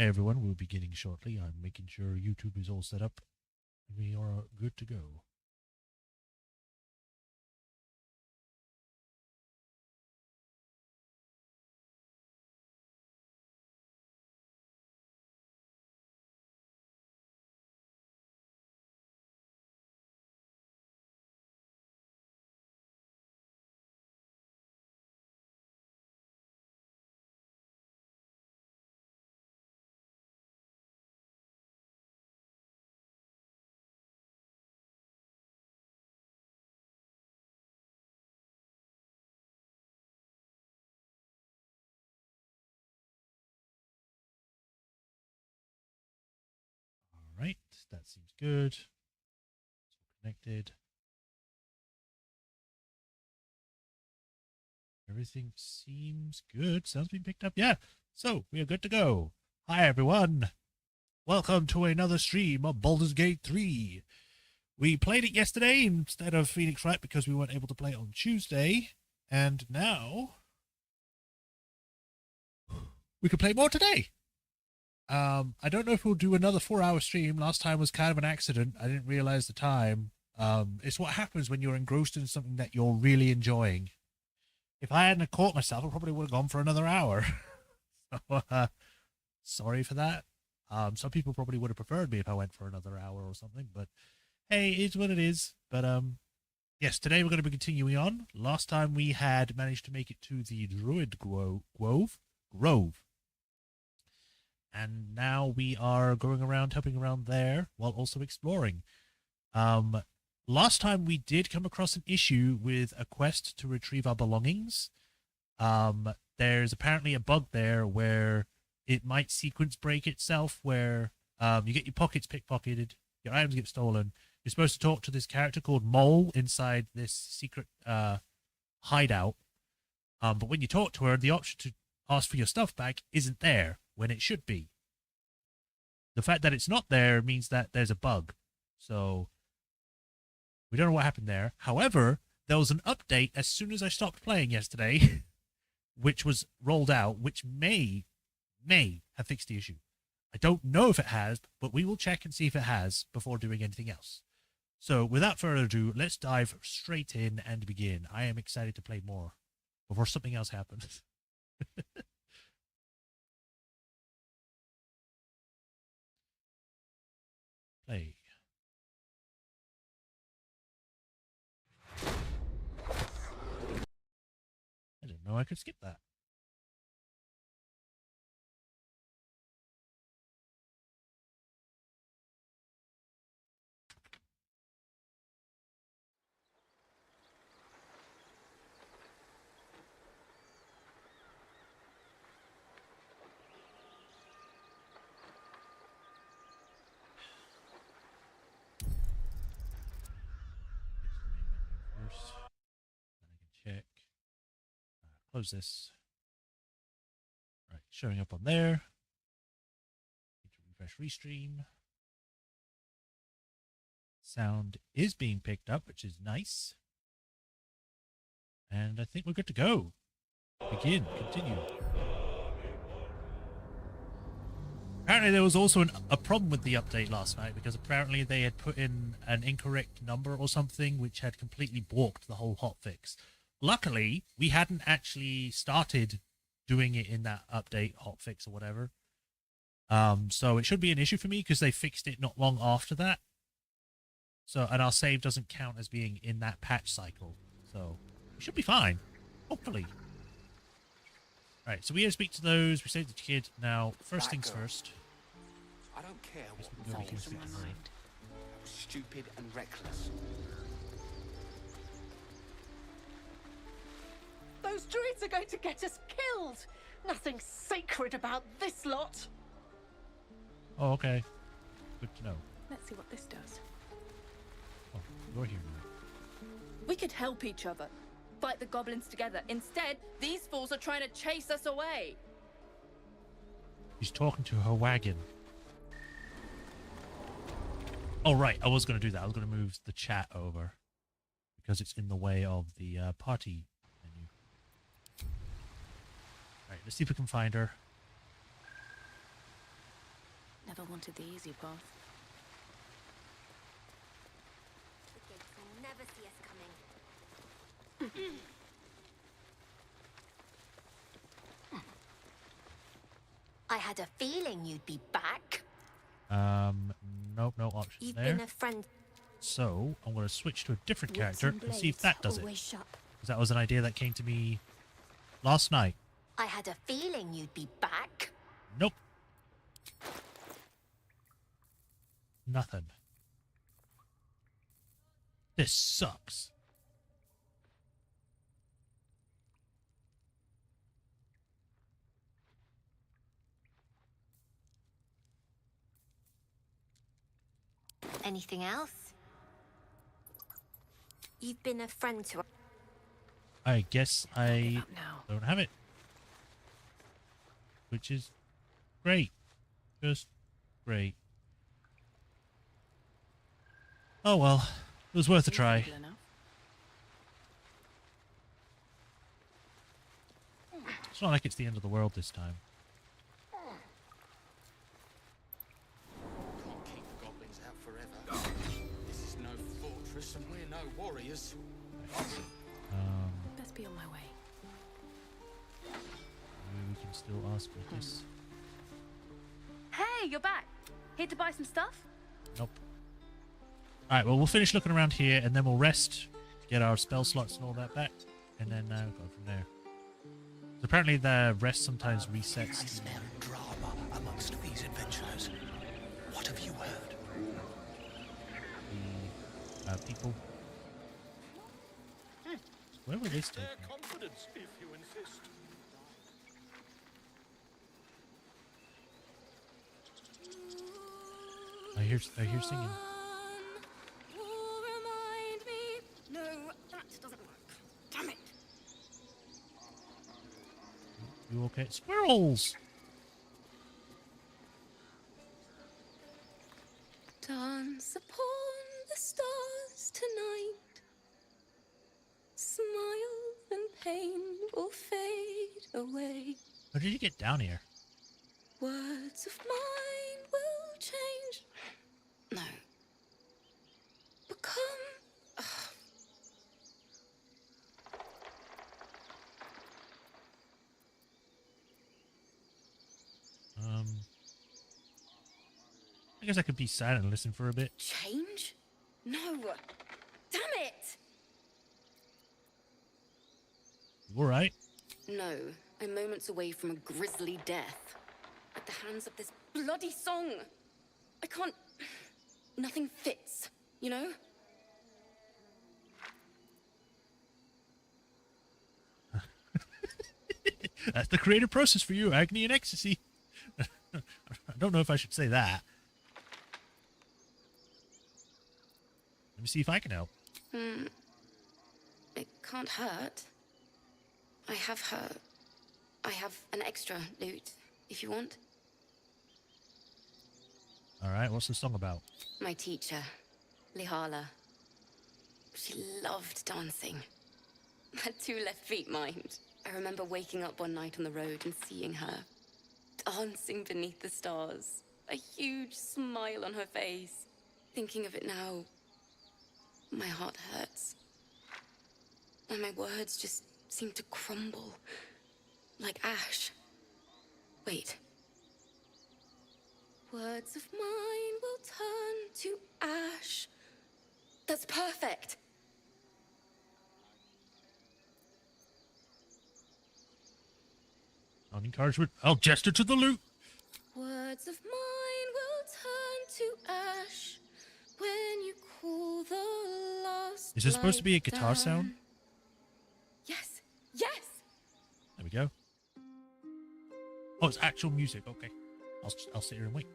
Hey everyone, we'll be beginning shortly. I'm making sure YouTube is all set up. We are good to go. All right, that seems good. It's all connected. Everything seems good. Sounds being picked up. Yeah, so we are good to go. Hi everyone. Welcome to another stream of Baldur's Gate 3. We played it yesterday instead of Phoenix Wright because we weren't able to play it on Tuesday. And now we can play more today. I don't know if we'll do another 4-hour stream. Last time was kind of an accident. I didn't realize the time. It's what happens when you're engrossed in something that you're really enjoying. If I hadn't caught myself, I probably would have gone for another hour. So, sorry for that. Some people probably would have preferred me if I went for another hour or something, but hey, it's what it is. But yes, today we're going to be continuing on. Last time we had managed to make it to the Druid Grove. And now we are going around, helping around there, while also exploring. Last time we did come across an issue with a quest to retrieve our belongings. There's apparently a bug there where it might sequence break itself, where you get your pockets pickpocketed, your items get stolen. You're supposed to talk to this character called Mole inside this secret hideout. But when you talk to her, the option to ask for your stuff back isn't there when it should be. The fact that it's not there means that there's a bug. So we don't know what happened there. However, there was an update as soon as I stopped playing yesterday, which was rolled out, which may have fixed the issue. I don't know if it has, but we will check and see if it has before doing anything else. So without further ado, let's dive straight in and begin. I am excited to play more before something else happens. Play. I didn't know I could skip that. First, then I can check. Close this. All right, showing up on there. Need to refresh Restream. Sound is being picked up, which is nice. And I think we're good to go. Begin. Continue. Apparently there was also a problem with the update last night because apparently they had put in an incorrect number or something which had completely balked the whole hotfix. Luckily, we hadn't actually started doing it in that update hotfix or whatever. So it should be an issue for me because they fixed it not long after that. So, and our save doesn't count as being in that patch cycle. So we should be fine. Hopefully. Alright, so we had to speak to those. We saved the kid. Now, first things first. I don't care what falls in my mind. I was stupid and reckless. Those druids are going to get us killed. Nothing sacred about this lot. Oh, okay. Good to know. Let's see what this does. Oh, you're here now. We could help each other. Fight the goblins together. Instead, these fools are trying to chase us away. She's talking to her wagon. Oh, right. I was going to do that. I was going to move the chat over because it's in the way of the party menu. All right, let's see if we can find her. never wanted the easy path. The gates will never see us coming. I had a feeling you'd be back. Nope, no option You've there. been a friend. So I'm going to switch to a different Wits character and and see if blades that does it. always sharp. Because that was an idea that came to me last night. I had a feeling you'd be back. Nope. Nothing. This sucks. Anything else? You've been a friend to. I guess I Up now. don't have it. Which is great. Just great. Oh well. It was worth a try. Simple enough. It's not like it's the end of the world this time. Can't keep the goblins out forever. This is no fortress and we're no warriors. Best be on my way. We can still ask for this. Hey, you're back. Here to buy some stuff? Nope. Alright, well, we'll finish looking around here, and then we'll rest, get our spell slots and all that back, and then go from there. So apparently the rest sometimes resets. I smell drama amongst these adventurers. What have you heard? The people. Where will this take Their me? confidence, if you insist. I hear singing. Remind me. No, that doesn't work. Damn it. You okay? Squirrels! Dance upon the stars tonight. Smile and pain will fade away. How did you get down here? Words of mine will change. No. Become. I guess I could be silent and listen for a bit. Change? No. Damn it! You alright? No. I'm moments away from a grisly death. At the hands of this bloody song. I can't. Nothing fits, you know? That's the creative process for you, agony and ecstasy. I don't know if I should say that. Let me see if I can help. It can't hurt. I have an extra loot, if you want. Alright, what's the song about? My teacher, Lihala. She loved dancing. Had 2 left feet, mind. I remember waking up one night on the road and seeing her dancing beneath the stars. A huge smile on her face. Thinking of it now, my heart hurts. And my words just seem to crumble. Like ash. Wait. Words of mine will turn to ash. That's perfect. On encouragement, I'll gesture to the loot. Words of mine will turn to ash when you call the last. Is this supposed to be a light guitar down. sound? Yes. Yes. There we go. Oh, it's actual music. Okay. I'll sit here and wait.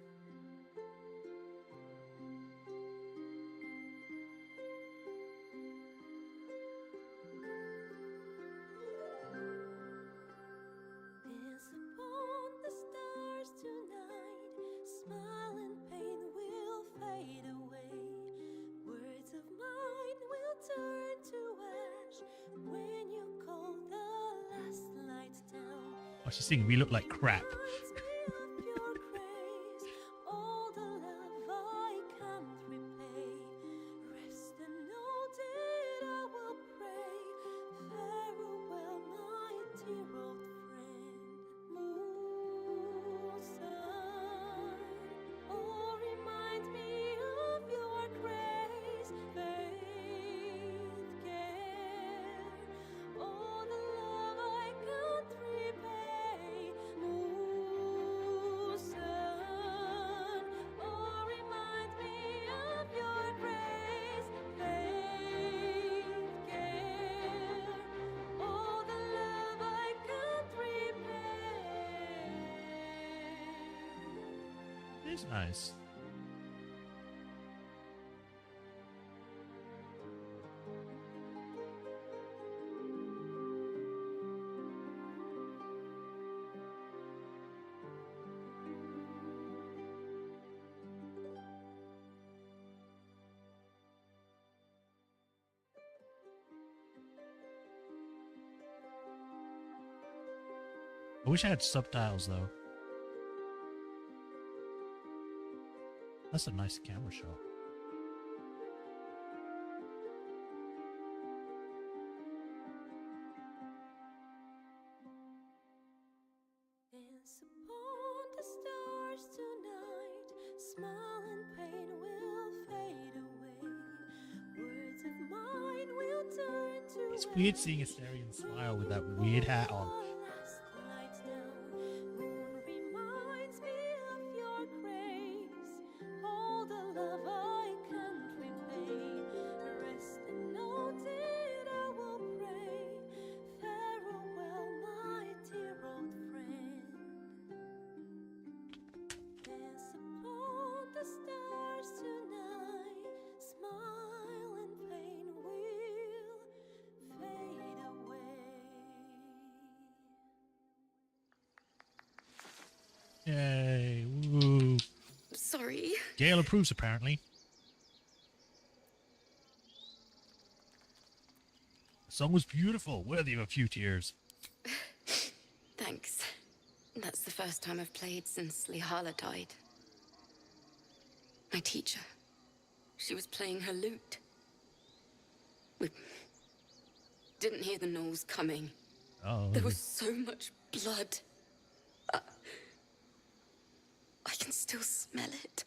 Dance upon the stars tonight. Smile and pain will fade away. Words of mine will turn to ash when you call the last light down. Oh, she's singing We Look Like Crap. Reminds me of your grace. All is nice. I wish I had subtitles though. That's a nice camera shot. Dance upon the stars tonight. Smile and pain will fade away. Words of mine will turn to It's weird seeing Asterion smile with that weird hat on. last light now. Moon reminds me of your grace. All the love I can't repay. Rest and note it, I will pray. Farewell, my dear old friend. Dance upon the stars tonight. Smile and pain will fade away. Yay! Woo! Sorry. Gale approves apparently. The song was beautiful, worthy of a few tears. Thanks. That's the first time I've played since Lihala died. My teacher. She was playing her lute. We didn't hear the gnolls coming. Oh, There was so much blood. I can still smell it.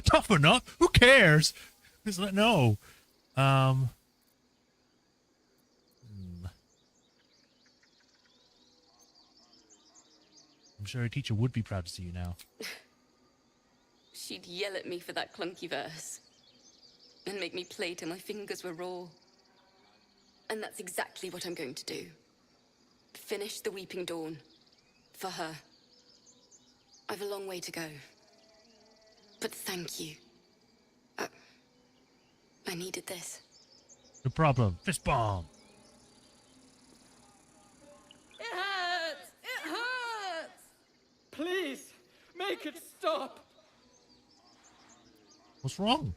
tough enough. Who cares? Just let know. I'm sure a teacher would be proud to see you now. She'd yell at me for that clunky verse. And make me play till my fingers were raw. And that's exactly what I'm going to do. Finish the Weeping Dawn. For her. I've a long way to go. But thank you. I needed this. No problem. Fist bomb. It hurts! It hurts! Please, make it stop. What's wrong?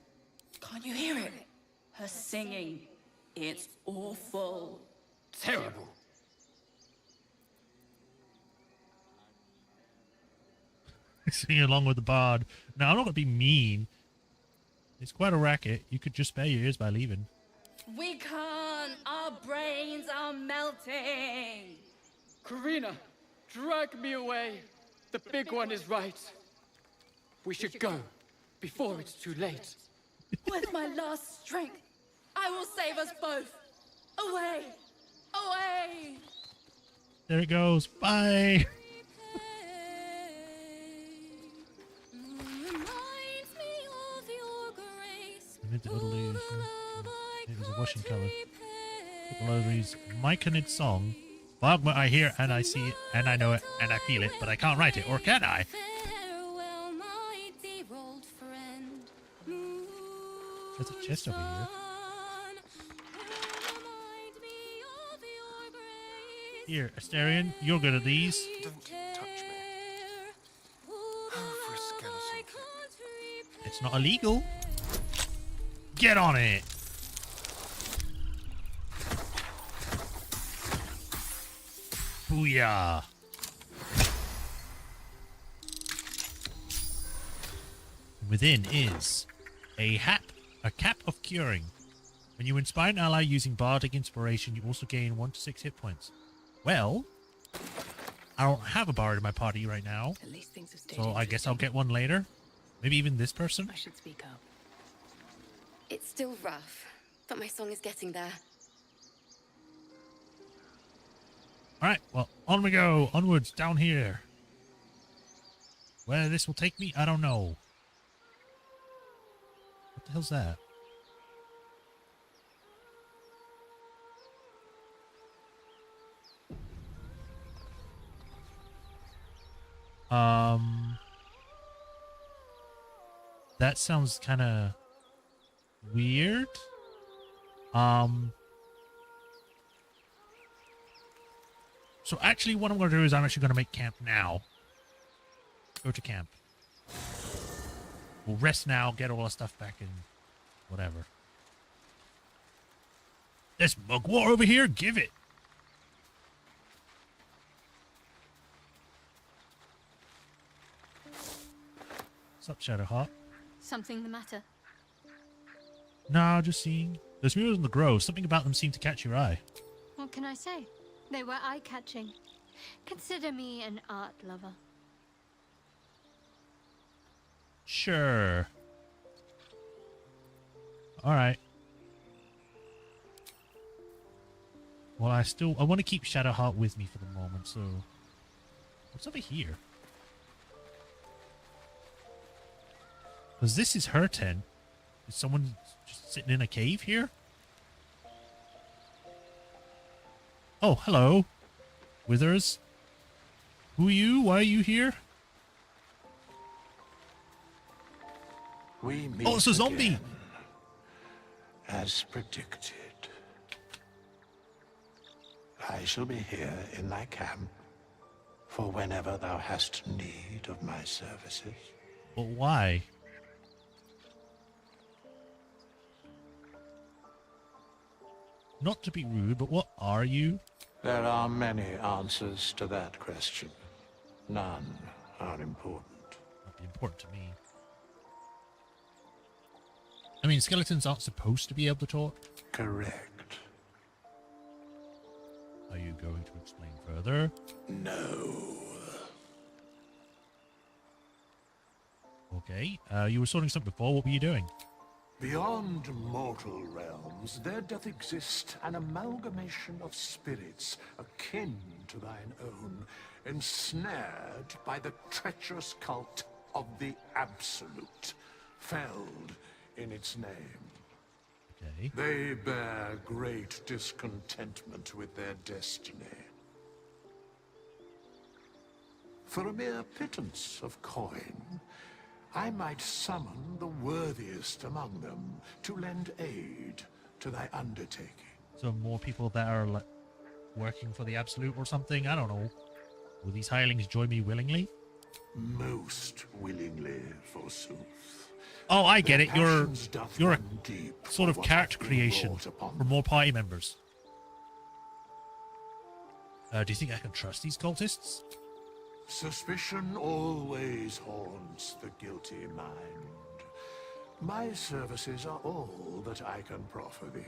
Can't you hear it? Her singing. It's awful. Terrible. Singing along with the bard. No, I'm not going to be mean. It's quite a racket. You could just spare your ears by leaving. We can't. Our brains are melting. Karina, drag me away. The big one is right. We should go before it's too late. With my last strength, I will save us both. Away. Away. There it goes. Bye. It was a washing color. Below these Myconid song. Wagner I hear and I see it and I know it and I feel it, but I can't write it, or can I? Farewell, my dear old friend. There's a chest over here. Remind me of your grace. Here, Asterion, you're good at these. Don't touch me. Oh, for a skeleton. It's not illegal. Get on it! Booyah! Within is a cap of curing. When you inspire an ally using bardic inspiration, you also gain 1 to 6 hit points. Well, I don't have a bard in my party right now, At least things have stayed so I guess I'll get one later. Maybe even this person. I should speak up. It's still rough, but my song is getting there. Alright, well, on we go. Onwards, down here. Where this will take me, I don't know. What the hell's that? That sounds kind of weird. So actually what I'm going to do is I'm actually going to make camp now. Go to camp. We'll rest now, get all our stuff back and whatever. This mugwort over here, give it. What's up, Shadowheart? Something the matter? No, just seeing. Those murals in the grove, something about them seemed to catch your eye. What can I say? They were eye-catching. Consider me an art lover. Sure. Alright. Well, I want to keep Shadowheart with me for the moment, so... What's over here? Because this is her tent. Is someone just sitting in a cave here? Oh, hello. Withers. Who are you? Why are you here? We meet Oh, it's a zombie! again, as predicted. I shall be here in thy camp for whenever thou hast need of my services. But why? Not to be rude, but what are you? There are many answers to that question. None are important. Not important to me. I mean, skeletons aren't supposed to be able to talk. Correct. Are you going to explain further? No. Okay. You were sorting something before. What were you doing? Beyond mortal realms, there doth exist an amalgamation of spirits akin to thine own, ensnared by the treacherous cult of the Absolute, felled in its name. Okay. They bear great discontentment with their destiny. For a mere pittance of coin, I might summon the worthiest among them to lend aid to thy undertaking. So more people that are like working for the Absolute or something? I don't know. Will these hirelings join me willingly? Most willingly, forsooth. Oh, I get Their it. You're passions doth a run deep sort of for what character hath been creation wrought upon for more party members. Do you think I can trust these cultists? Suspicion always haunts the guilty mind. My services are all that I can proffer thee.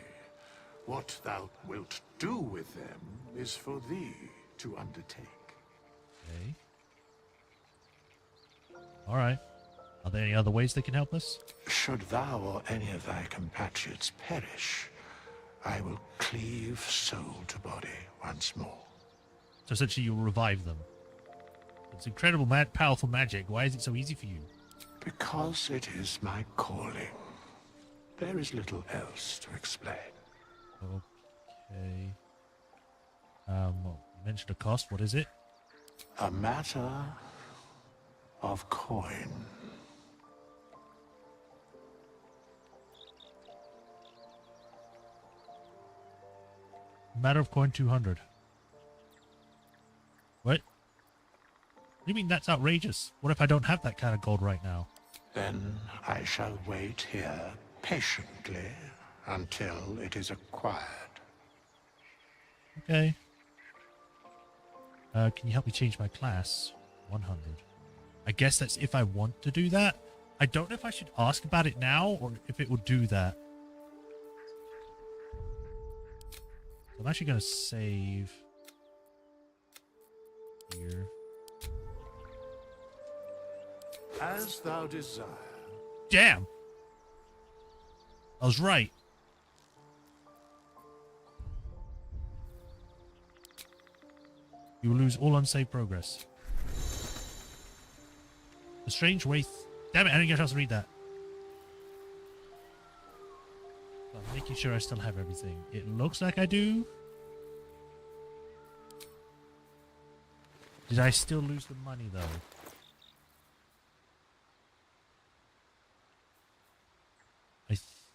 What thou wilt do with them is for thee to undertake. Okay. Alright. Are there any other ways they can help us? Should thou or any of thy compatriots perish, I will cleave soul to body once more. So essentially you'll revive them. It's incredible, powerful magic. Why is it so easy for you? Because it is my calling. There is little else to explain. Okay. You mentioned a cost. What is it? A matter of coin. Matter of coin 200. What? You mean that's outrageous? What if I don't have that kind of gold right now? Then I shall wait here patiently until it is acquired. Okay. Can you help me change my class? 100. I guess that's if I want to do that. I don't know if I should ask about it now or if it will do that. I'm actually going to save here. As thou desire. Damn! I was right. You will lose all unsaved progress. The strange wraith. Damn it, I didn't get a chance to read that. I'm making sure I still have everything. It looks like I do. Did I still lose the money though?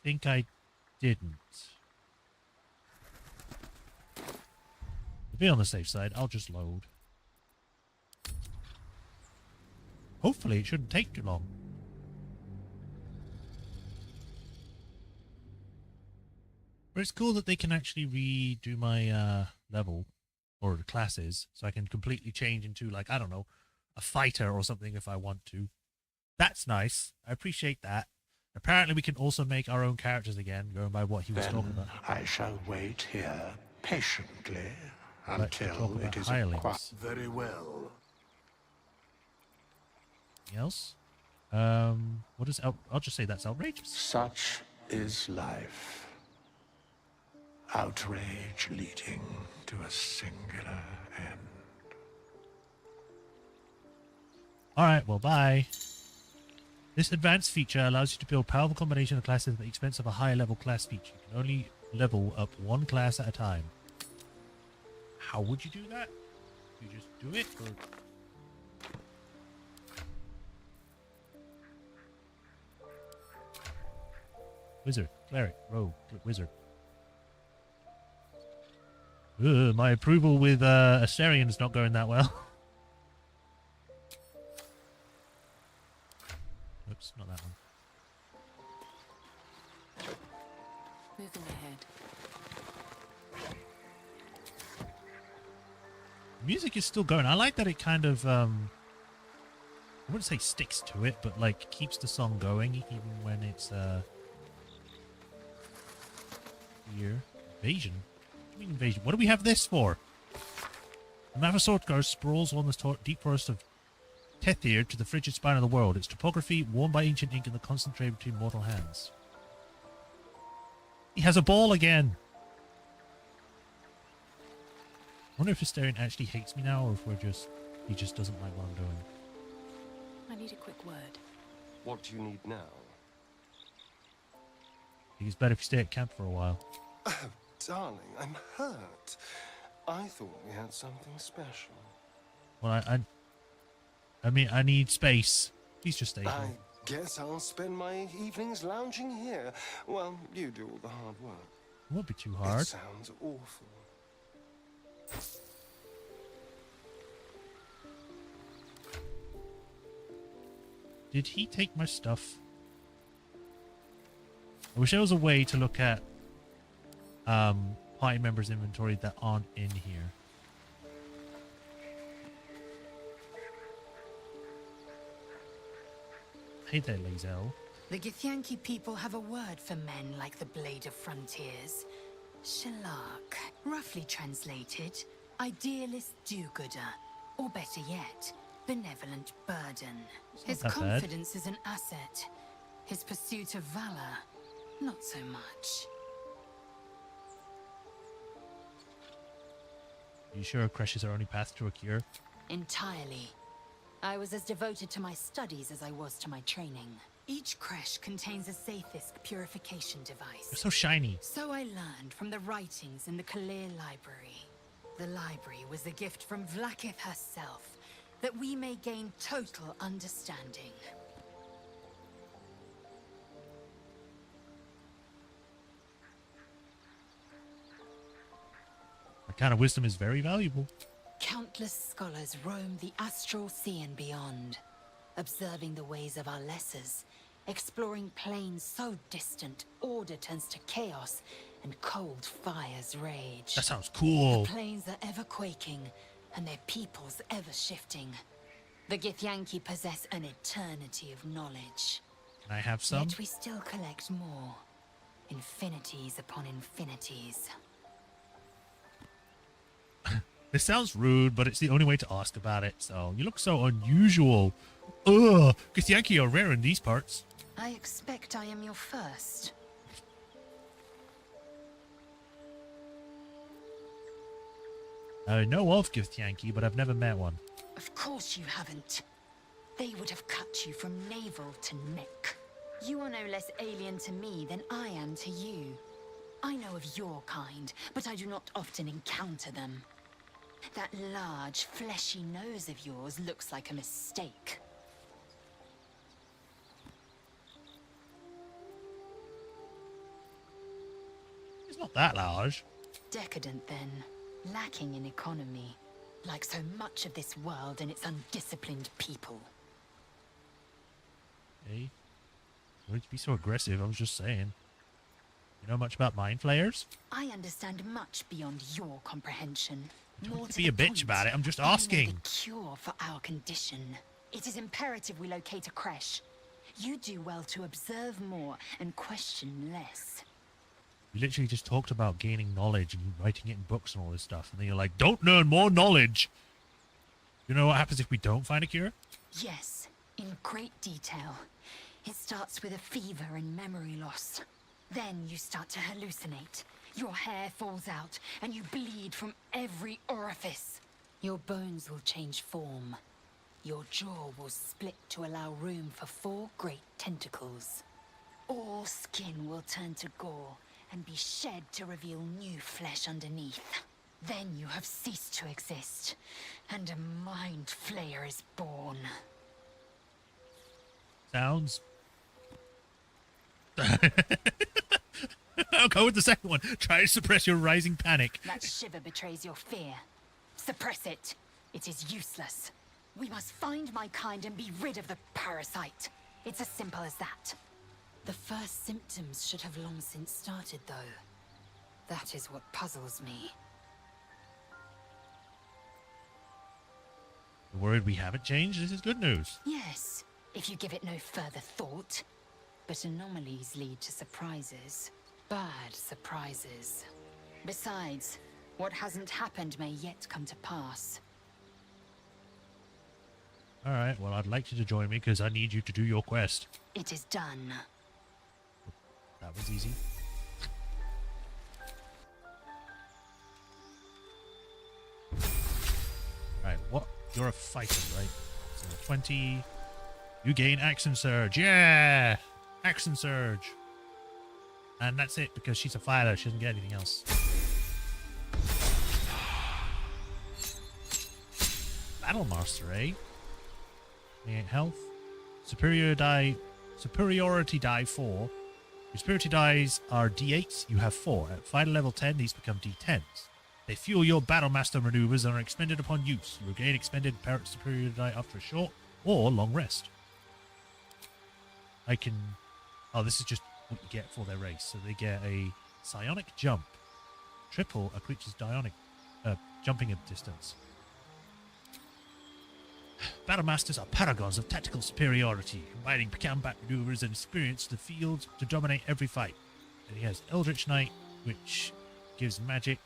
think I didn't. To be on the safe side, I'll just load. Hopefully it shouldn't take too long. But it's cool that they can actually redo my level or the classes, so I can completely change into, like, I don't know, a fighter or something if I want to. That's nice. I appreciate that. Apparently we can also make our own characters again, going by what he was talking about. I shall wait here patiently Let's talk until about it is hirelings. acquired. Very well. Anything else? What is I'll just say that's outrageous. Such is life. Outrage leading to a singular end. Alright, well, bye. This advanced feature allows you to build powerful combination of classes at the expense of a higher level class feature. You can only level up one class at a time. How would you do that? You just do it? Or... Wizard, cleric, rogue, wizard. Ugh, my approval with Asterion is not going that well. Oops, not that one. Moving ahead. Music is still going. I like that it kind of, I wouldn't say sticks to it, but like keeps the song going even when it's, here. Invasion? What do you mean invasion? What do we have this for? The map of Swordguard sprawls along the deep forest of Tethir to the frigid spine of the world. Its topography, worn by ancient ink and the concentrated between mortal hands. He has a ball again! I wonder if Asterion actually hates me now, or if he just doesn't like what I'm doing. I need a quick word. What do you need now? I think it's better if you stay at camp for a while. Oh, darling, I'm hurt. I thought we had something special. Well, I mean, I need space. Please just stay here. I guess I'll spend my evenings lounging here. Well, you do all the hard work. It won't be too hard. It sounds awful. Did he take my stuff? I wish there was a way to look at party members' inventory that aren't in here. Hey there, Lazel. The Githyanki people have a word for men like the Blade of Frontiers. Shalak. Roughly translated, idealist do-gooder. Or better yet, benevolent burden. His that bad. confidence is an asset. His pursuit of valor, not so much. You sure Kresh is our only path to a cure? Entirely. I was as devoted to my studies as I was to my training. Each creche contains a Sathisk purification device. They're so shiny. So I learned from the writings in the Kalir Library. The library was a gift from Vlaakith herself, that we may gain total understanding. That kind of wisdom is very valuable. Countless scholars roam the astral sea and beyond, observing the ways of our lessers, exploring planes so distant, order turns to chaos, and cold fires rage. That sounds cool. The planes are ever quaking, and their peoples ever shifting. The Githyanki possess an eternity of knowledge. Can I have some? Yet we still collect more. Infinities upon infinities. This sounds rude, but it's the only way to ask about it, so... You look so unusual. Ugh! Githyanki are rare in these parts. I expect I am your first. I know of Githyanki, but I've never met one. Of course you haven't. They would have cut you from navel to neck. You are no less alien to me than I am to you. I know of your kind, but I do not often encounter them. That large, fleshy nose of yours looks like a mistake. It's not that large. Decadent, then. Lacking in economy. Like so much of this world and its undisciplined people. Hey. Don't be so aggressive, I was just saying. You know much about mind flayers? I understand much beyond your comprehension. Don't More have to to be a the bitch point, about it, I'm just I know asking. the cure for our condition. It is imperative we locate a creche. You do well to observe more and question less. We literally just talked about gaining knowledge and writing it in books and all this stuff, and then you're like, don't learn more knowledge! You know what happens if we don't find a cure? Yes, in great detail. It starts with a fever and memory loss. Then you start to hallucinate. Your hair falls out, and you bleed from every orifice. Your bones will change form. Your jaw will split to allow room for 4 great tentacles. All skin will turn to gore and be shed to reveal new flesh underneath. Then you have ceased to exist, and a mind flayer is born. Sounds... I'll go with the second one. Try to suppress your rising panic. That shiver betrays your fear. Suppress it. It is useless. We must find my kind and be rid of the parasite. It's as simple as that. The first symptoms should have long since started, though. That is what puzzles me. You're worried we haven't changed? This is good news. Yes, if you give it no further thought. But anomalies lead to surprises. Bad surprises. Besides, what hasn't happened may yet come to pass. Alright, well, I'd like you to join me because I need you to do your quest. It is done. That was easy. Alright, what? You're a fighter, right? So 20. You gain Action Surge. Yeah! Action Surge. And that's it because she's a fighter. She doesn't get anything else. Battle Master, eh? 28 health. Superiority die 4. Your superiority dies are d8s. You have 4. At final level 10, these become d10s. They fuel your Battle Master maneuvers and are expended upon use. You regain expended superiority die after a short or long rest. I can... Oh, this is just what you get for their race. So they get a psionic jump. Triple a creature's jumping distance. Battle Masters are paragons of tactical superiority, combining combat maneuvers and experience to the field to dominate every fight. And he has Eldritch Knight, which gives magic,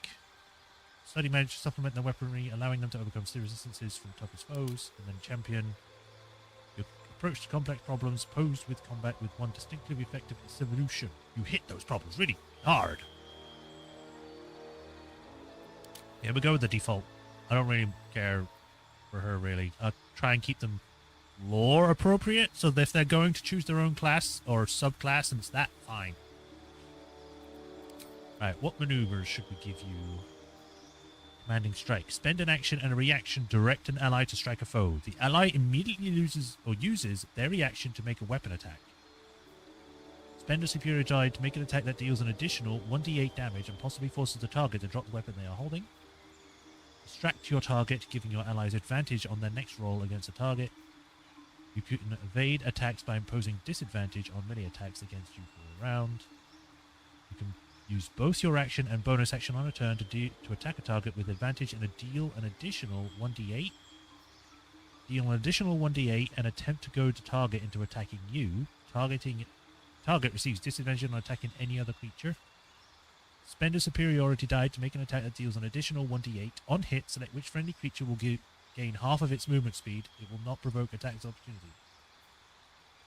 study magic to supplement their weaponry, allowing them to overcome serious resistances from toughest foes. And then Champion, your approach to complex problems posed with combat with one distinctly effective solution. You hit those problems really hard. Yeah, we'll go with the default. I don't really care for her, really. I'll try and keep them lore appropriate, so that if they're going to choose their own class or subclass and it's that, fine. Right, what maneuvers should we give you? Commanding Strike. Spend an action and a reaction, direct an ally to strike a foe. The ally immediately loses or uses their reaction to make a weapon attack. Spend a superior die to make an attack that deals an additional 1d8 damage and possibly forces the target to drop the weapon they are holding. Distract your target, giving your allies advantage on their next roll against a target. You can evade attacks by imposing disadvantage on melee attacks against you for a round. You can use both your action and bonus action on a turn to attack a target with advantage and deal an additional 1d8. Deal an additional 1d8 and attempt to goad the target into attacking you. Target receives disadvantage on attacking any other creature. Spend a superiority die to make an attack that deals an additional 1d8. On hit, select which friendly creature will gain half of its movement speed. It will not provoke attacks of opportunity.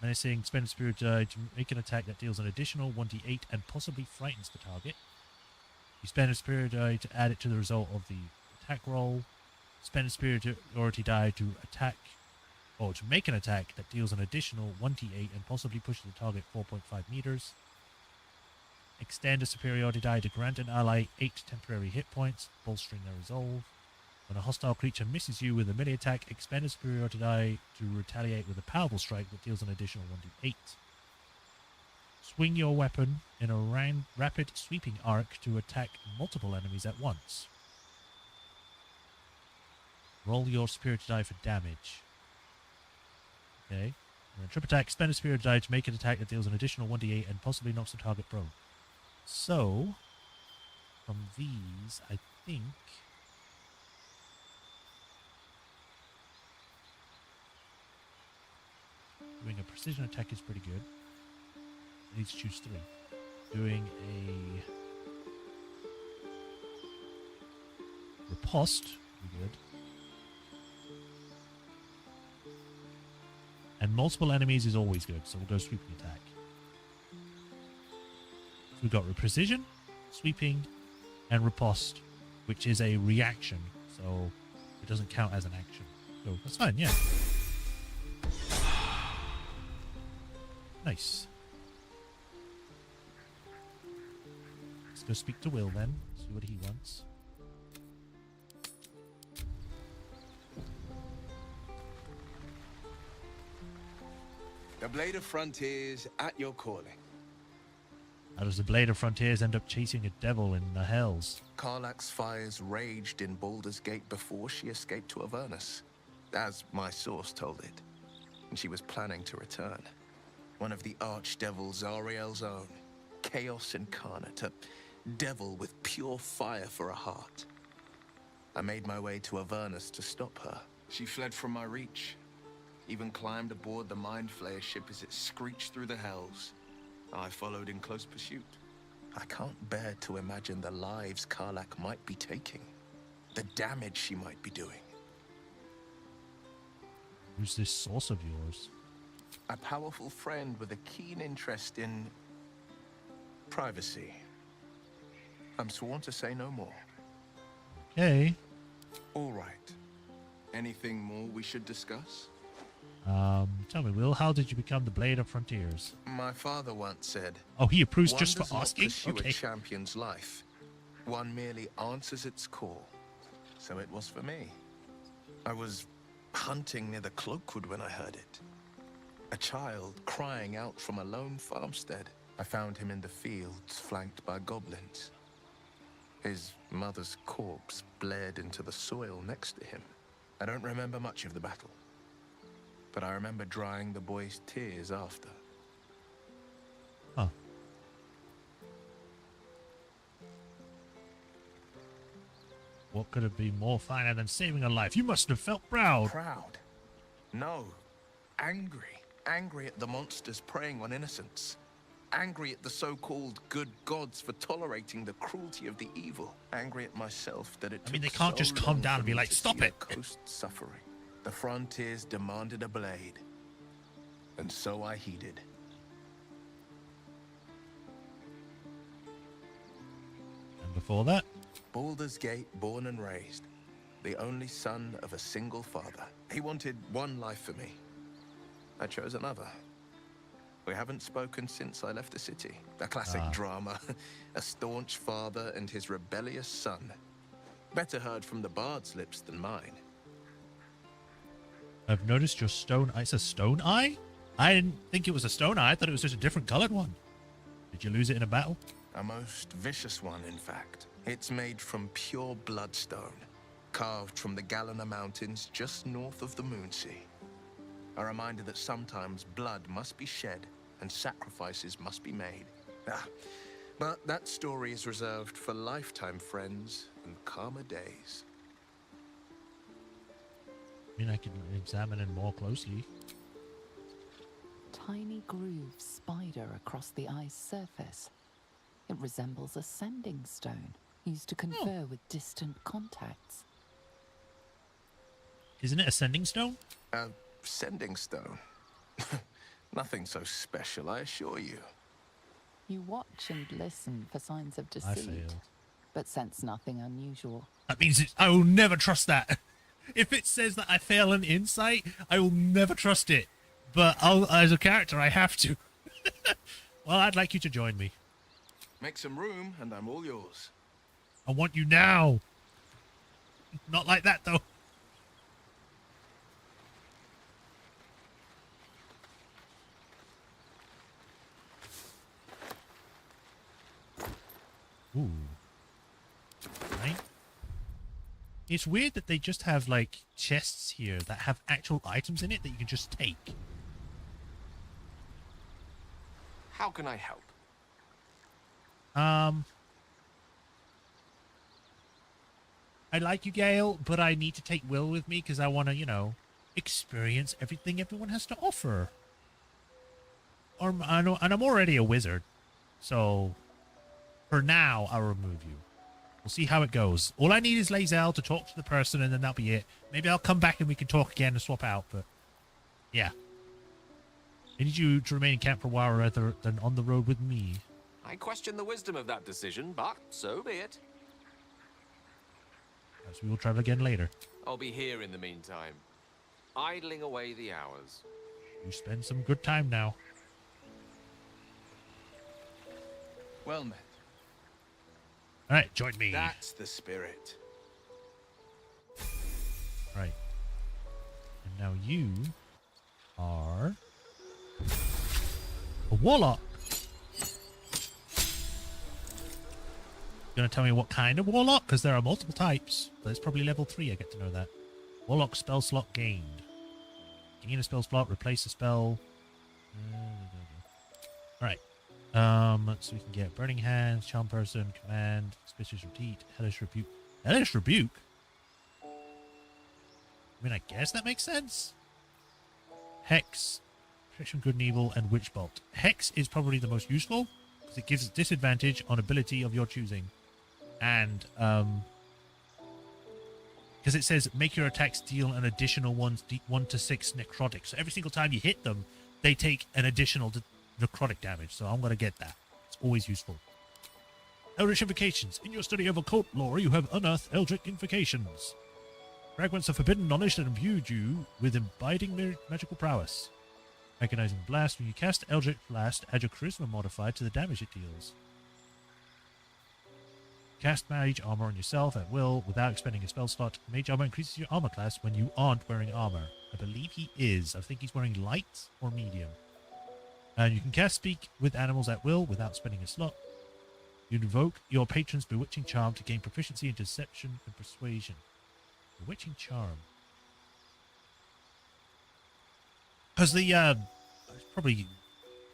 Menacing, spend a superiority die to make an attack that deals an additional 1d8 and possibly frightens the target. You spend a superiority die to add it to the result of the attack roll. Spend a superiority die to attack, or to make an attack that deals an additional 1d8 and possibly pushes the target 4.5 meters. Extend a superiority die to grant an ally 8 temporary hit points, bolstering their resolve. When a hostile creature misses you with a melee attack, expend a superiority die to retaliate with a powerful strike that deals an additional 1d8. Swing your weapon in a rapid sweeping arc to attack multiple enemies at once. Roll your spirit die for damage. Okay. And then trip attack, spend a spirit die to make an attack that deals an additional 1d8 and possibly knocks the target prone. So, from these, I think... doing a precision attack is pretty good. I need to choose 3. Doing a riposte would be good. And multiple enemies is always good, so we'll go sweeping attack. So we've got precision, sweeping, and riposte, which is a reaction, so it doesn't count as an action. So that's fine, yeah. Nice. Let's go speak to Will then, see what he wants. The Blade of Frontiers at your calling. How does the Blade of Frontiers end up chasing a devil in the hells? Karlach's fires raged in Baldur's Gate before she escaped to Avernus, as my source told it. And she was planning to return. One of the archdevils Zariel's own, Chaos Incarnate, a devil with pure fire for a heart. I made my way to Avernus to stop her. She fled from my reach, even climbed aboard the Mind Flayer ship as it screeched through the hells. I followed in close pursuit. I can't bear to imagine the lives Karlach might be taking, the damage she might be doing. Who's this source of yours? A powerful friend with a keen interest in privacy. I'm sworn to say no more. Okay. All right. Anything more we should discuss? Tell me, Will, how did you become the Blade of Frontiers? My father once said, oh, he approves one just for does not asking? pursue Okay. a champion's life. One merely answers its call. So it was for me. I was hunting near the Cloakwood when I heard it. A child crying out from a lone farmstead. I found him in the fields, flanked by goblins. His mother's corpse blared into the soil next to him. I don't remember much of the battle, but I remember drying the boy's tears after. Huh. What could have been more finer than saving a life? You must have felt proud. Proud? No. Angry. Angry at the monsters preying on innocents. Angry at the so-called good gods for tolerating the cruelty of the evil. Angry at myself that it took I mean, they can't so just come long down for and be me like, to "Stop see it." the coast suffering. The frontiers demanded a blade. And so I heeded. And before that? Baldur's Gate, born and raised. The only son of a single father. He wanted one life for me. I chose another. We haven't spoken since I left the city. A classic drama. A staunch father and his rebellious son. Better heard from the bard's lips than mine. I've noticed your stone eye. It's a stone eye? I didn't think it was a stone eye. I thought it was just a different colored one. Did you lose it in a battle? A most vicious one, in fact. It's made from pure bloodstone, carved from the Galena Mountains just north of the Moonsea. A reminder that sometimes blood must be shed and sacrifices must be made. But that story is reserved for lifetime friends and calmer days. I mean, I can examine it more closely. Tiny grooves spider across the eye's surface. It resembles a sending stone used to confer with distant contacts. Isn't it a sending stone? A sending stone? Nothing so special, I assure you. You watch and listen for signs of I deceit, failed. but sense nothing unusual. That means I will never trust that. If it says that I fail an insight, I will never trust it. But as a character, I have to. Well, I'd like you to join me. Make some room, and I'm all yours. I want you now. Not like that, though. Ooh. Right. It's weird that they just have, like, chests here that have actual items in it that you can just take. How can I help? I like you, Gale, but I need to take Will with me because I want to, you know, experience everything everyone has to offer. And I'm already a wizard, so for now, I'll remove you. We'll see how it goes. All I need is Lae'zel to talk to the person, and then that'll be it. Maybe I'll come back and we can talk again and swap out, but yeah. I need you to remain in camp for a while rather than on the road with me. I question the wisdom of that decision, but so be it. As we will travel again later. I'll be here in the meantime, idling away the hours. You spend some good time now. Well met. All right, join me. That's the spirit. Right. And now you are a warlock. Gonna tell me what kind of warlock? Because there are multiple types. But it's probably level 3, I get to know that. Warlock spell slot gained. Gain a spell slot, replace a spell. Alright. So we can get Burning Hands, Charm Person, Command, Suspicious Repeat, Hellish Rebuke. Hellish Rebuke? I mean, I guess that makes sense. Hex, Protection Good and Evil, and Witch Bolt. Hex is probably the most useful because it gives disadvantage on ability of your choosing. And because it says make your attacks deal an additional 1 to 6 necrotic. So every single time you hit them, they take an additional necrotic damage. So I'm going to get that. It's always useful. Eldritch Invocations. In your study of occult lore, you have unearthed Eldritch Invocations. Fragments of forbidden knowledge that imbued you with abiding magical prowess. Agonizing Blast. When you cast Eldritch Blast, add your Charisma modifier to the damage it deals. Cast Mage Armor on yourself at will without expending a spell slot. Mage Armor increases your armor class when you aren't wearing armor. I believe he is. I think he's wearing light or medium. And you can cast Speak with Animals at will without spending a slot. You invoke your patron's Bewitching Charm to gain proficiency in Deception and Persuasion. Bewitching Charm. Because the, probably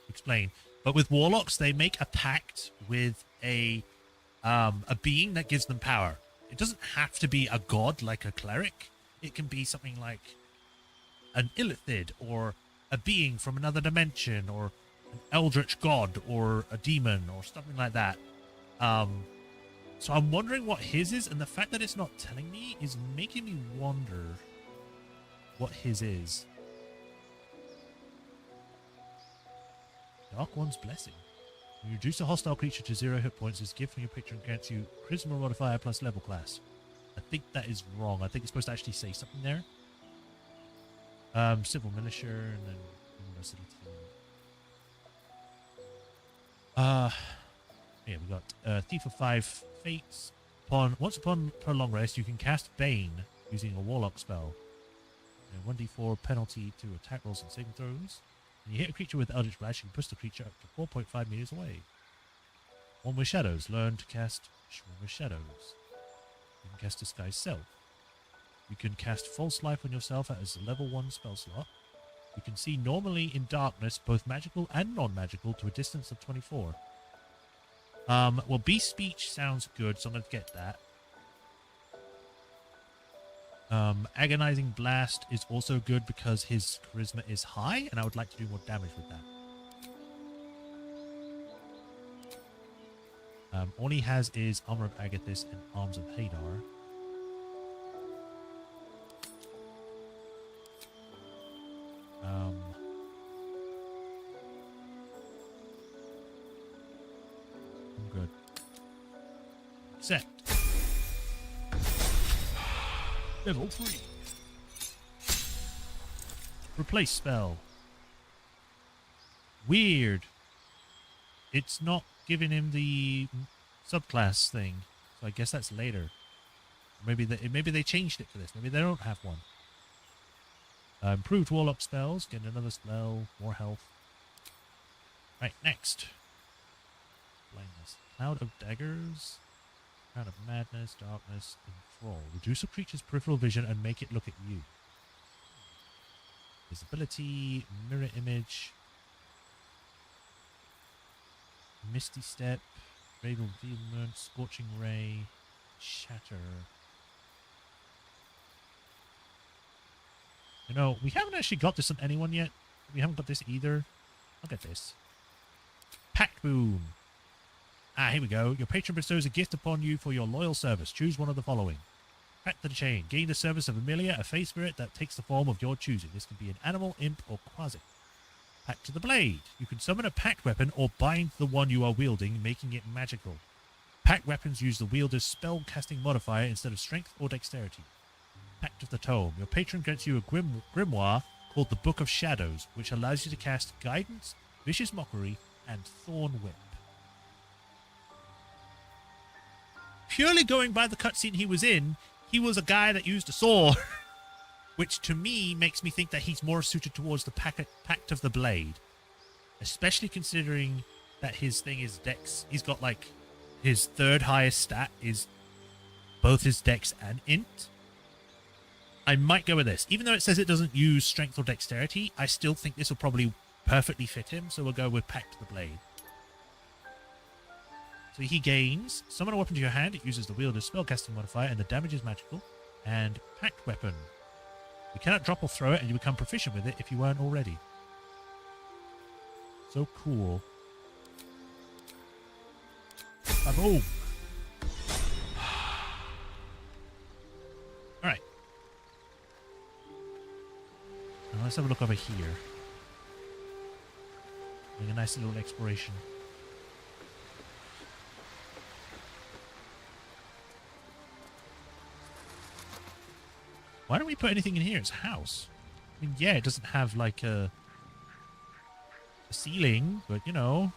explain, but with Warlocks, they make a pact with a being that gives them power. It doesn't have to be a god like a cleric. It can be something like an Illithid or a being from another dimension or an eldritch god or a demon or something like that. So I'm wondering what his is, and the fact that it's not telling me is making me wonder what his is. Dark One's Blessing. When you reduce a hostile creature to 0 hit points, this gift from your patron grants you Charisma modifier plus level class. I think that is wrong. I think it's supposed to actually say something there. Civil Militia, and then University Team. Yeah, we got Thief of 5 Fates. Once upon per long rest, you can cast Bane using a Warlock spell. And 1d4 penalty to attack rolls and saving throws. When you hit a creature with Eldritch Blast, you can push the creature up to 4.5 meters away. One with Shadows. Learn to cast Swarm with Shadows. You can cast Disguise Self. You can cast False Life on yourself as a level 1 spell slot. You can see normally in darkness, both magical and non-magical, to a distance of 24. Well, Beast Speech sounds good, so I'm going to get that. Agonizing Blast is also good because his charisma is high, and I would like to do more damage with that. All he has is Armor of Agathis and Arms of Hadar. I'm good. Accept. Level 3. Replace spell. Weird. It's not giving him the subclass thing, so I guess that's later. Maybe they changed it for this. Maybe they don't have one. Improved Warlock spells. Get another spell. More health. Right, next. explain this. Cloud of daggers, Cloud of madness, darkness, enthrall. Reduce a creature's peripheral vision and make it look at you. Visibility, mirror image, misty step, raven revealment, scorching ray, shatter. You know, we haven't actually got this on anyone yet. We haven't got this either. Look at this. Pact Boon. Ah, here we go. Your patron bestows a gift upon you for your loyal service. Choose one of the following. Pact to the Chain. Gain the service of Amelia, a fae spirit that takes the form of your choosing. This can be an animal, imp, or quasi. Pact to the Blade. You can summon a pact weapon or bind the one you are wielding, making it magical. Pact weapons use the wielder's spell casting modifier instead of strength or dexterity. Pact of the Tome. Your patron grants you a grimoire called the Book of Shadows, which allows you to cast Guidance, Vicious Mockery, and Thorn Whip. Purely going by the cutscene he was in, he was a guy that used a sword, which to me makes me think that he's more suited towards the Pact of the Blade, especially considering that his thing is Dex. He's got like his third highest stat is both his Dex and Int. I might go with this. Even though it says it doesn't use strength or dexterity, I still think this will probably perfectly fit him, so we'll go with Pact of the Blade. So he gains, summon a weapon to your hand, it uses the wielder's spellcasting modifier, and the damage is magical. And Pact Weapon. You cannot drop or throw it, and you become proficient with it if you weren't already. So cool. Boom! Alright. Now let's have a look over here. Doing a nice little exploration. Why don't we put anything in here? It's a house. I mean, yeah, it doesn't have like a ceiling, but you know.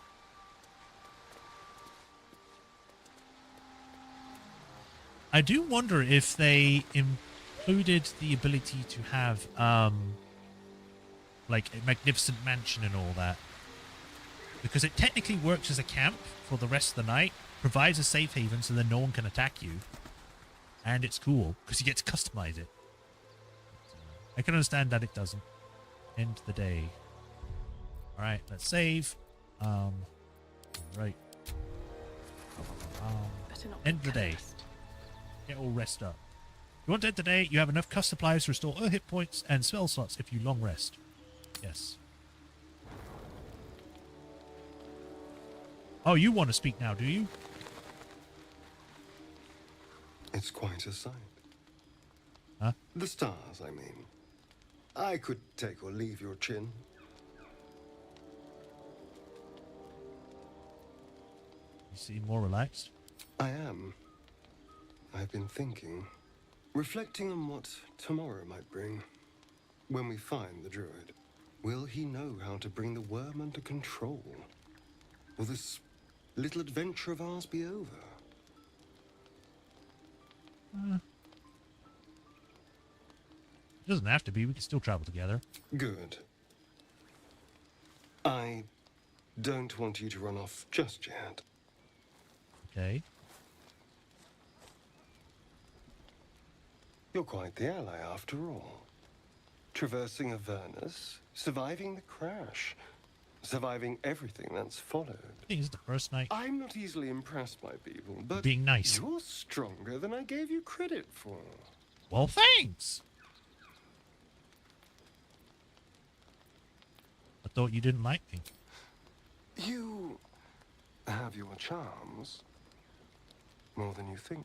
I do wonder if they included the ability to have like a magnificent mansion and all that. Because it technically works as a camp for the rest of the night, provides a safe haven so that no one can attack you. And it's cool, because you get to customize it. I can understand that it doesn't. End the day. Alright, let's save. Right. End the day. Get all rest up. You want to end the day, you have enough cust supplies to restore all hit points and spell slots if you long rest. Yes. Oh, you want to speak now, do you? It's quite a sight. Huh? The stars, I mean. I could take or leave your chin. You seem more relaxed. I am. I've been thinking, reflecting on what tomorrow might bring. When we find the Druid, will he know how to bring the worm under control? Will this little adventure of ours be over? It doesn't have to be. We can still travel together. Good. I don't want you to run off just yet. Okay. You're quite the ally after all. Traversing Avernus, surviving the crash, surviving everything that's followed. I think it's the first night. I'm not easily impressed by people, but being nice. You're stronger than I gave you credit for. Well, thanks. I thought you didn't like me. You have your charms. More than you think.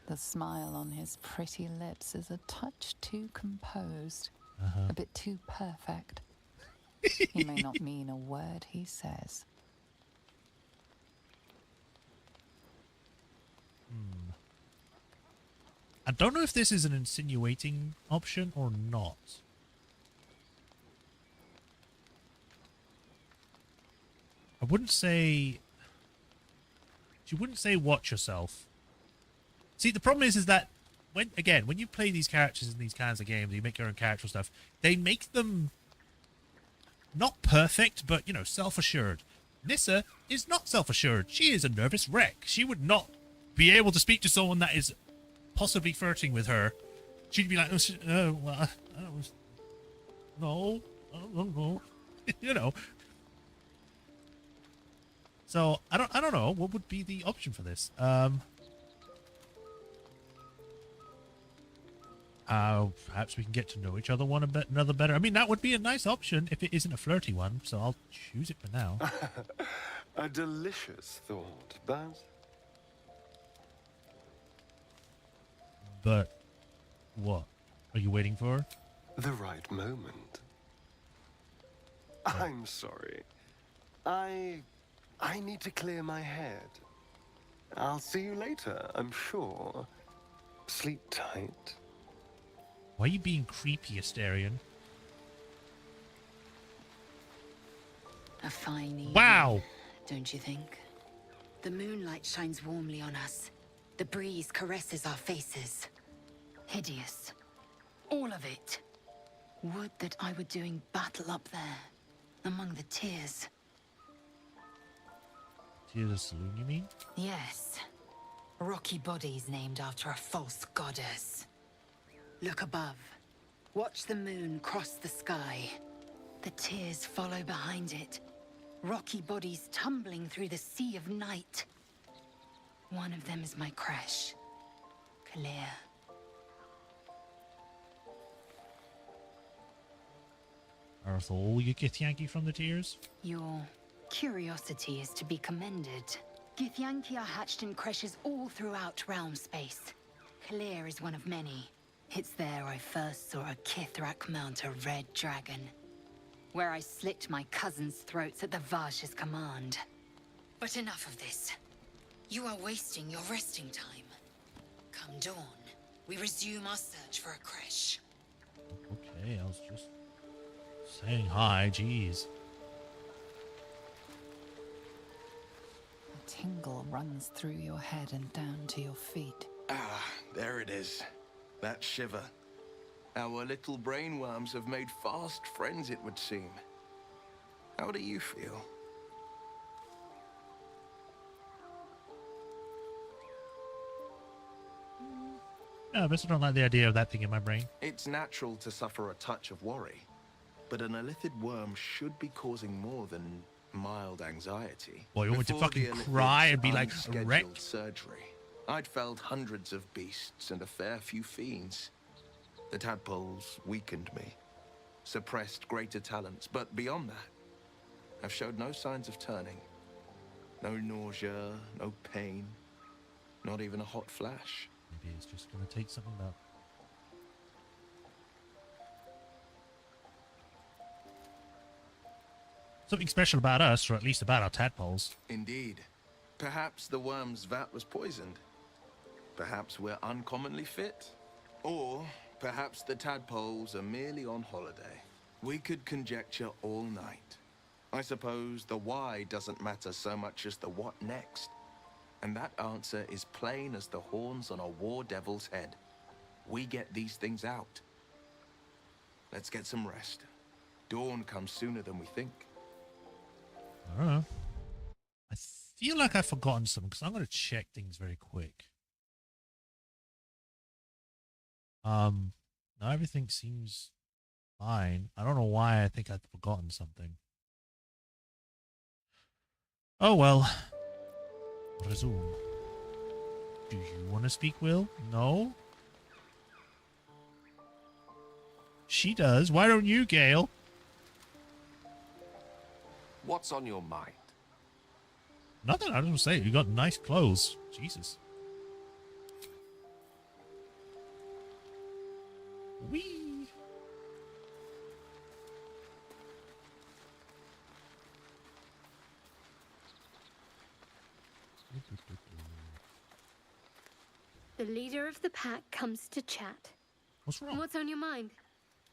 The smile on his pretty lips is a touch too composed. A bit too perfect. He may not mean a word he says. I don't know if this is an insinuating option or not. I wouldn't say... She wouldn't say watch yourself. See, the problem is that when you play these characters in these kinds of games, you make your own character stuff, they make them not perfect, but, you know, self-assured. Nissa is not self-assured. She is a nervous wreck. She would not be able to speak to someone that is possibly flirting with her. She'd be like, well, I don't know. I don't know. You know. So I don't know what would be the option for this. Perhaps we can get to know each other another better. I mean, that would be a nice option if it isn't a flirty one. So I'll choose it for now. A delicious thought, But what are you waiting for? the right moment. I'm sorry. I need to clear my head. I'll see you later, I'm sure. Sleep tight. Why are you being creepy, Asterion? A fine evening, Wow! don't you think? The moonlight shines warmly on us. The breeze caresses our faces. Hideous. All of it. Would that I were doing battle up there, among the tears. Tears of Saloon, you mean? Yes. Rocky bodies named after a false goddess. Look above. Watch the moon cross the sky. The tears follow behind it. Rocky bodies tumbling through the sea of night. One of them is my crush, Kalir. Are all you Githyanki from the tears? Your curiosity is to be commended. Githyanki are hatched in creches all throughout realm space. Kalir is one of many. It's there I first saw a Kithrak mount a red dragon. Where I slit my cousins' throats at the Vash's command. But enough of this. You are wasting your resting time. Come dawn, we resume our search for a creche. Okay, I was just saying hi, jeez. A tingle runs through your head and down to your feet. Ah, there it is. That shiver. Our little brainworms have made fast friends, it would seem. How do you feel? No, I don't like the idea of that thing in my brain. It's natural to suffer a touch of worry, but an elithid worm should be causing more than mild anxiety. Well, you want me to Before fucking the cry and be like, unscheduled wrecked? surgery, I'd felled hundreds of beasts and a fair few fiends. The tadpoles weakened me, suppressed greater talents, but beyond that, I've showed no signs of turning. No nausea, no pain, not even a hot flash. Maybe it's just gonna take something that... Something special about us, or at least about our tadpoles. Indeed. Perhaps the worm's vat was poisoned. Perhaps we're uncommonly fit. Or perhaps the tadpoles are merely on holiday. We could conjecture all night. I suppose the why doesn't matter so much as the what next. And that answer is plain as the horns on a war devil's head. We get these things out. Let's get some rest. Dawn comes sooner than we think. I don't know. I feel like I've forgotten something, because I'm going to check things very quick. Now everything seems fine. I don't know why I think I'd forgotten something. Oh well. Resume. Do you want to speak, Will? No? She does. Why don't you, Gale? What's on your mind? Nothing. I was going to say, you got nice clothes. Jesus. Whee! The leader of the pack comes to chat. What's wrong? What's on your mind?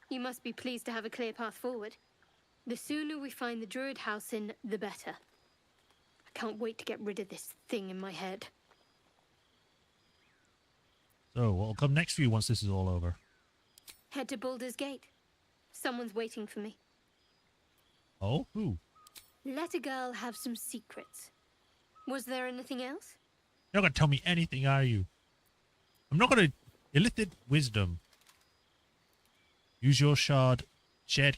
You must be pleased to have a clear path forward. The sooner we find the Druid house in, the better. I can't wait to get rid of this thing in my head. So, what'll come next for you once this is all over? Head to Baldur's Gate. Someone's waiting for me. Oh, who? Let a girl have some secrets. Was there anything else? You're not going to tell me anything, are you? I'm not going to... Illithid wisdom. Use your shared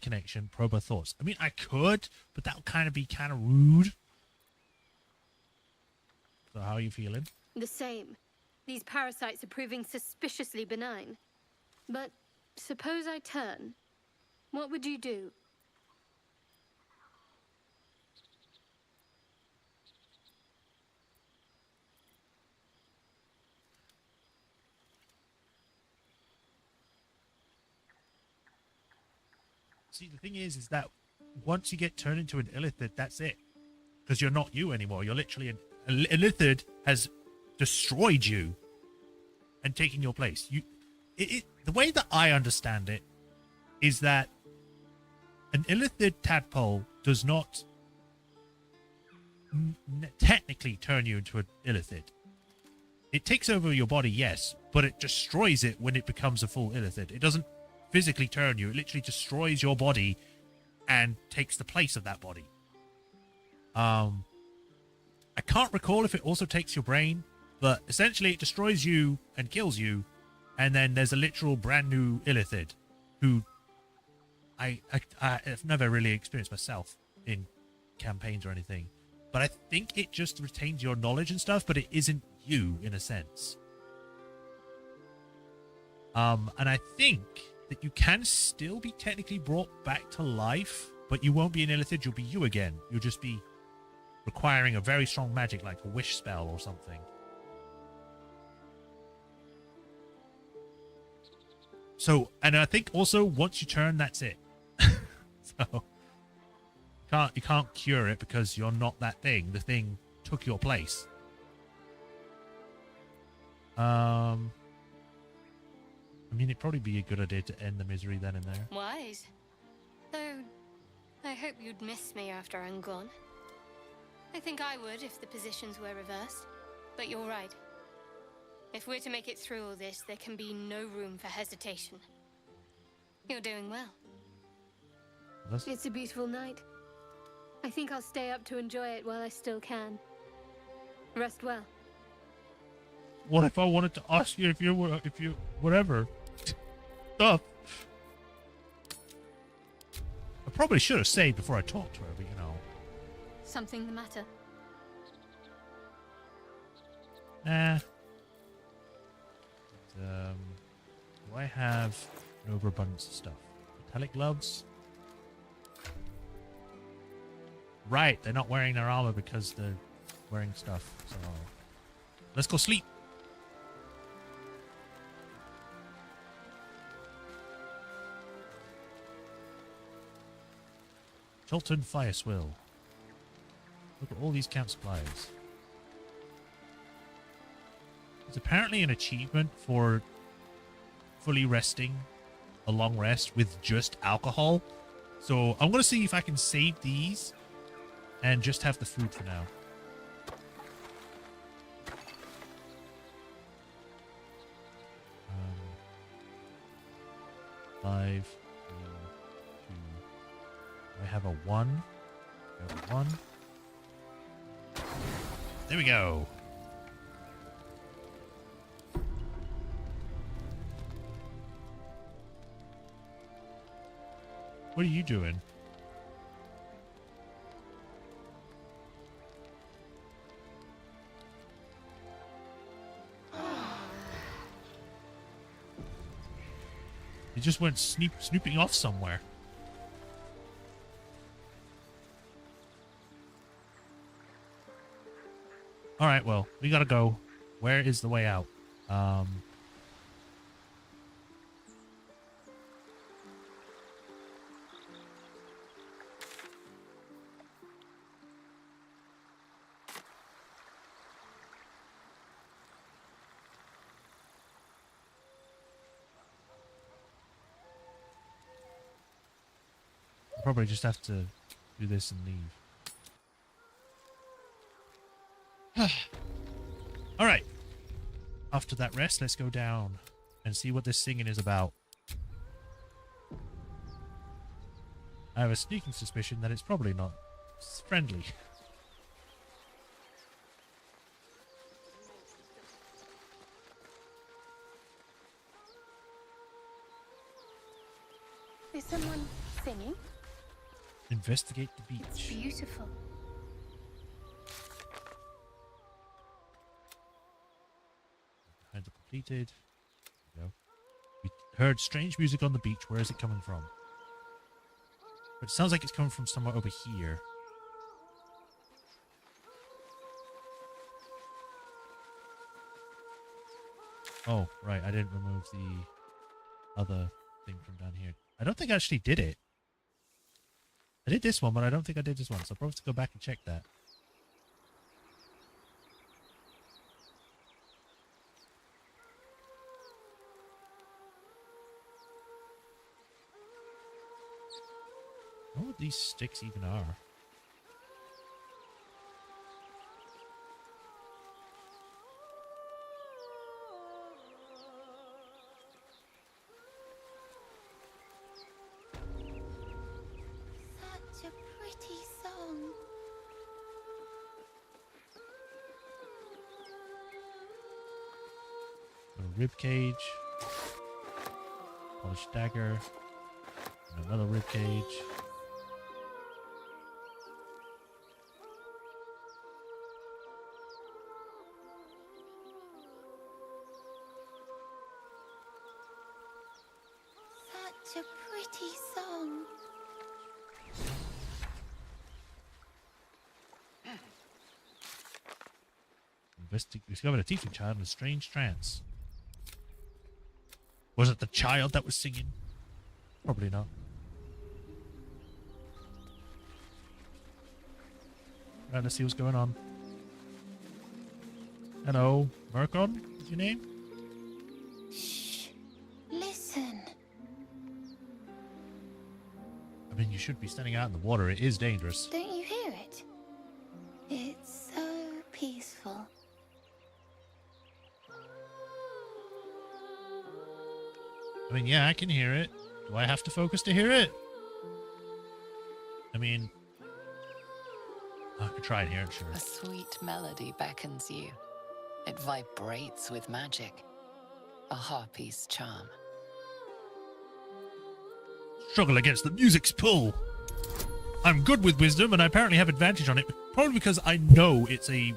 connection, probe her thoughts. I mean, I could, but that would kind of be kind of rude. So how are you feeling? The same. These parasites are proving suspiciously benign. But suppose I turn. What would you do? See, the thing is that once you get turned into an Illithid, that's it. Because you're not you anymore. You're literally an Illithid has destroyed you and taken your place. The way that I understand it is that an Illithid tadpole does not technically turn you into an Illithid. It takes over your body, yes, but it destroys it when it becomes a full Illithid. It doesn't physically turn you. It literally destroys your body and takes the place of that body. I can't recall if it also takes your brain, but essentially it destroys you and kills you, and then there's a literal brand new Illithid who I've never really experienced myself in campaigns or anything, but I think it just retains your knowledge and stuff, but it isn't you in a sense. And I think that you can still be technically brought back to life, but you won't be an Illithid, you'll be you again. You'll just be requiring a very strong magic like a wish spell or something. So, and I think also once you turn, that's it. So you can't cure it because you're not that thing. The thing took your place. I mean, it'd probably be a good idea to end the misery then and there. Wise. Though, I hope you'd miss me after I'm gone. I think I would if the positions were reversed. But you're right. If we're to make it through all this, there can be no room for hesitation. You're doing well. It's a beautiful night. I think I'll stay up to enjoy it while I still can. Rest well. What if I wanted to ask you if you whatever stuff? I probably should have saved before I talked to her, but you know. Something the matter? Nah. Do I have an overabundance of stuff? Metallic gloves? Right, they're not wearing their armor because they're wearing stuff. So let's go sleep. Chilton Fire Swill. Look at all these camp supplies. There's apparently an achievement for fully resting a long rest with just alcohol. So I'm going to see if I can save these and just have the food for now. Five, 3, 2. I have a 1. I have a 1. There we go. What are you doing? He just went snooping off somewhere. All right, well, we gotta go. Where is the way out? I'll probably just have to do this and leave. All right. After that rest, let's go down and see what this singing is about. I have a sneaking suspicion that it's probably not It's friendly. Is someone singing? Investigate the beach. It's beautiful. Behind the completed. There we go. We heard strange music on the beach. Where is it coming from? But it sounds like it's coming from somewhere over here. Oh, right. I didn't remove the other thing from down here. I don't think I actually did it. I did this one, but I don't think I did this one. So I'll probably have to go back and check that. I don't know what these sticks even are. Such a pretty song. A rib cage. Polished dagger. And another rib cage. Such a pretty song. Discovered a teaching child in a strange trance. Was it the child that was singing? Probably not. Right, let's see what's going on. Hello, Mercon, is your name? Shh. Listen. I mean, you should be standing out in the water. It is dangerous. Don't you hear it? It's so peaceful. I mean, yeah, I can hear it. Do I have to focus to hear it? I mean, I could try and hear it, sure. A sweet melody beckons you. It vibrates with magic. A harpy's charm. Struggle against the music's pull. I'm good with wisdom, and I apparently have advantage on it, probably because I know it's a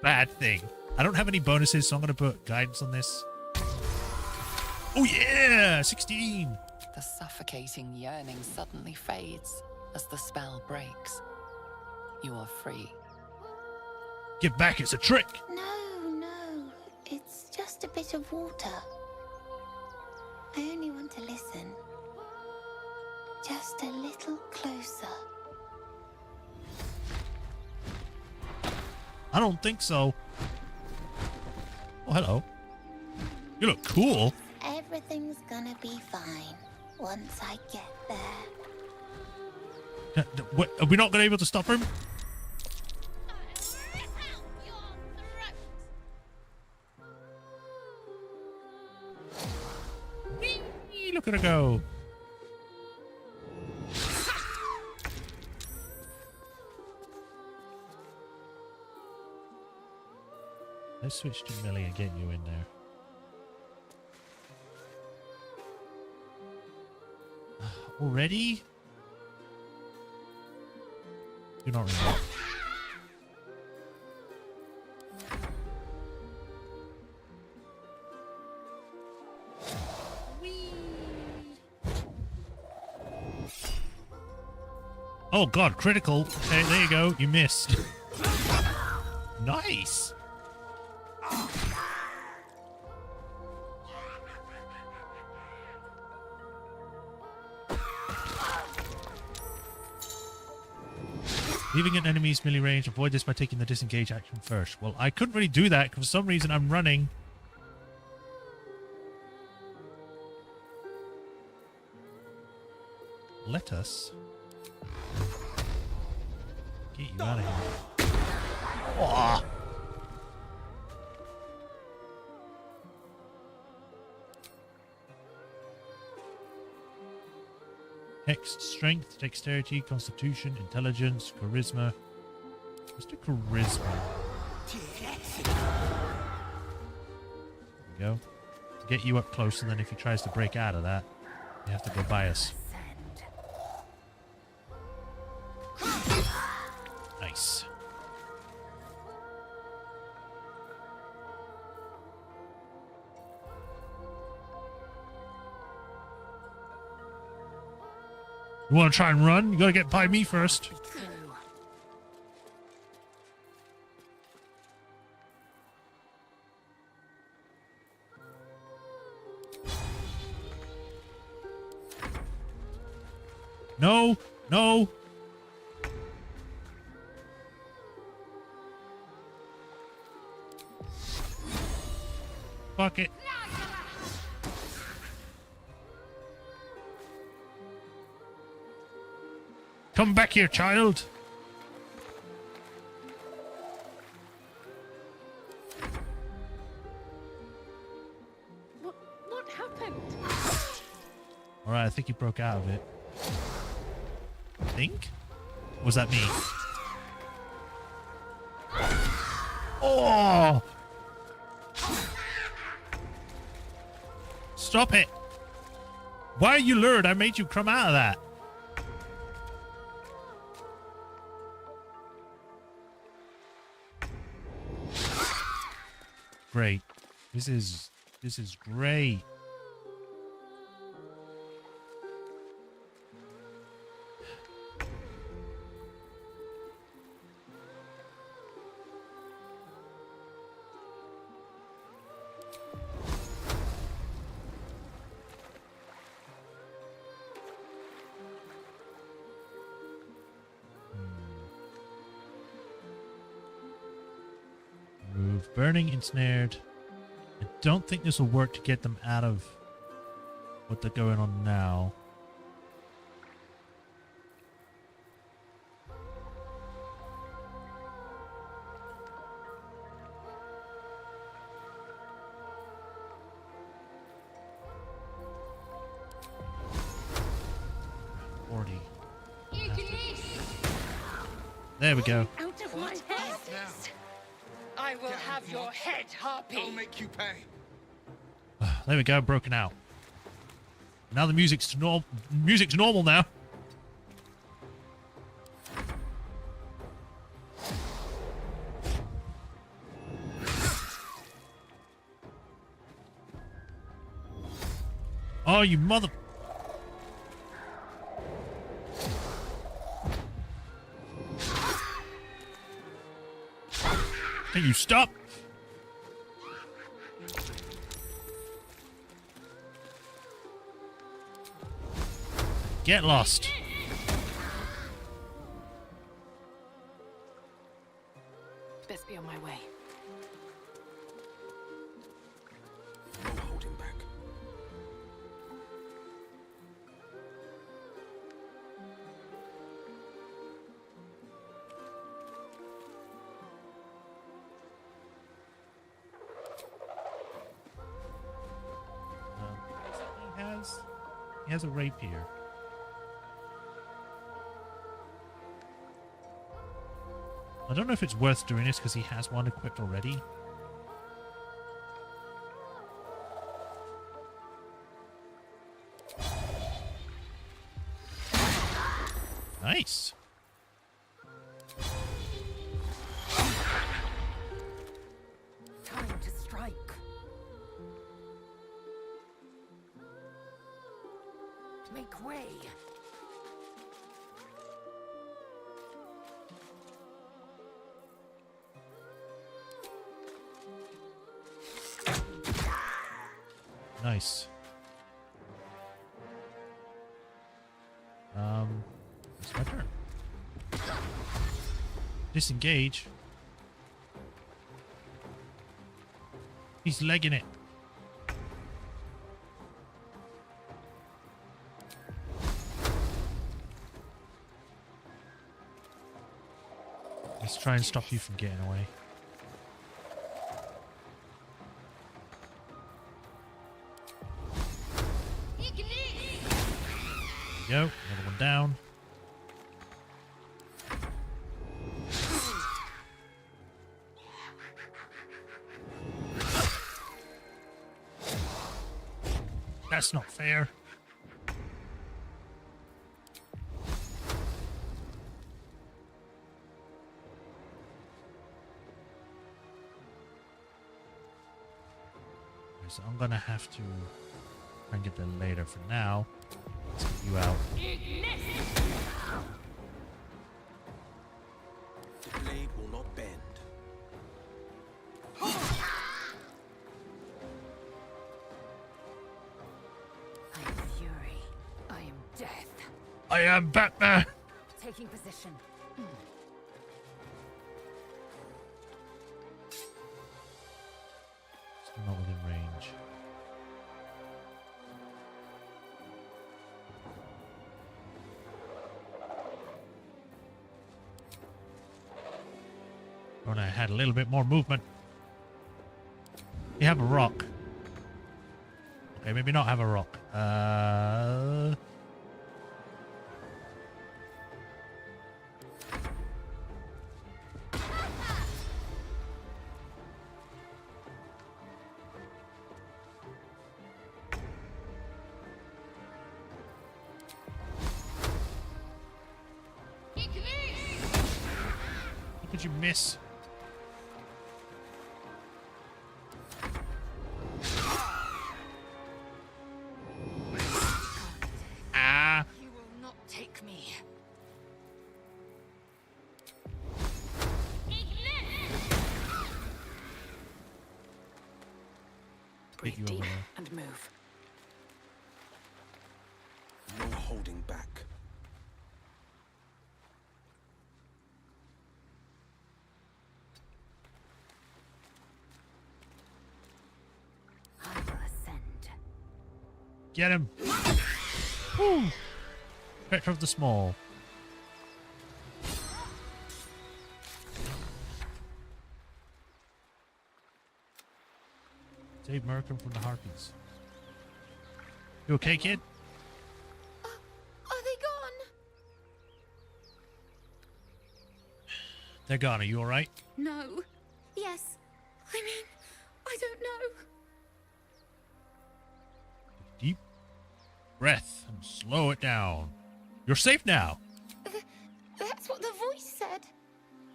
bad thing. I don't have any bonuses, so I'm going to put guidance on this. Oh yeah! 16! The suffocating yearning suddenly fades as the spell breaks. You are free. Get back, it's a trick! No. It's just a bit of water. I only want to listen. Just a little closer. I don't think so. Oh, hello. You look cool. Everything's gonna be fine once I get there. What, are we not going to be able to stop him? Whee, look at her go. Let's switch to melee and get you in there. Already? You're not really. Oh god, critical. Okay, there you go. You missed. Nice. Leaving an enemy's melee range, avoid this by taking the disengage action first. Well, I couldn't really do that because for some reason I'm running. Let us get you out of here. Oh. Hex, strength, dexterity, constitution, intelligence, charisma. Let's do charisma. There we go. To get you up close, and then if he tries to break out of that, you have to go by us. Nice. You want to try and run? You gotta get by me first. No, no. Fuck it. Come back here, child. What happened? All right, I think he broke out of it. Think? Or was that me? Oh! Stop it! Why are you lured? I made you come out of that. Great. This is great. Move. Burning, ensnared. I don't think this will work to get them out of what they're going on now. There we go. Out of my head. I will have your head, Harpy. I'll make you pay. There we go, broken out. Now the music's normal now. Oh, you mother... Can you stop? Get lost. Best be on my way. No holding back. He has a rapier. I don't know if it's worth doing this because he has one equipped already. Nice. Time to strike. Make way. Nice. It's my turn. Disengage. He's legging it. Let's try and stop you from getting away. There we go. Another one down. That's not fair. So I'm gonna have to try and get there later. For now, let's get you out. The blade will not bend. I am fury. I am death. I am Batman. Taking position. Still not within range. When I had a little bit more movement. You have a rock. Okay, maybe not have a rock. How could you miss? You will not take me. Breathe deep and move. No holding back. I will ascend. Get him. Woo. Spectre of the Small. Save Merkin from the Harpies. You okay, kid? Are they gone? They're gone. Are you alright? No. Yes. I mean, I don't know. Deep breath and slow it down. You're safe now. That's what the voice said.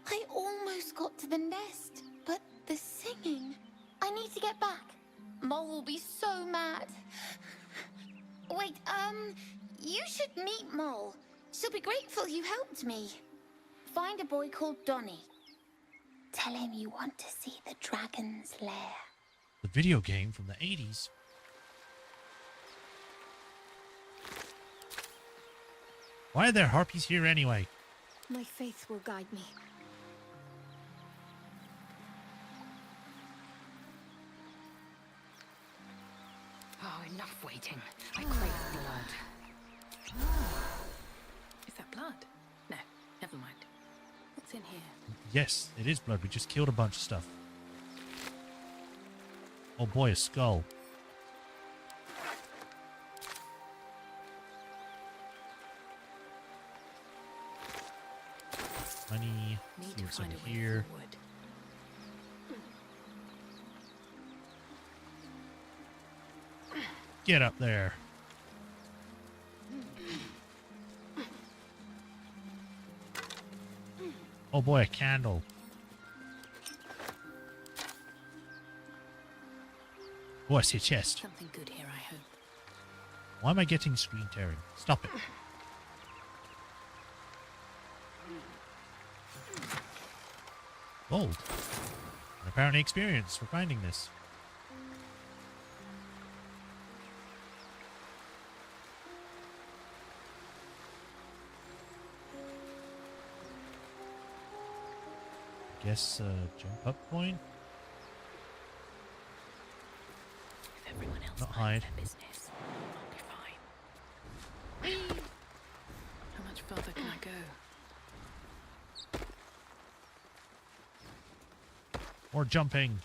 I almost got to the nest, but the singing. I need to get back. Mole will be so mad. Wait, you should meet Mole. She'll be grateful you helped me. Find a boy called Donny. Tell him you want to see the dragon's lair. The video game from the 80s. Why are there harpies here anyway? My faith will guide me. Oh, enough waiting. I crave blood. Is that blood? No, never mind. What's in here? Yes, it is blood. We just killed a bunch of stuff. Oh boy, a skull. Money. See what's under here. Get up there. Oh boy, a candle. Oh, I see a chest. Something good here, I hope. Why am I getting screen tearing? Stop it. Gold. And apparently experience for finding this. Guess jump up point. If everyone else Not hide. their business, I'll be fine. How much further can I go? Or jumping.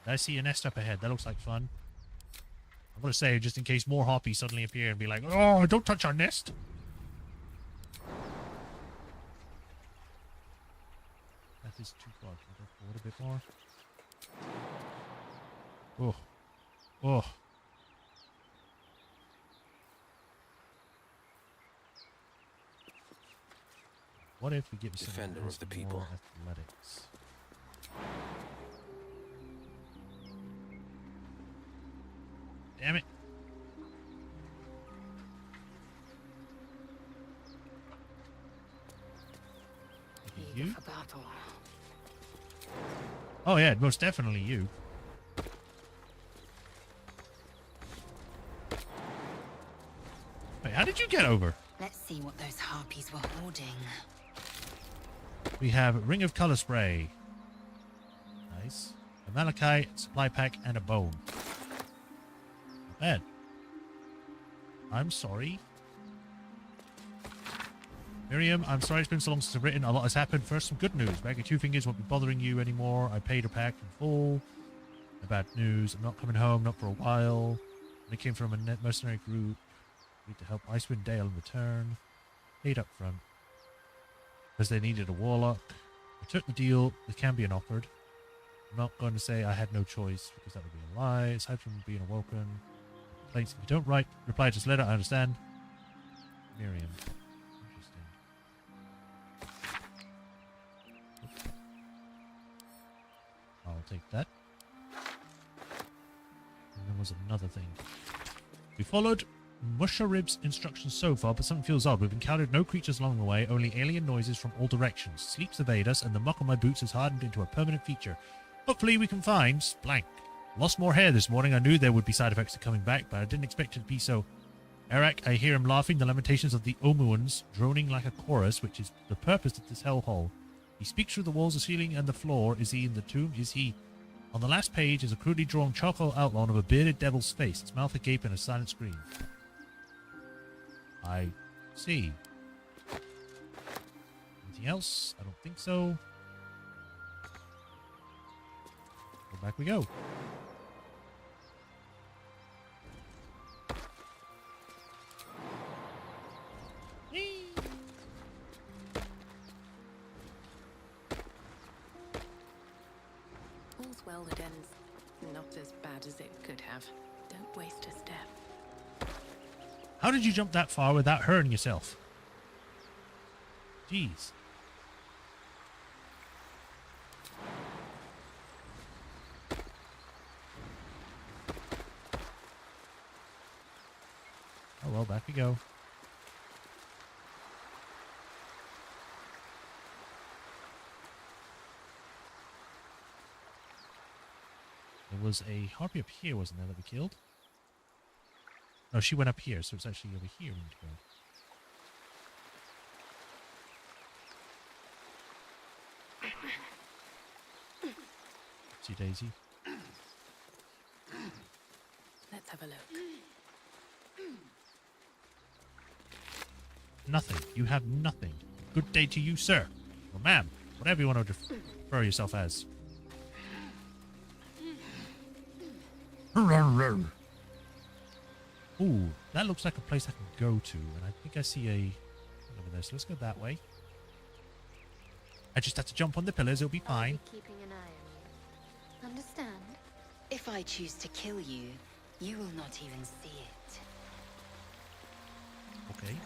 I see a nest up ahead. That looks like fun. I'm gonna say, just in case more harpies suddenly appear and be like, oh, don't touch our nest. That is too far. Can I go forward a bit more? Oh. Oh. What if we give you some Defender of the people. Athletics? Damn it. You? For battle. Oh yeah, most definitely you. Wait, how did you get over? Let's see what those harpies were hoarding. We have Ring of Color Spray. Nice. A Malachite, supply pack, and a bone. Not bad. I'm sorry. Miriam, I'm sorry it's been so long since I've written. A lot has happened. First, some good news. Bag of Two Fingers won't be bothering you anymore. I paid her pack in full. The bad news. I'm not coming home, not for a while. I came from a mercenary group. Need to help Icewind Dale in return. Paid up front. Because they needed a warlock. I took the deal. It can be offered. I'm not going to say I had no choice, because that would be a lie. Aside from being awoken. Complaints if you don't reply to this letter, I understand. Miriam. I'll take that. And there was another thing. We followed Musharib's instructions so far, but something feels odd. We've encountered no creatures along the way, only alien noises from all directions. Sleep surveyed us, and the muck on my boots has hardened into a permanent feature. Hopefully we can find blank. Lost more hair this morning. I knew there would be side effects to coming back, but I didn't expect it to be so. Eric, I hear him laughing, the lamentations of the Omuans droning like a chorus, which is the purpose of this hellhole. He speaks through the walls, the ceiling, and the floor. Is he in the tomb? Is he? On the last page is a crudely drawn charcoal outline of a bearded devil's face, its mouth agape and a silent scream. I see. Anything else? I don't think so. Well, back we go. All's well that ends not as bad as it could have. Don't waste a step. How did you jump that far without hurting yourself? Jeez. Oh well, back we go. There was a harpy up here, wasn't there, that we killed? No, she went up here, so it's actually over here we need to go. See Daisy. Let's have a look. Nothing. You have nothing. Good day to you, sir. Or ma'am. Whatever you want to refer yourself as. Ooh, that looks like a place I can go to, and I think I see a over there, so let's go that way. I just have to jump on the pillars, it'll be fine. Keeping an eye on you. Understand? If I choose to kill you, you will not even see it. Okay.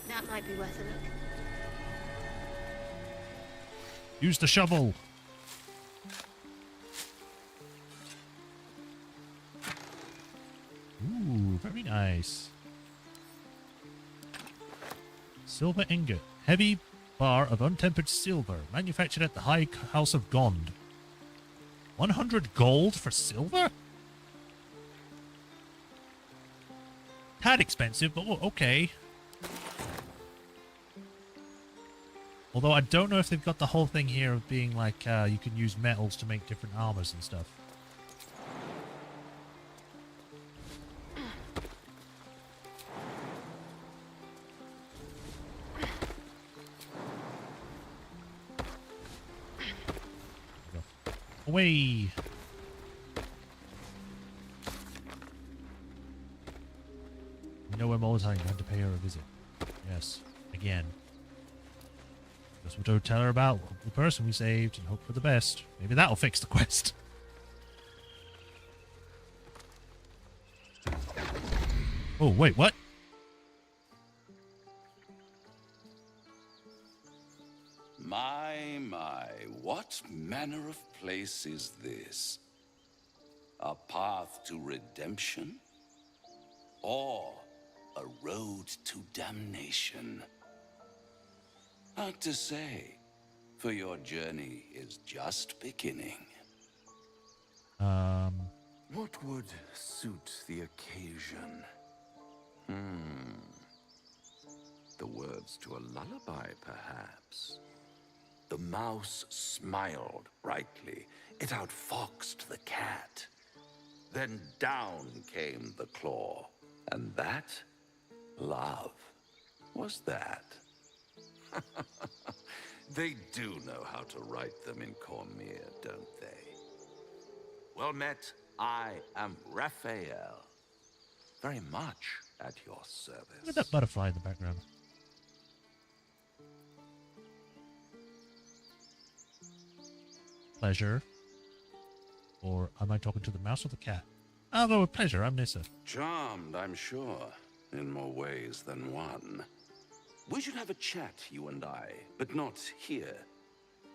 That might be worth a look. Use the shovel. Ooh, very nice. Silver ingot. Heavy bar of untempered silver. Manufactured at the High House of Gond. 100 gold for silver? Tad expensive, but okay. Although I don't know if they've got the whole thing here of being like you can use metals to make different armors and stuff. Away. You know where Molotov had to pay her a visit. Yes, again. Guess we don't tell her about the person we saved and hope for the best. Maybe that'll fix the quest. Oh, wait, what? My, what manner of place is this? A path to redemption? Or a road to damnation? Hard to say, for your journey is just beginning. What would suit the occasion? The words to a lullaby, perhaps. The mouse smiled brightly. It outfoxed the cat. Then down came the claw. And that, love, was that. They do know how to write them in Cormier, don't they? Well met, I am Raphael. Very much at your service. Look at that butterfly in the background. Pleasure. Or am I talking to the mouse or the cat? I'll go with pleasure. I'm Nissa. Charmed, I'm sure, in more ways than one. We should have a chat, you and I, but not here.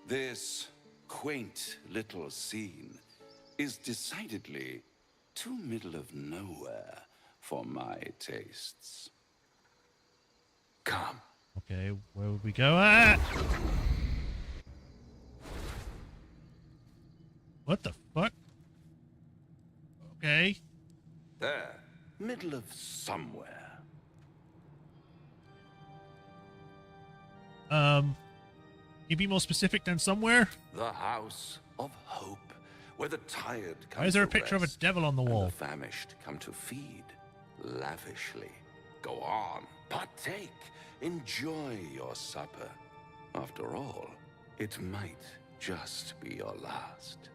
This quaint little scene is decidedly too middle of nowhere for my tastes. Come. Okay, where would we go at? What the fuck? Okay. There. Middle of somewhere. You be more specific than somewhere? The House of Hope, where the tired come Why is there a to picture of a rest devil on the and wall? the famished come to feed lavishly. Go on, partake, enjoy your supper. After all, it might just be your last.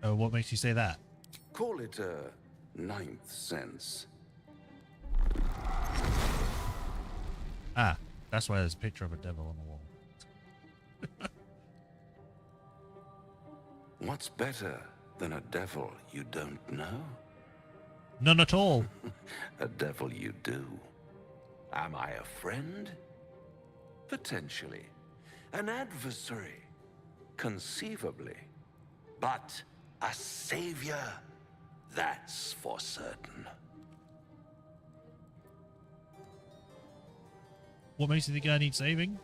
What makes you say that? Call it a ninth sense. Ah, that's why there's a picture of a devil on the wall. What's better than a devil you don't know? None at all. A devil you do. Am I a friend? Potentially. An adversary? Conceivably. But a savior? That's for certain. What makes you think I need saving?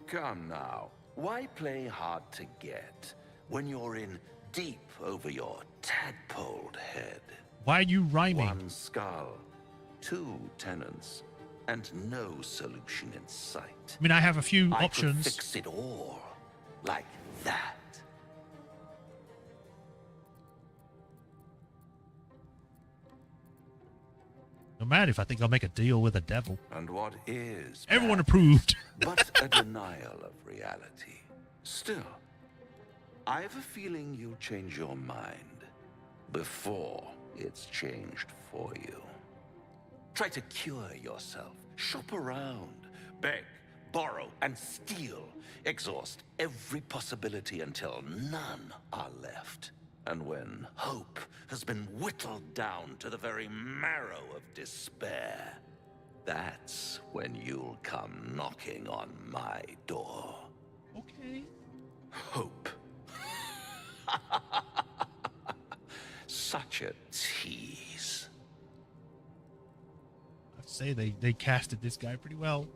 Come now. Why play hard to get when you're in deep over your tadpoled head? Why are you rhyming? One skull, two tenants, and no solution in sight. I mean, I have a few I options. could fix it all like that. No matter if I think I'll make a deal with a devil. And what is Everyone bad approved. but a denial of reality. Still, I have a feeling you'll change your mind before it's changed for you. Try to cure yourself. Shop around. Beg, borrow, and steal. Exhaust every possibility until none are left. And when hope has been whittled down to the very marrow of despair, that's when you'll come knocking on my door. Okay. Hope. Such a tease. I'd say they casted this guy pretty well.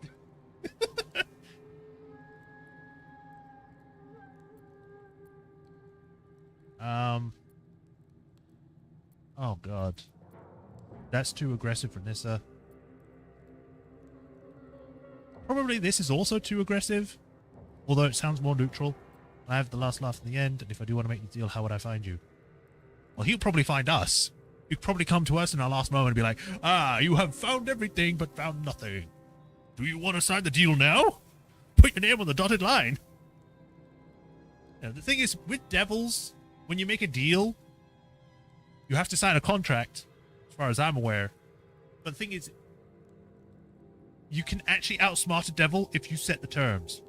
Oh god. That's too aggressive for Nissa. Probably this is also too aggressive, although it sounds more neutral. I have the last laugh in the end, and if I do want to make the deal, how would I find you? Well, he'll probably find us. He'll probably come to us in our last moment and be like, "Ah, you have found everything but found nothing. Do you want to sign the deal now? put your name on the dotted line. Now, the thing is, with devils, when you make a deal, you have to sign a contract, as far as I'm aware. But the thing is, you can actually outsmart a devil if you set the terms.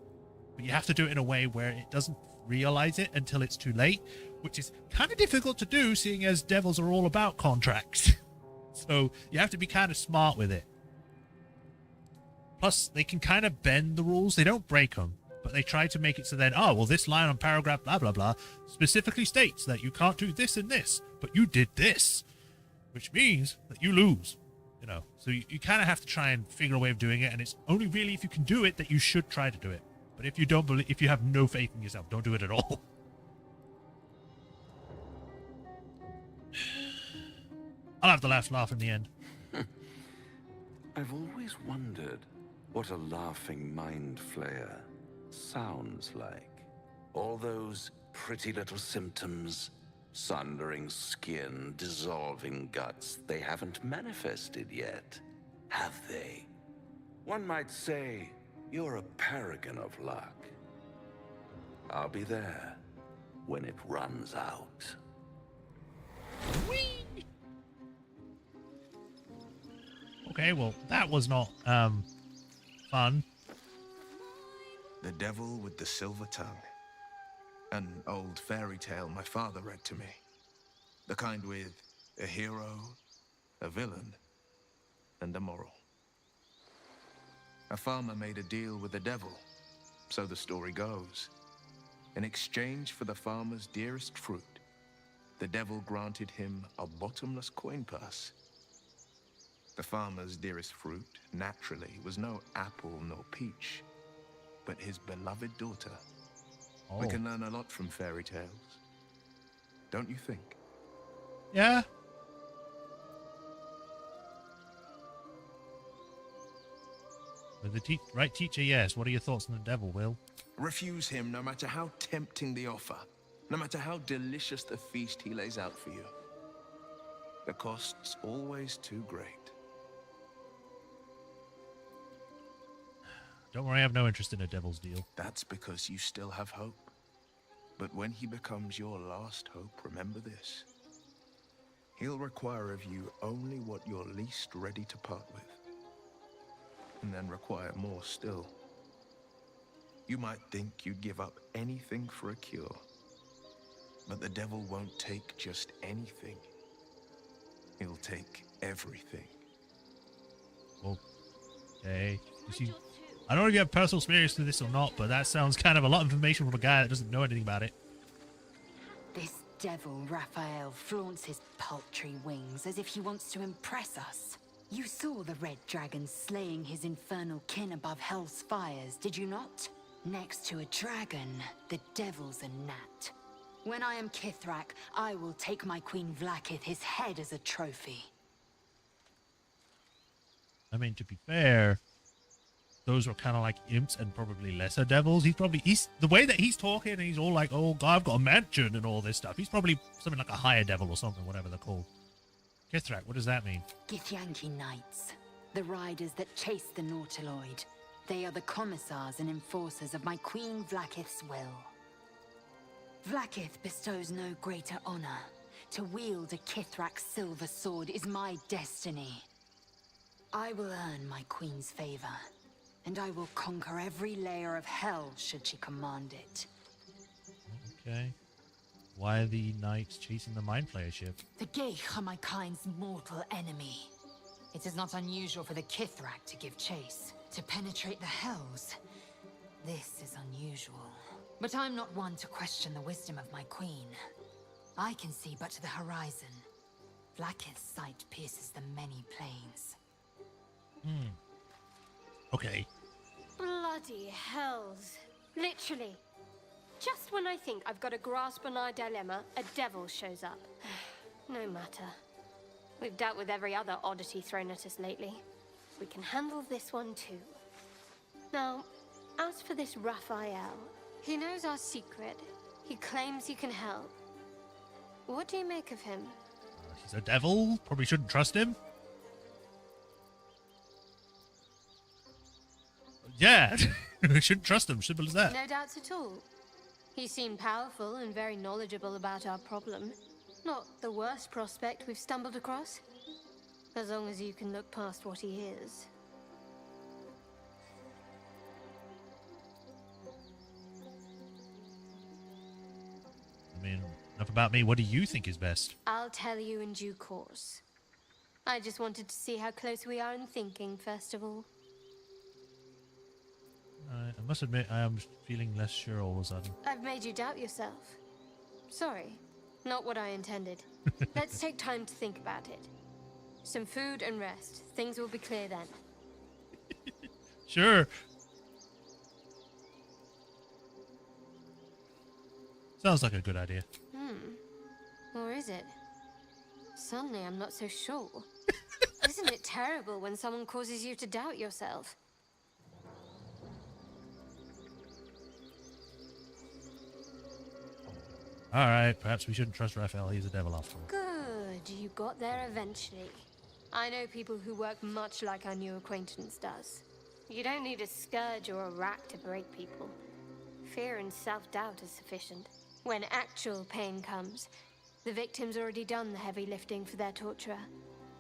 But you have to do it in a way where it doesn't realize it until it's too late, which is kind of difficult to do, seeing as devils are all about contracts. So you have to be kind of smart with it. Plus, they can kind of bend the rules. They don't break them, but they try to make it so then, oh, well, this line on paragraph blah, blah, blah specifically states that you can't do this and this, but you did this, which means that you lose. You know, so you kind of have to try and figure a way of doing it, and it's only really if you can do it that you should try to do it. But if you don't believe, if you have no faith in yourself, don't do it at all. I'll have the last laugh in the end. I've always wondered what a laughing mind flayer sounds like. All those pretty little symptoms, sundering skin, dissolving guts, they haven't manifested yet, have they? One might say you're a paragon of luck. I'll be there when it runs out. Whee! Okay, well, that was not fun. The Devil with the Silver Tongue. An old fairy tale my father read to me. The kind with a hero, a villain, and a moral. A farmer made a deal with the devil, so the story goes. In exchange for the farmer's dearest fruit, the devil granted him a bottomless coin purse. The farmer's dearest fruit, naturally, was no apple nor peach, but his beloved daughter. Oh. We can learn a lot from fairy tales, don't you think? Yeah. With the right teacher, yes. What are your thoughts on the devil, Will? Refuse him no matter how tempting the offer, no matter how delicious the feast he lays out for you. The cost's always too great. Don't worry, I have no interest in a devil's deal. That's because you still have hope. But when he becomes your last hope, remember this. He'll require of you only what you're least ready to part with. And then require more still. You might think you'd give up anything for a cure. But the devil won't take just anything. He'll take everything. Okay. You see, I don't know if you have personal experience with this or not, but that sounds kind of a lot of information from a guy that doesn't know anything about it. This devil, Raphael, flaunts his paltry wings as if he wants to impress us. You saw the red dragon slaying his infernal kin above hell's fires, did you not? Next to a dragon, the devil's a gnat. When I am Kithrak, I will take my queen Vlaakith his head as a trophy. I mean, to be fair, those were kind of like imps and probably lesser devils. He's the way that he's talking and he's all like, oh God, I've got a mansion and all this stuff. He's probably something like a higher devil or something, whatever they're called. Kithrak, what does that mean? Githyanki Knights, the riders that chase the Nautiloid. They are the commissars and enforcers of my queen Vlaakith's will. Vlaakith bestows no greater honor. To wield a Kithrak silver sword is my destiny. I will earn my queen's favor. And I will conquer every layer of hell should she command it. Okay. Why are the knights chasing the Mind Flayer ship? The Geich are my kind's mortal enemy. It is not unusual for the Kithrak to give chase, to penetrate the hells. This is unusual. But I'm not one to question the wisdom of my queen. I can see but to the horizon. Vlaakith's sight pierces the many planes. Okay. Bloody hells. Literally. Just when I think I've got a grasp on our dilemma, a devil shows up. No matter. We've dealt with every other oddity thrown at us lately. We can handle this one too. Now, as for this Raphael, he knows our secret. He claims he can help. What do you make of him? He's a devil. Probably shouldn't trust him. Yeah, we shouldn't trust him. Simple as that. No doubts at all. He seemed powerful and very knowledgeable about our problem. Not the worst prospect we've stumbled across. As long as you can look past what he is. I mean, enough about me. What do you think is best? I'll tell you in due course. I just wanted to see how close we are in thinking, first of all. I must admit, I am feeling less sure all of a sudden. I've made you doubt yourself. Sorry, not what I intended. Let's take time to think about it. Some food and rest. Things will be clear then. Sure. Sounds like a good idea. Or is it? Suddenly I'm not so sure. Isn't it terrible when someone causes you to doubt yourself? Alright, perhaps we shouldn't trust Raphael. He's a devil after all. Good, you got there eventually. I know people who work much like our new acquaintance does. You don't need a scourge or a rack to break people. Fear and self-doubt is sufficient. When actual pain comes, the victim's already done the heavy lifting for their torturer.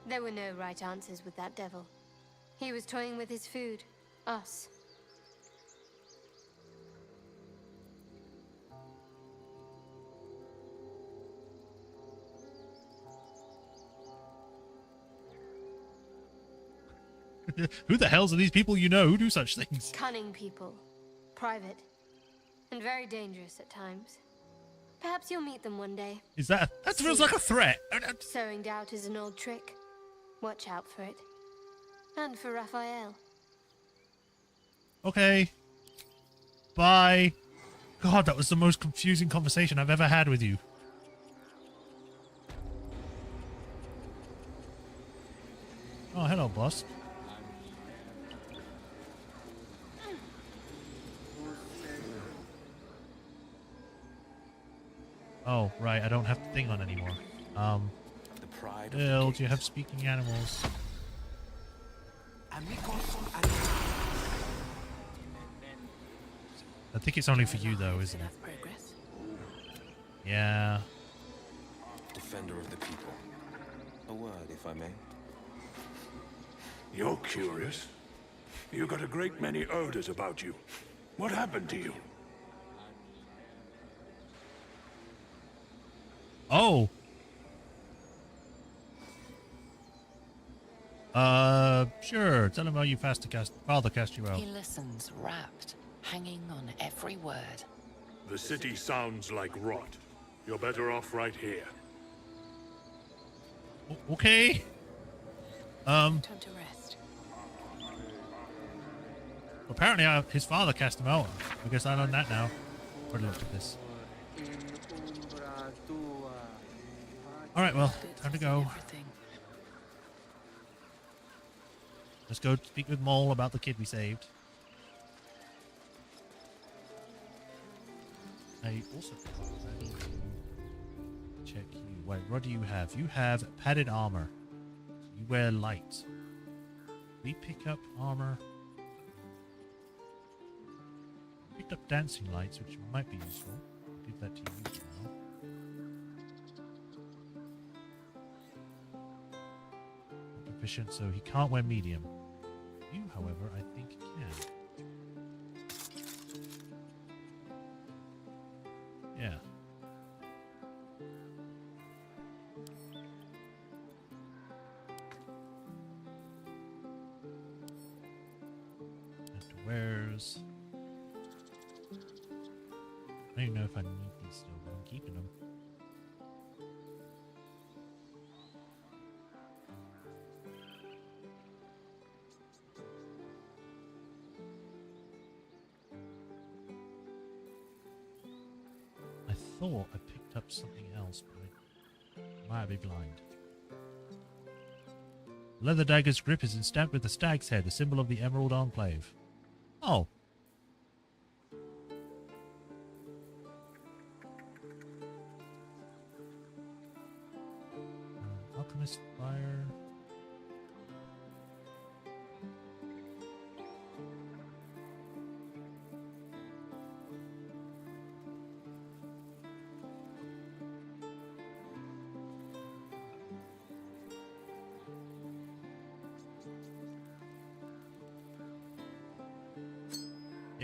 There were no right answers with that devil. He was toying with his food. Us. Who the hells are these people you know who do such things? Cunning people. Private. And very dangerous at times. Perhaps you'll meet them one day. Is that... That feels like a threat. Sowing doubt is an old trick. Watch out for it. And for Raphael. Okay. Bye. God, that was the most confusing conversation I've ever had with you. Oh, hello, boss. Oh, right, I don't have the thing on anymore. Bill, do you have speaking animals? I think it's only for you, though, isn't it? Yeah. Defender of the people. A word, if I may. You're curious. You got a great many odors about you. What happened to you? Oh. Sure. Tell him how you father cast you out. He listens, rapt, hanging on every word. The city sounds like rot. You're better off right here. Okay. Time to rest. Apparently, his father cast him out. I guess I learned that now. What look at this. All right, well, time to go. Let's go speak with Mole about the kid we saved. I also check you. Wait, what do you have? You have padded armor. You wear light. We pick up armor. Picked up dancing lights, which might be useful. I'll give that to you now. Proficient, so he can't wear medium. You, however, I think can. Yeah. Wears. I don't even know if I need these still, but I'm keeping them. I thought I picked up something else, but I might be blind. Leather dagger's grip is stamped with the stag's head, the symbol of the Emerald Enclave. Oh. Alchemist fire.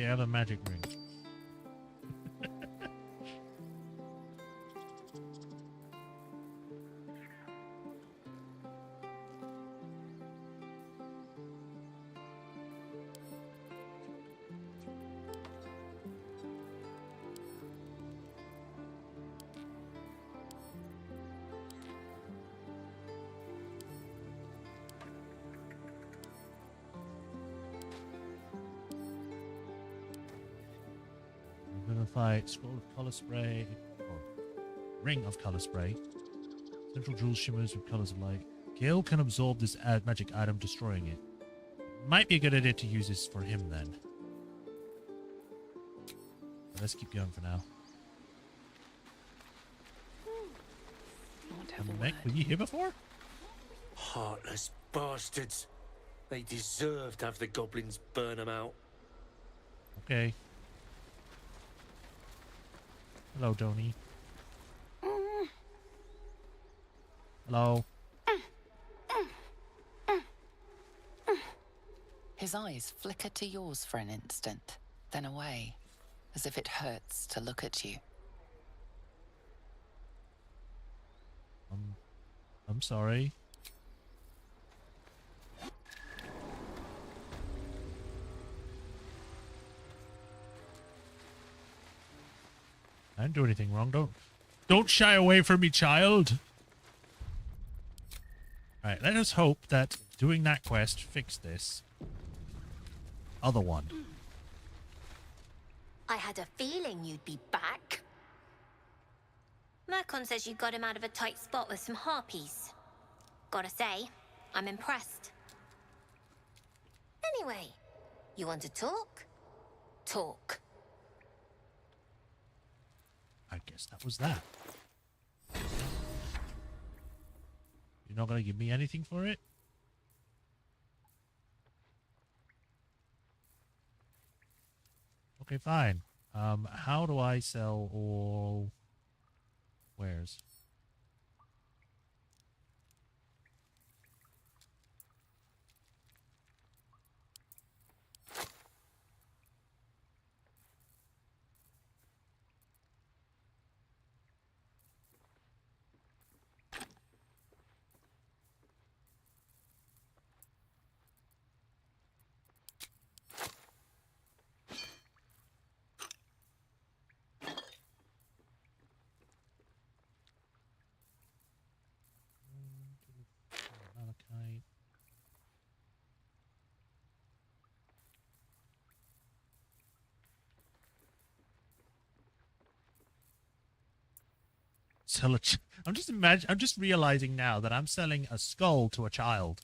Yeah, I have a magic ring. Fight, scroll of color spray, or ring of color spray. Central jewel shimmers with colors of light. Gale can absorb this magic item, destroying it. Might be a good idea to use this for him then. But let's keep going for now. Mech, were you here before? Heartless bastards. They deserve to have the goblins burn them out. Okay. Hello, Donnie. Hello. His eyes flicker to yours for an instant, then away, as if it hurts to look at you. I'm sorry. I didn't do anything wrong. Don't shy away from me, child. Alright, let us hope that doing that quest fixed this other one. I had a feeling you'd be back. Mercon says you got him out of a tight spot with some harpies. Gotta say, I'm impressed. Anyway, you want to talk? Talk. I guess that was that. You're not gonna give me anything for it? Okay, fine. How do I sell all wares? Malachite. Sell I'm just realizing now that I'm selling a skull to a child.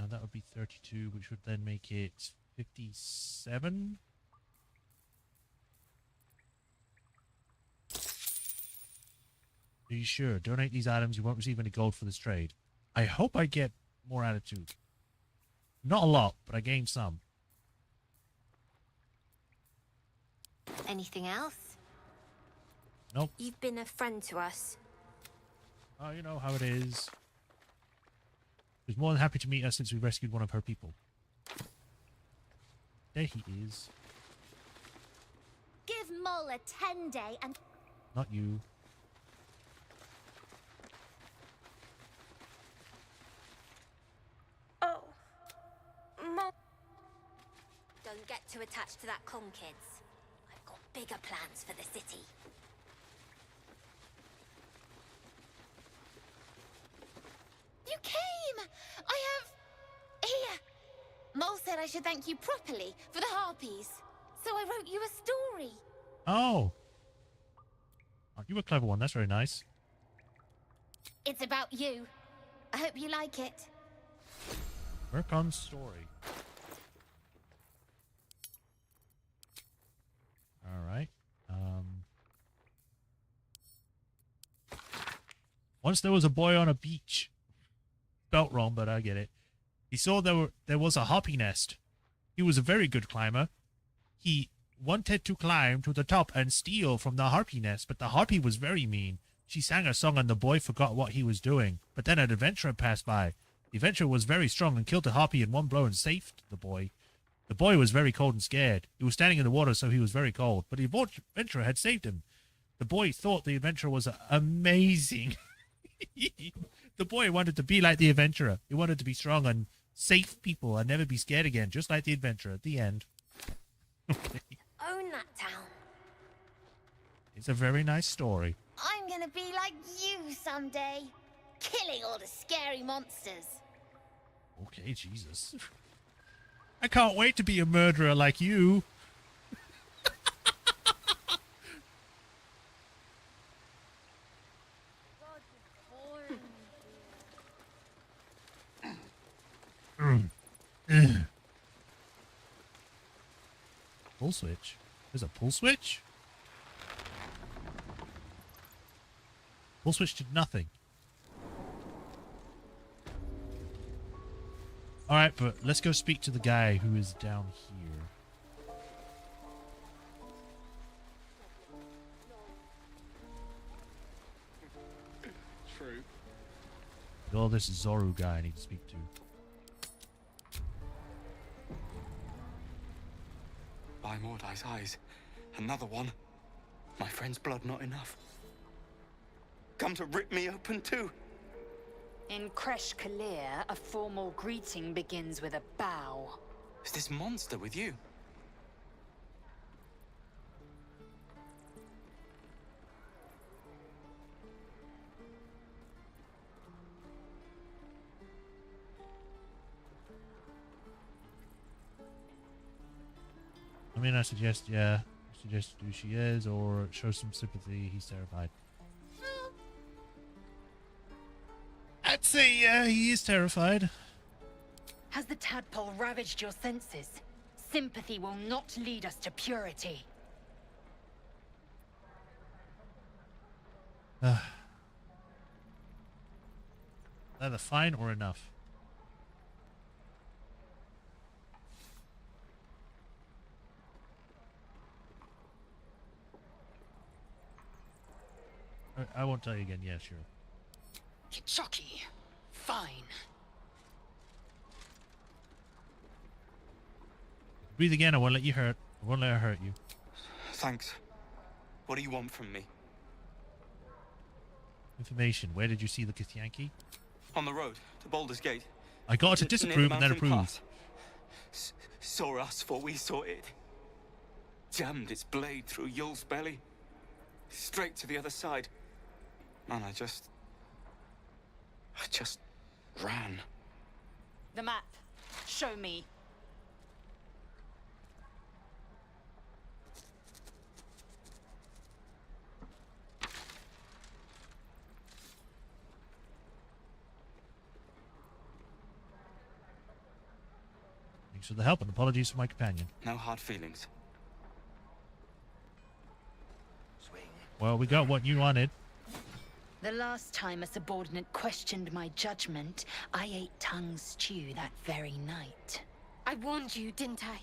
That would be 32, which would then make it 57. Are you sure? Donate these items. You won't receive any gold for this trade. I hope I get more attitude. Not a lot, but I gain some. Anything else? Nope. You've been a friend to us. Oh, you know how it is. She was more than happy to meet us since we rescued one of her people. There he is. Give Mull a 10-day and... Not you. Oh. Mull. Don't get too attached to that con, kids. I've got bigger plans for the city. You came! I have... Here! Mole said I should thank you properly for the harpies. So I wrote you a story. Oh. Aren't you a clever one? That's very nice. It's about you. I hope you like it. Work on story. Alright. Once there was a boy on a beach. Spelt wrong, but I get it. He saw there was a hoppy nest. He was a very good climber. He wanted to climb to the top and steal from the harpy nest, but the harpy was very mean. She sang a song and the boy forgot what he was doing. But then an adventurer passed by. The adventurer was very strong and killed the harpy in one blow and saved the boy. The boy was very cold and scared. He was standing in the water, so he was very cold. But the adventurer had saved him. The boy thought the adventurer was amazing. The boy wanted to be like the adventurer. He wanted to be strong and save people and never be scared again, just like the adventurer. At the end. Okay. Own that town. It's a very nice story. I'm gonna be like you someday. Killing all the scary monsters. Okay, Jesus. I can't wait to be a murderer like you. Pull switch? There's a pull switch? Pull switch did nothing. Alright, but let's go speak to the guy who is down here. True. Oh, this is Zoru guy I need to speak to. By Mordai's eyes, another one. My friend's blood not enough. Come to rip me open too. In Kresh Kalir, a formal greeting begins with a bow. Is this monster with you? I mean, I suggest, yeah. I suggest who she is or show some sympathy. He's terrified. I'd say, yeah, he is terrified. Has the tadpole ravaged your senses? Sympathy will not lead us to purity. Either fine or enough. I won't tell you again. Yeah, sure. Kichoki. Fine. Breathe again. I won't let you hurt. I won't let her hurt you. Thanks. What do you want from me? Information. Where did you see the Githyanki? On the road to Baldur's Gate. I got to Near the disapprove and then mountain approve. pass. Saw us, for we saw it. Jammed its blade through Yul's belly. Straight to the other side. And I just ran. The map. Show me. Thanks for the help and apologies for my companion. No hard feelings. Well, we got what you wanted. The last time a subordinate questioned my judgment, I ate tongue stew that very night. I warned you, didn't I?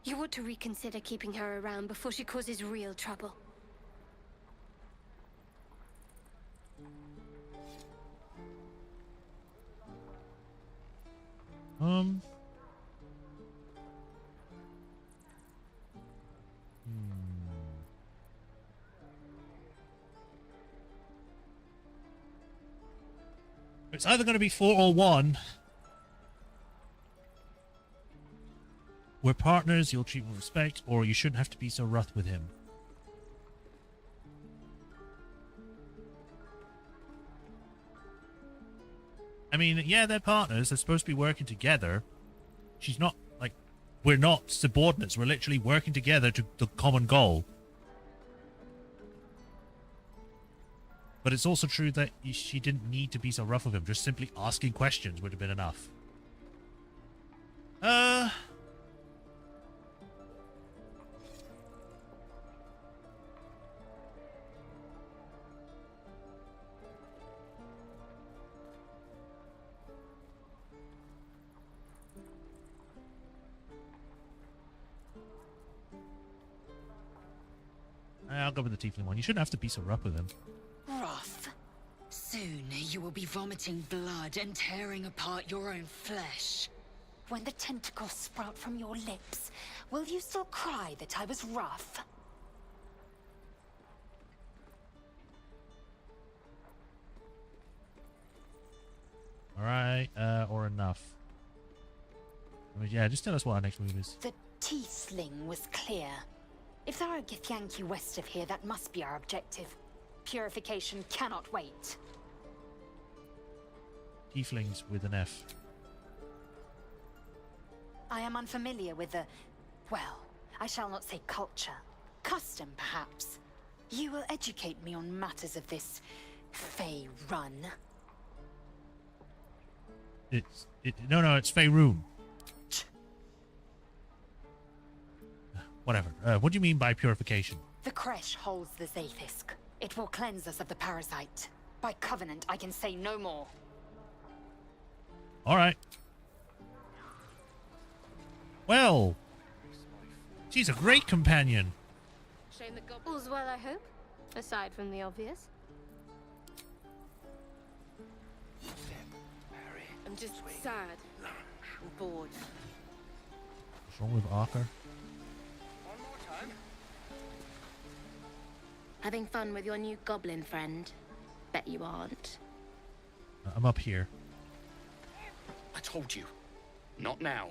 You ought to reconsider keeping her around before she causes real trouble. It's either going to be 4 or 1. We're partners, you'll treat with respect, or you shouldn't have to be so rough with him. I mean, yeah, they're partners. They're supposed to be working together. She's not, like, we're not subordinates. We're literally working together to the common goal. But it's also true that she didn't need to be so rough with him. Just simply asking questions would have been enough. go with the tiefling one. You shouldn't have to be so rough with him. Rough. Soon you will be vomiting blood and tearing apart your own flesh. When the tentacles sprout from your lips, will you still cry that I was rough? Alright, or enough. I mean, yeah, just tell us what our next move is. The tiefling was clear. If there are Githyanki west of here, that must be our objective. Purification cannot wait. Tieflings with an F. I am unfamiliar with the... well, I shall not say culture. Custom, perhaps. You will educate me on matters of this... Fey run. No, it's Faerun. Whatever. What do you mean by purification? The creche holds the Zaithisk. It will cleanse us of the parasite. By covenant, I can say no more. Alright. Well. She's a great companion. Shame the all's well, I hope. Aside from the obvious. I'm just sad and bored. What's wrong with Archer? Having fun with your new goblin friend? Bet you aren't. I'm up here. I told you. Not now.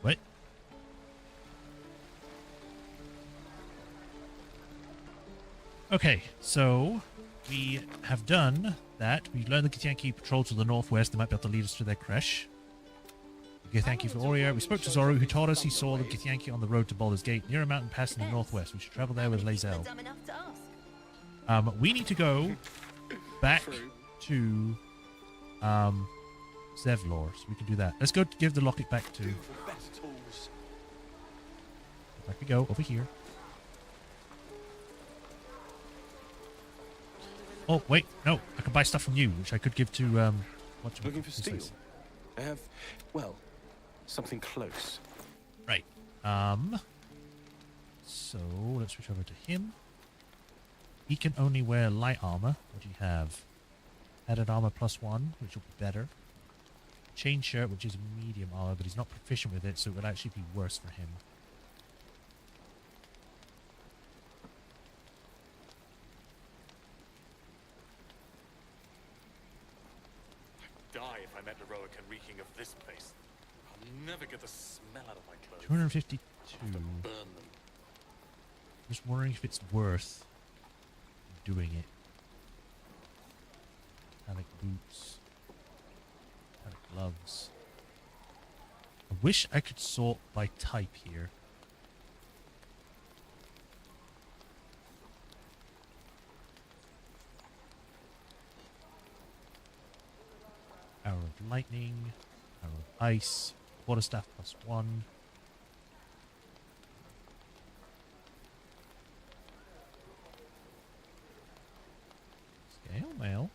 What? Okay, so we have done that. We learned the Githyanki patrol to the northwest. They might be able to lead us to their creche. Githyanki for Oria. We spoke to Zoru, who told us he saw the Githyanki on the road to Baldur's Gate, near a mountain pass in the northwest. We should travel there with Lae'zel. We need to go back to Zevlor, so we can do that. Let's go give the locket back to... Back we go, over here. Oh, wait, no. I can buy stuff from you, which I could give to, Looking for steel? I have, well, something close. Right. So, let's switch over to him. He can only wear light armor. What do you have? Added armor +1, which will be better. Chain shirt, which is medium armor, but he's not proficient with it, so it would actually be worse for him. Die if I met Heroica reeking of this place. I'll never get the smell out of my clothes. 252. I'll have to burn them. Just wondering if it's worth doing it. Metallic boots. Metallic gloves. I wish I could sort by type here. Arrow of lightning. Arrow of ice. Quarterstaff +1. Scale mail.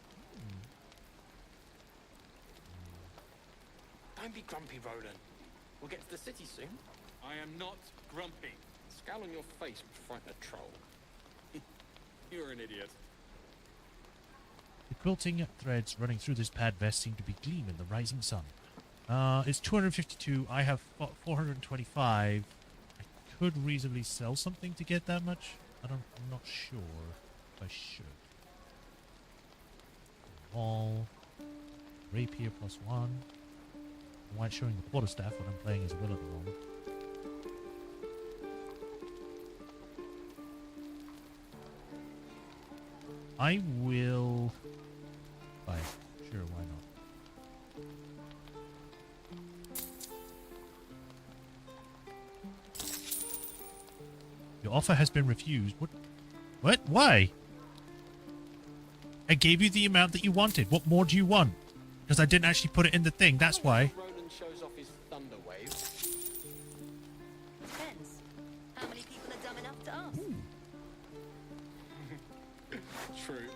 Don't be grumpy, Roland. We'll get to the city soon. I am not grumpy. Scowl on your face would frighten a troll. You're an idiot. The quilting threads running through this pad vest seem to be gleam in the rising sun. It's 252. I have 425. I could reasonably sell something to get that much. I'm not sure if I should. Wall. Rapier +1. White showing the quarterstaff when I'm playing as Will at the moment. I will buy. Sure, why not? Your offer has been refused. What? What? Why? I gave you the amount that you wanted. What more do you want? Because I didn't actually put it in the thing. That's why. Roland shows off his thunder wave. Depends. How many people are dumb enough to ask? True.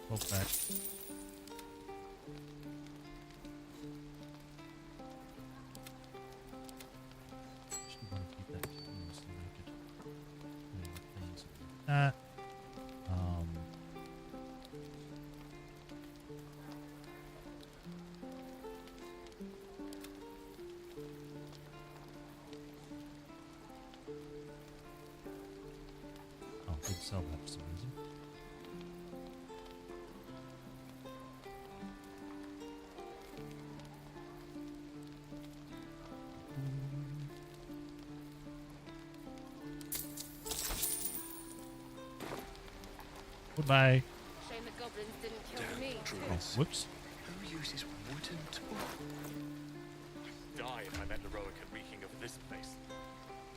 Hold back. Actually want to keep that clean so I could that. Oh, didn't sell that for some reason. Goodbye. Shame the goblins didn't kill me. Oh, whoops. Who uses wooden tools? Die if I met the Roic and reeking of this place.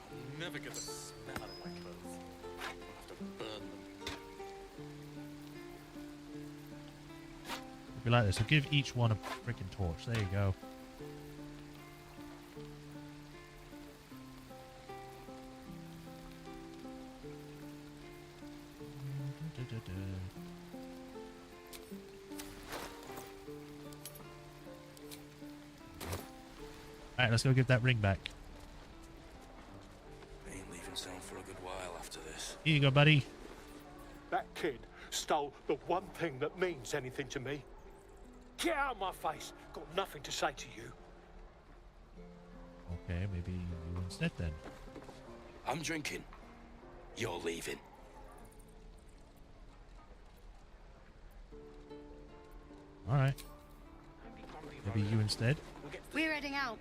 I'll never get the smell out of my clothes. I'll have to burn them. If you like this, I'll give each one a freaking torch. There you go. Alright, let's go give that ring back. Ain't leaving town for a good while after this. Here you go, buddy. That kid stole the one thing that means anything to me. Get out of my face. Got nothing to say to you. Okay, maybe you instead then. I'm drinking. You're leaving. Alright. Maybe you instead. We're heading out.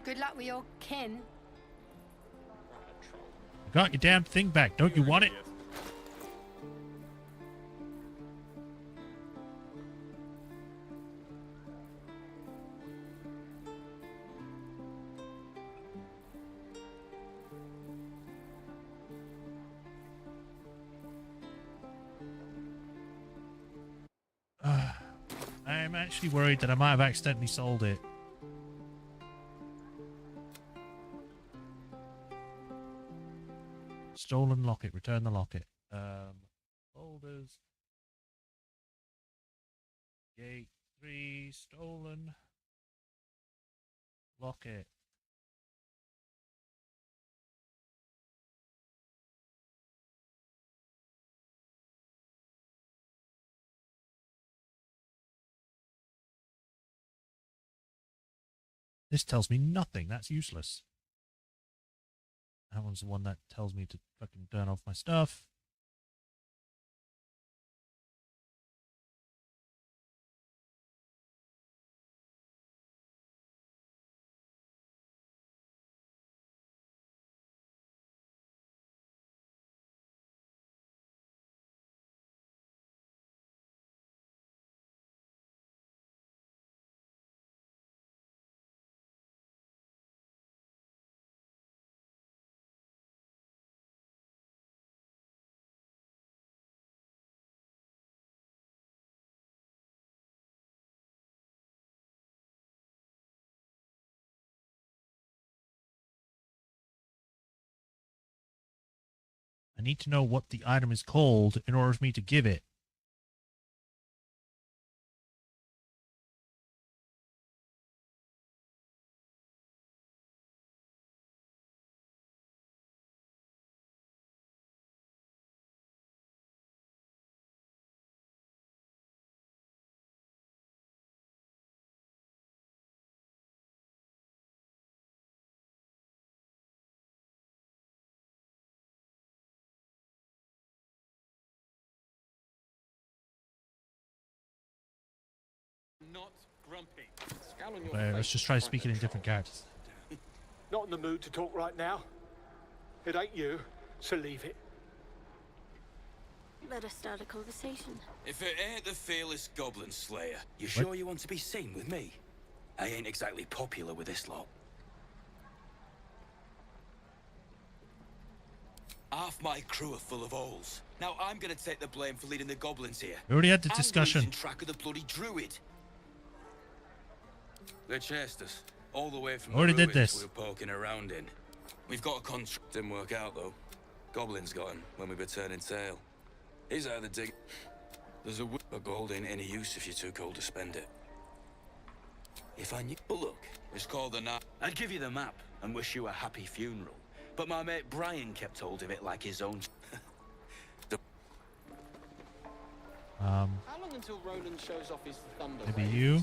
Good luck with your kin. You got your damn thing back. Don't you want it? I'm actually worried that I might have accidentally sold it. Stolen locket. Return the locket. Folders. Gate 3. Stolen. Locket. This tells me nothing. That's useless. That one's the one that tells me to fucking turn off my stuff. I need to know what the item is called in order for me to give it. Not grumpy. Scowl on your Okay, let's face just try and speaking in different characters. Not in the mood to talk right now. It ain't you, so leave it. Let us start a conversation. If it ain't the fearless goblin slayer, you sure you want to be seen with me? I ain't exactly popular with this lot. Half my crew are full of holes. Now I'm gonna take the blame for leading the goblins here. We already had the I'm discussion. losing track of the bloody Druid. They chased us all the way from Already the did ruins this. we were poking around in. We've got a contract. Didn't work out though. Goblins got him when we were turning tail. He's out of the dig. There's a gold ain't any use if you're too cold to spend it. If I knew. But look, it's called the Night. I'd give you the map and wish you a happy funeral. But my mate Brian kept hold of it like his own. How long until Roland shows off his thunder? Maybe wave? you.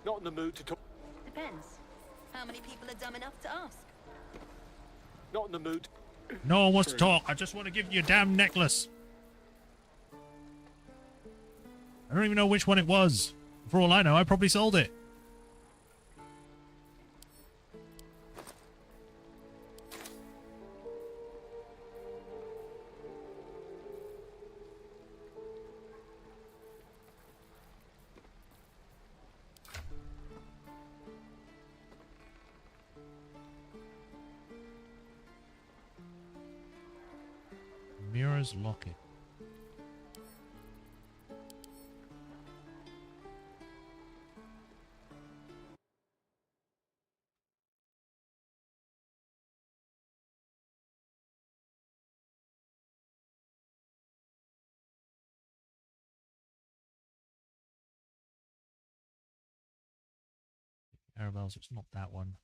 Not in the mood to talk. Depends. How many people are dumb enough to ask? Not in the mood. No one wants to talk. I just want to give you a damn necklace. I don't even know which one it was. For all I know, I probably sold it. Mira's locket. Arabelle's, it's not that one.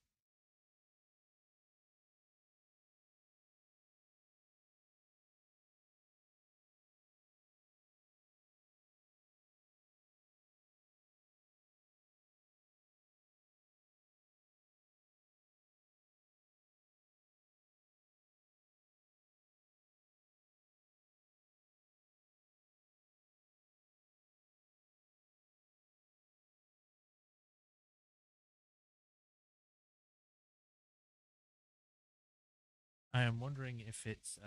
I am wondering if it's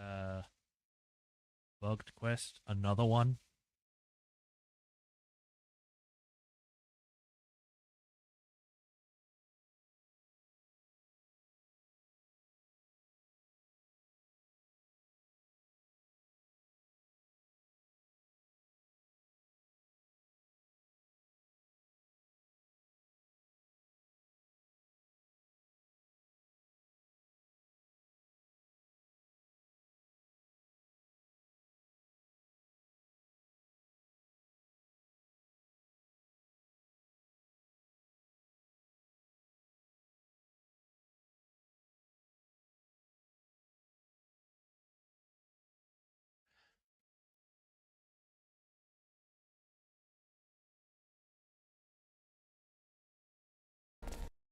bugged quest, another one.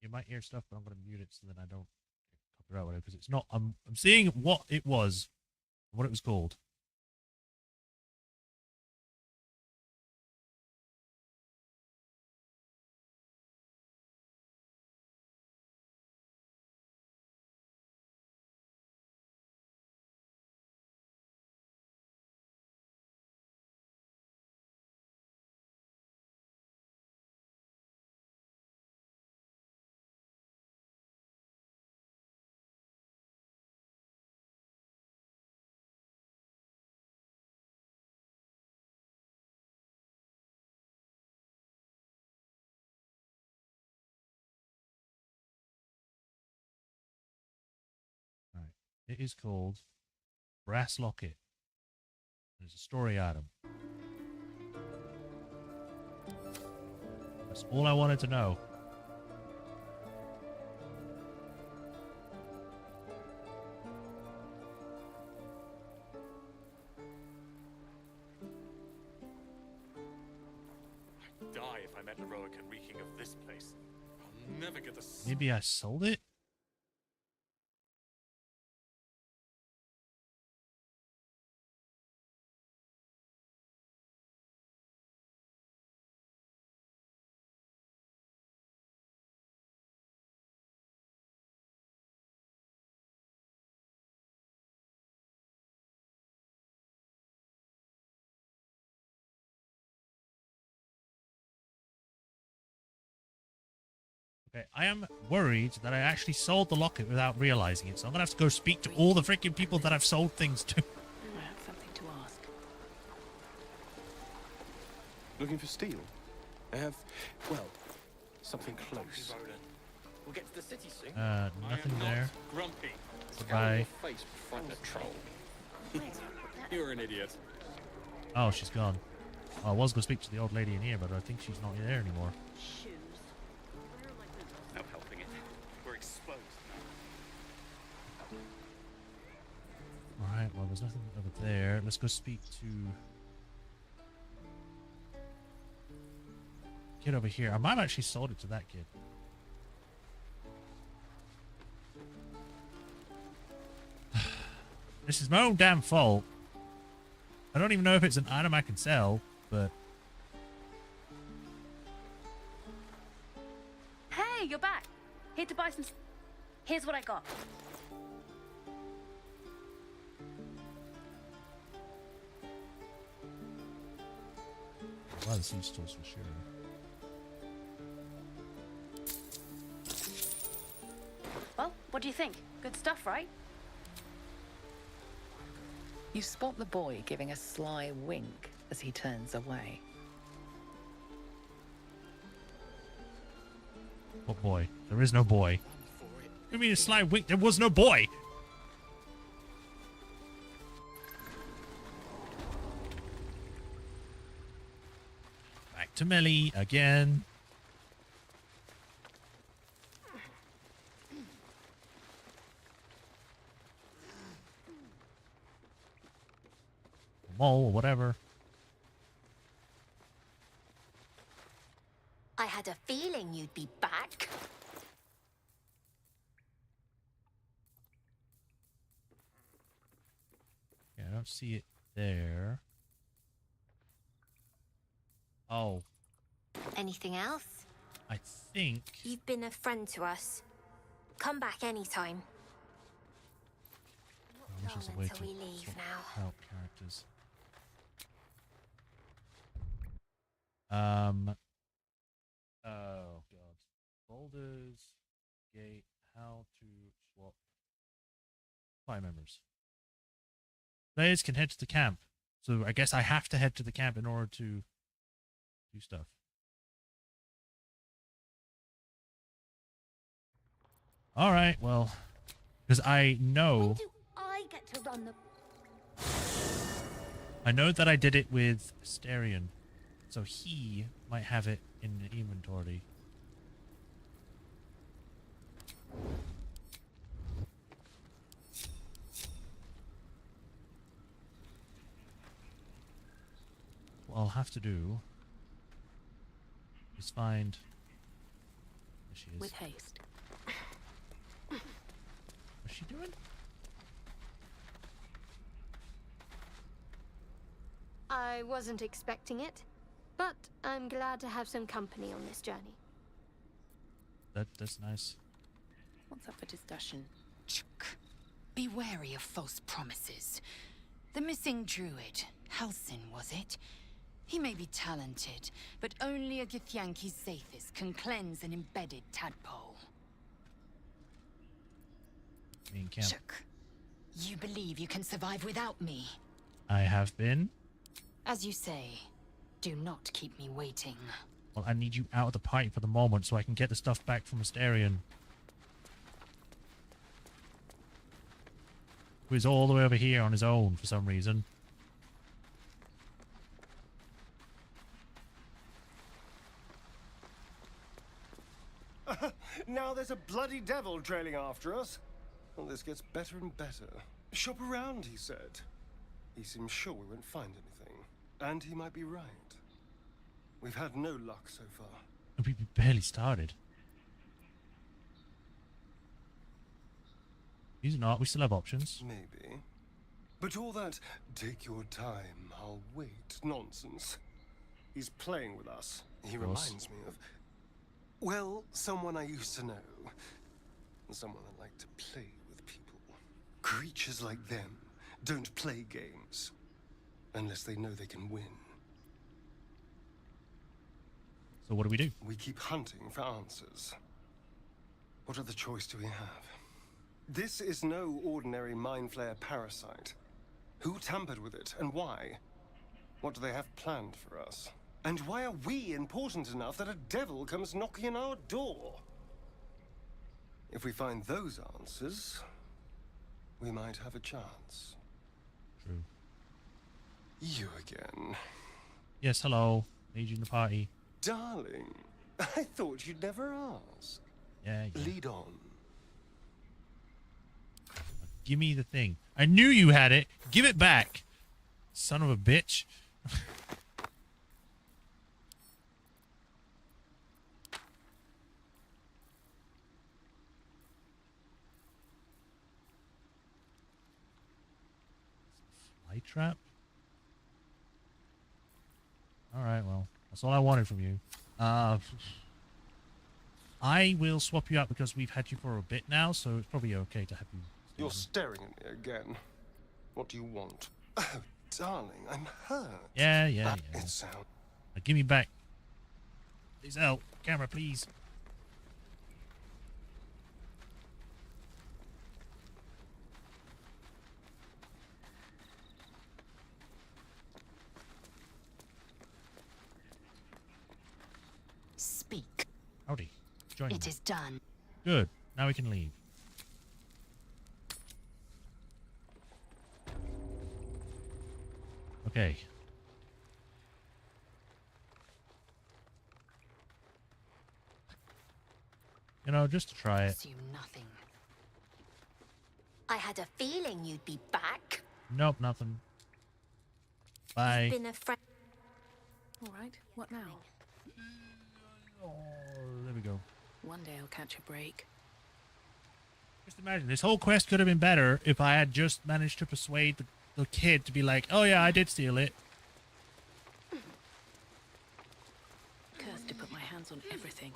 You might hear stuff, but I'm going to mute it so that I don't get copyright because it's not. I'm seeing what it was, what it was called. Right. It is called Brass Locket. There's a story item. That's all I wanted to know. I'd die if I met Heroica reeking of this place. I'll never get the. Maybe I sold it? Okay, I am worried that I actually sold the locket without realizing it, so I'm gonna have to go speak to all the freaking people that I've sold things to. I have something to ask. Looking for steel? I have, well, something close. We'll get to the city soon. Nothing I am there. Not grumpy. Goodbye. Your face would frighten a troll. You're an idiot. Oh, she's gone. Oh, I was gonna speak to the old lady in here, but I think she's not there anymore. No helping it. We're exposed Alright, well, there's nothing over there. Let's go speak to kid over here. I might have actually sold it to that kid. This is my own damn fault. I don't even know if it's an item I can sell, but... Hey, you're back. Here to buy some... Here's what I got. Wow, this seems stores for sure. Well, what do you think? Good stuff, right? You spot the boy giving a sly wink as he turns away. What boy? There is no boy. What do you mean a sly wink? There was no boy! Back to melee again. Mole or whatever. I had a feeling you'd be back. Yeah, I don't see it there. Oh. Anything else? I think... You've been a friend to us. Come back anytime. Which is a way until to we leave swap now. out characters. Oh god. Baldur's Gate. How to swap party members. Players can head to the camp. So I guess I have to head to the camp in order to do stuff. Alright, well. Because I know... Do I get to run the... I know that I did it with Asterion. So he might have it in the inventory. What I'll have to do is find... There she is. With haste. What's she doing? I wasn't expecting it, but I'm glad to have some company on this journey. That's nice. What's up for discussion? Be wary of false promises. The missing druid, Halsin, was it? He may be talented, but only a Githyanki Zathis can cleanse an embedded tadpole. Being camp. You believe you can survive without me? I have been. As you say, do not keep me waiting. Well, I need you out of the party for the moment so I can get the stuff back from Asterion. Who is all the way over here on his own for some reason. Now there's a bloody devil trailing after us. Well, this gets better and better. Shop around, he said. He seems sure we won't find anything. And he might be right. We've had no luck so far. We barely started. He's not. We still have options. Maybe. But all that, take your time, I'll wait, nonsense. He's playing with us. He reminds me of, well, someone I used to know. Someone that liked to play with people. Creatures like them don't play games. Unless they know they can win. So what do we do? We keep hunting for answers. What other choice do we have? This is no ordinary mind flayer parasite. Who tampered with it, and why? What do they have planned for us? And why are we important enough that a devil comes knocking on our door? If we find those answers, we might have a chance. True. You again. Yes, hello. Need you in the party. Darling, I thought you'd never ask. Yeah. Lead on. Give me the thing. I knew you had it. Give it back. Son of a bitch. Light trap? Alright, well, that's all I wanted from you. I will swap you out because we've had you for a bit now, so it's probably okay to have you. You're staring at me again. What do you want? Oh, darling, I'm hurt. Yeah. It sounds. Now, give me back. Please help. Camera, please. Speak. Howdy. Join It me. is done. Good. Now we can leave. Okay. You know, just to try it. Assume nothing. I had a feeling you'd be back. Nope, nothing. Bye. Been a friend. All right, what now? Oh, there we go. One day I'll catch a break. Just imagine, this whole quest could have been better if I had just managed to persuade the kid to be like, oh yeah, I did steal it. Cursed to put my hands on everything.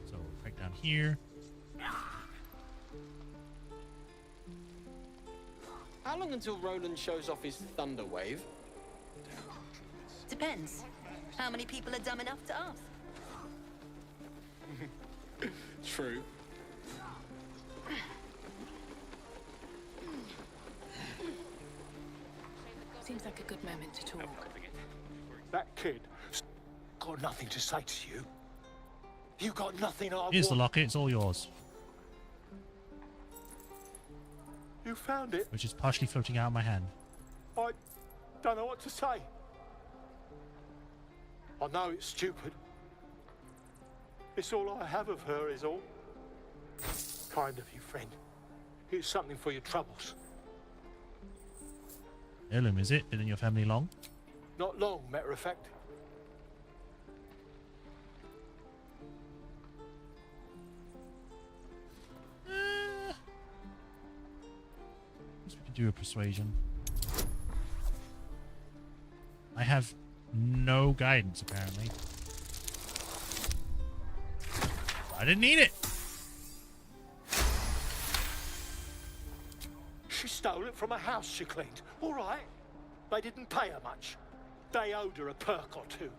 So, right down here. How long until Roland shows off his thunder wave? Depends. How many people are dumb enough to ask? True. Seems like a good moment to talk. That kid got nothing to say to you. You got nothing I Here's the want. locket, it's all yours. You found it. Which is partially floating out of my hand. I don't know what to say. I know it's stupid. It's all I have of her is all. Kind of you, friend. Here's something for your troubles. Heirloom, is it? Been in your family long? Not long, matter of fact. Guess we could do a persuasion. I have no guidance, apparently. I didn't need it! She stole it from a house she cleaned. All right. They didn't pay her much. They owed her a perk or two.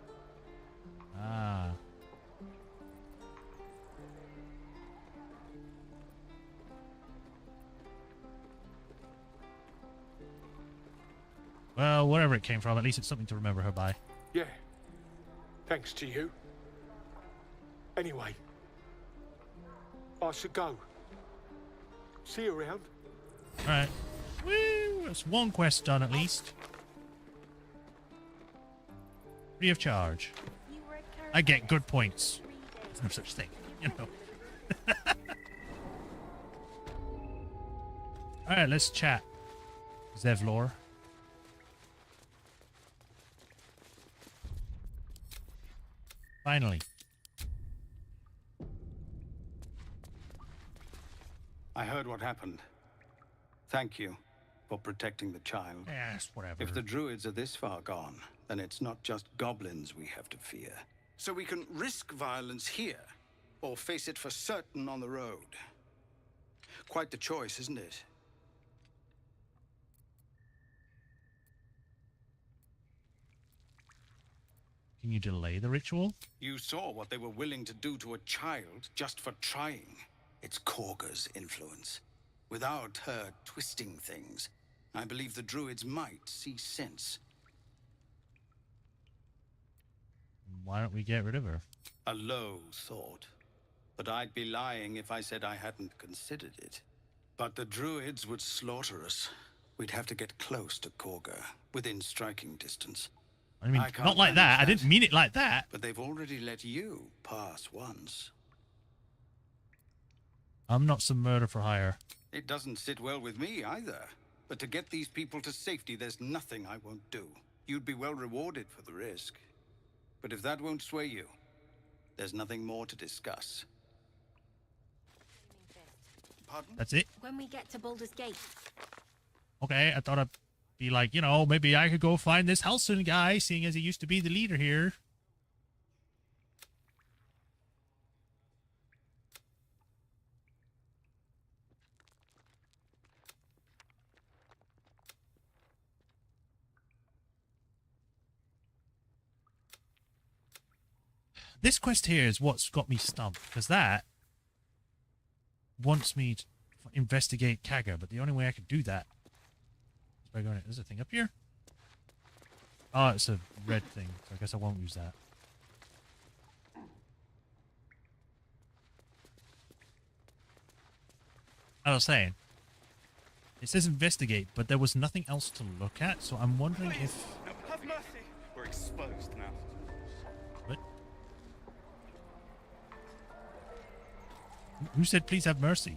Ah. Well, wherever it came from, at least it's something to remember her by. Yeah. Thanks to you. Anyway, I should go. See you around. Alright. Woo! That's one quest done at least. Free of charge. I get good points. There's no such thing, you know. Alright, let's chat. Zevlor. Finally. I heard what happened. Thank you for protecting the child. Yes, whatever. If the druids are this far gone, then it's not just goblins we have to fear. So we can risk violence here, or face it for certain on the road. Quite the choice, isn't it? Can you delay the ritual? You saw what they were willing to do to a child just for trying. It's Korga's influence. Without her twisting things, I believe the druids might see sense. Why don't we get rid of her? A low thought. But I'd be lying if I said I hadn't considered it. But the druids would slaughter us. We'd have to get close to Korga, within striking distance. I mean, can't not like that. I manage didn't mean it like that. But they've already let you pass once. I'm not some murder for hire. It doesn't sit well with me either. But to get these people to safety, there's nothing I won't do. You'd be well rewarded for the risk. But if that won't sway you, there's nothing more to discuss. Pardon? That's it? When we get to Baldur's Gate. Okay, I thought I'd be like, you know, maybe I could go find this Halson guy, seeing as he used to be the leader here. This quest here is what's got me stumped, because that wants me to investigate Kaga, but the only way I could do that is by going... There's a thing up here? Oh, it's a red thing, so I guess I won't use that. I was saying, it says investigate, but there was nothing else to look at, so I'm wondering if... No, have mercy! We're exposed now. What? Who said please have mercy?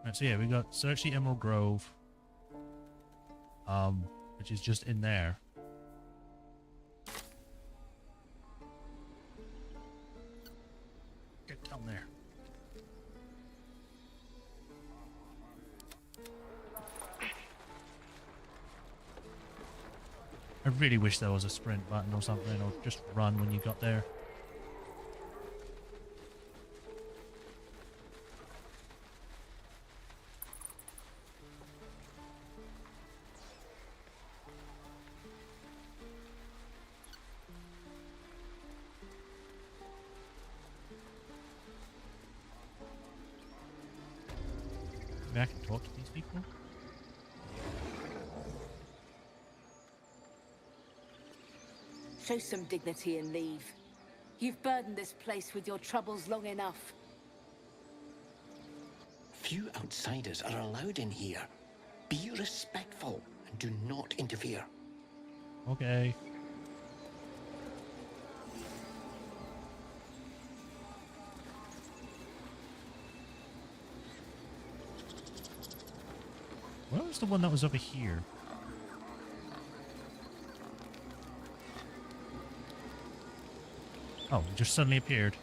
Right, so yeah, we got Search the Emerald Grove, which is just in there. Get down there. I really wish there was a sprint button or something, or just run when you got there. Maybe I can talk to these people? Show some dignity and leave. You've burdened this place with your troubles long enough. Few outsiders are allowed in here. Be respectful and do not interfere. Okay. Where was the one that was over here? Oh, it just suddenly appeared.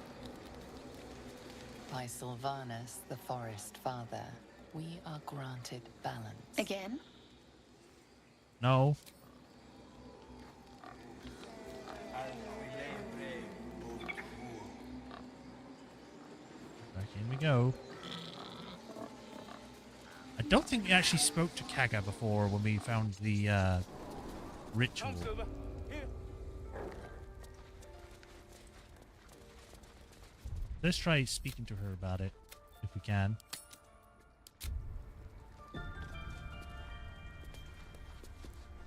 By Sylvanus, the Forest Father, we are granted balance. Again? No. Back in we go. I don't think we actually spoke to Kaga before when we found the ritual. Let's try speaking to her about it, if we can.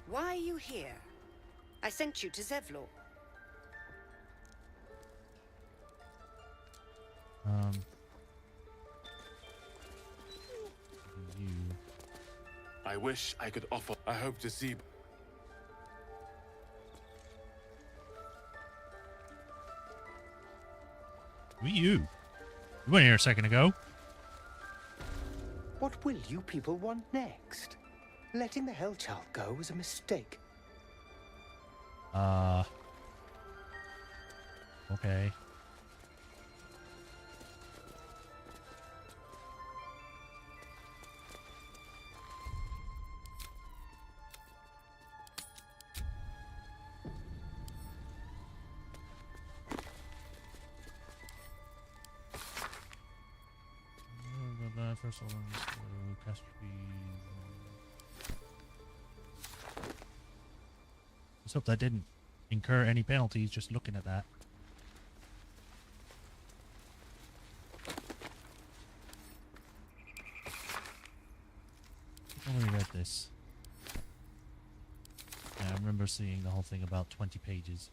Why are you here? I sent you to Zevlor. You. I wish I could offer. I hope to see. Who are you? You weren't here a second ago. What will you people want next? Letting the Hellchild go was a mistake. Okay. First one, let's hope that didn't incur any penalties just looking at that. I only read this. Yeah, I remember seeing the whole thing about 20 pages.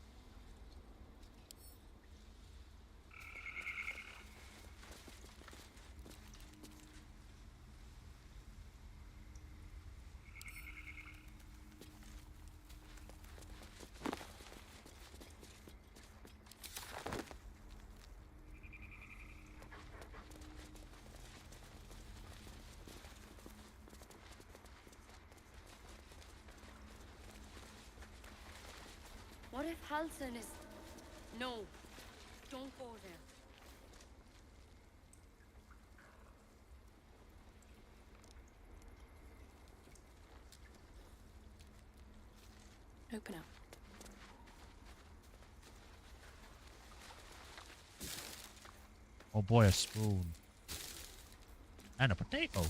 What if Halson is... No. Don't go there. Open up. Oh boy, a spoon. And a potato.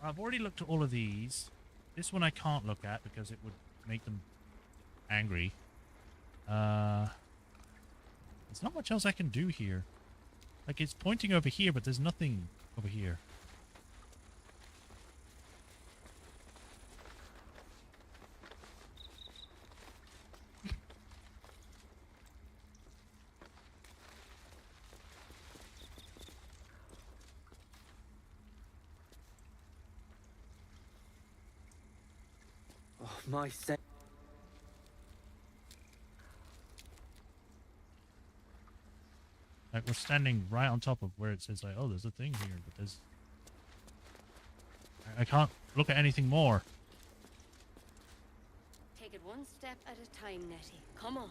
I've already looked at all of these. This one I can't look at because it would make them angry. There's not much else I can do here. Like, it's pointing over here, but there's nothing over here. Oh, my sa- Like, we're standing right on top of where it says, like, oh, there's a thing here, but there's... I can't look at anything more. Take it one step at a time, Nettie. Come on.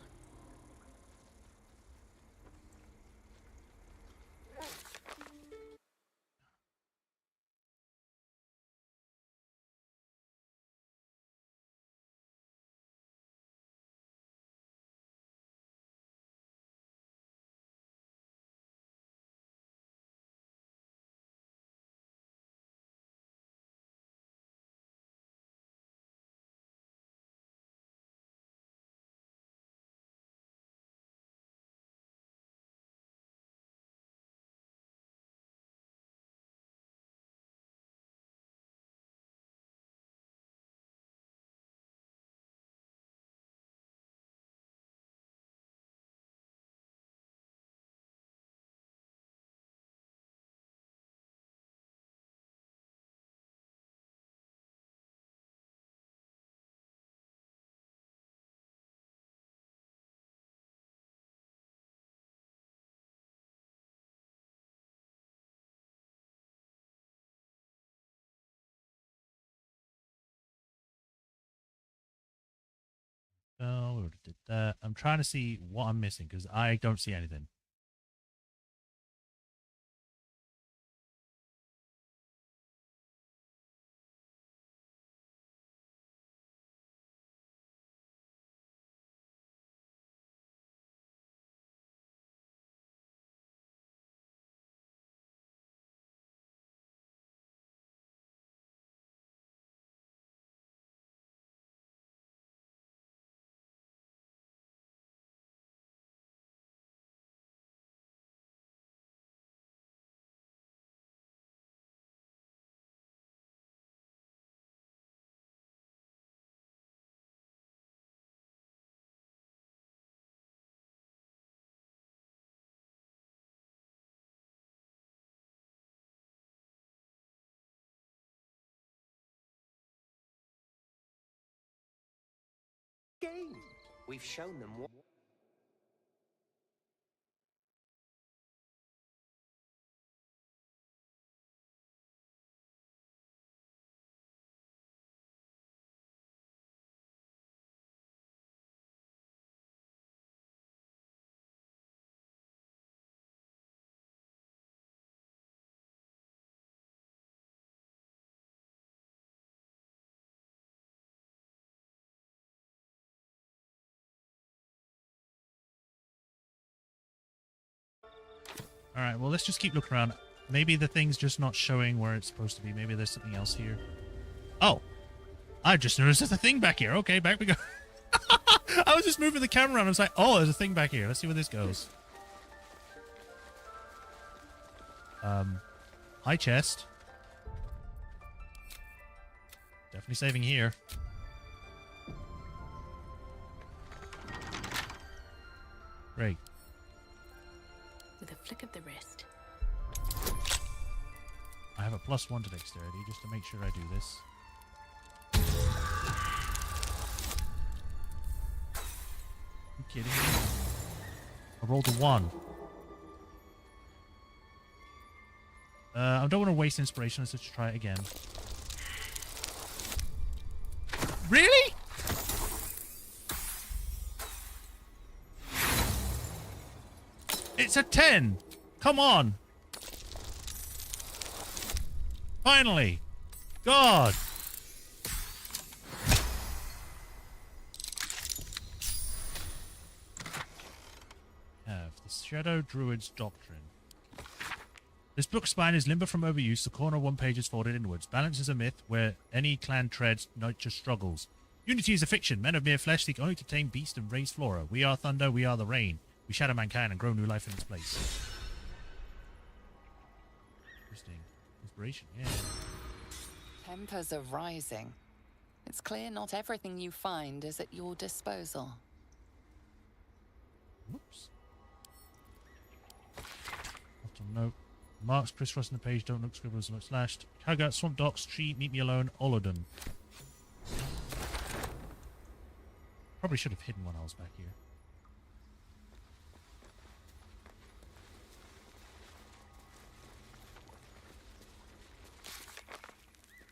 Oh, we already did that. I'm trying to see what I'm missing because I don't see anything. Game. We've shown them what. Alright, well, let's just keep looking around. Maybe the thing's just not showing where it's supposed to be. Maybe there's something else here. Oh! I just noticed there's a thing back here. Okay, back we go. I was just moving the camera around. I was like, oh, there's a thing back here. Let's see where this goes. High chest. Definitely saving here. Great. With a flick of the wrist. I have a +1 to dexterity just to make sure I do this. Are you kidding me? I rolled a 1. I don't want to waste inspiration. Let's just try it again. Really? It's a 10. Come on. Finally. God. Have the Shadow Druid's Doctrine. This book spine is limber from overuse. The corner of one page is folded inwards. Balance is a myth where any clan treads, nature struggles. Unity is a fiction. Men of mere flesh seek only to tame beast and raise flora. We are thunder, we are the rain. We shatter mankind and grow new life in its place. Interesting. Inspiration, yeah. Tempers are rising. It's clear not everything you find is at your disposal. Whoops. Note. Marks crisscrossing the page, don't look scribbles and slashed. Haggart, Swamp Docks, Tree, Meet Me Alone, Olodon. Probably should have hidden when I was back here.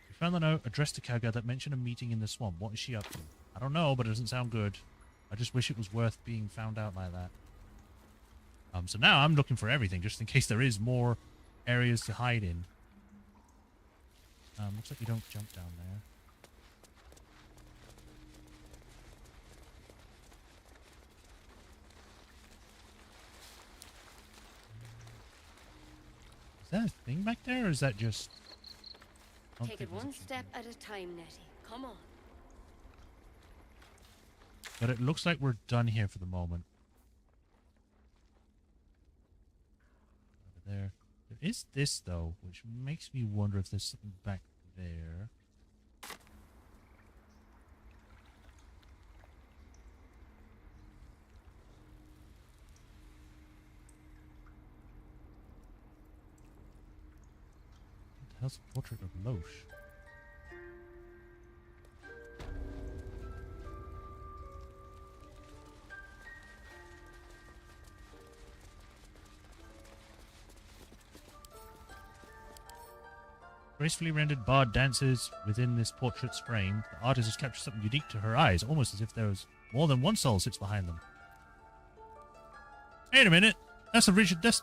We found the note addressed to Kaga that mentioned a meeting in the swamp. What is she up to? I don't know, but it doesn't sound good. I just wish it was worth being found out like that. So now I'm looking for everything, just in case there is more areas to hide in. Looks like you don't jump down there. Is that a thing back there, or is that just... Take it one step at a time, Nettie. Come on. But it looks like we're done here for the moment. Over there. There is this, though, which makes me wonder if there's something back there. What the hell's a portrait of Loesch? Gracefully rendered bard dances within this portrait's frame. The artist has captured something unique to her eyes, almost as if there was more than one soul sits behind them. Wait a minute! That's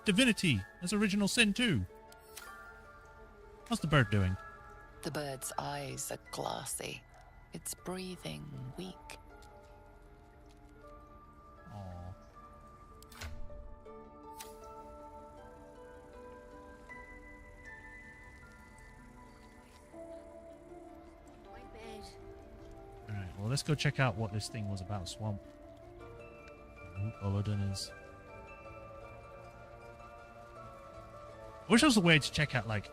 divinity! That's original sin too! What's the bird doing? The bird's eyes are glassy. Its breathing weak. Aww. Alright, well, let's go check out what this thing was about, Swamp. Who Olodon is. I wish there was a way to check out, like,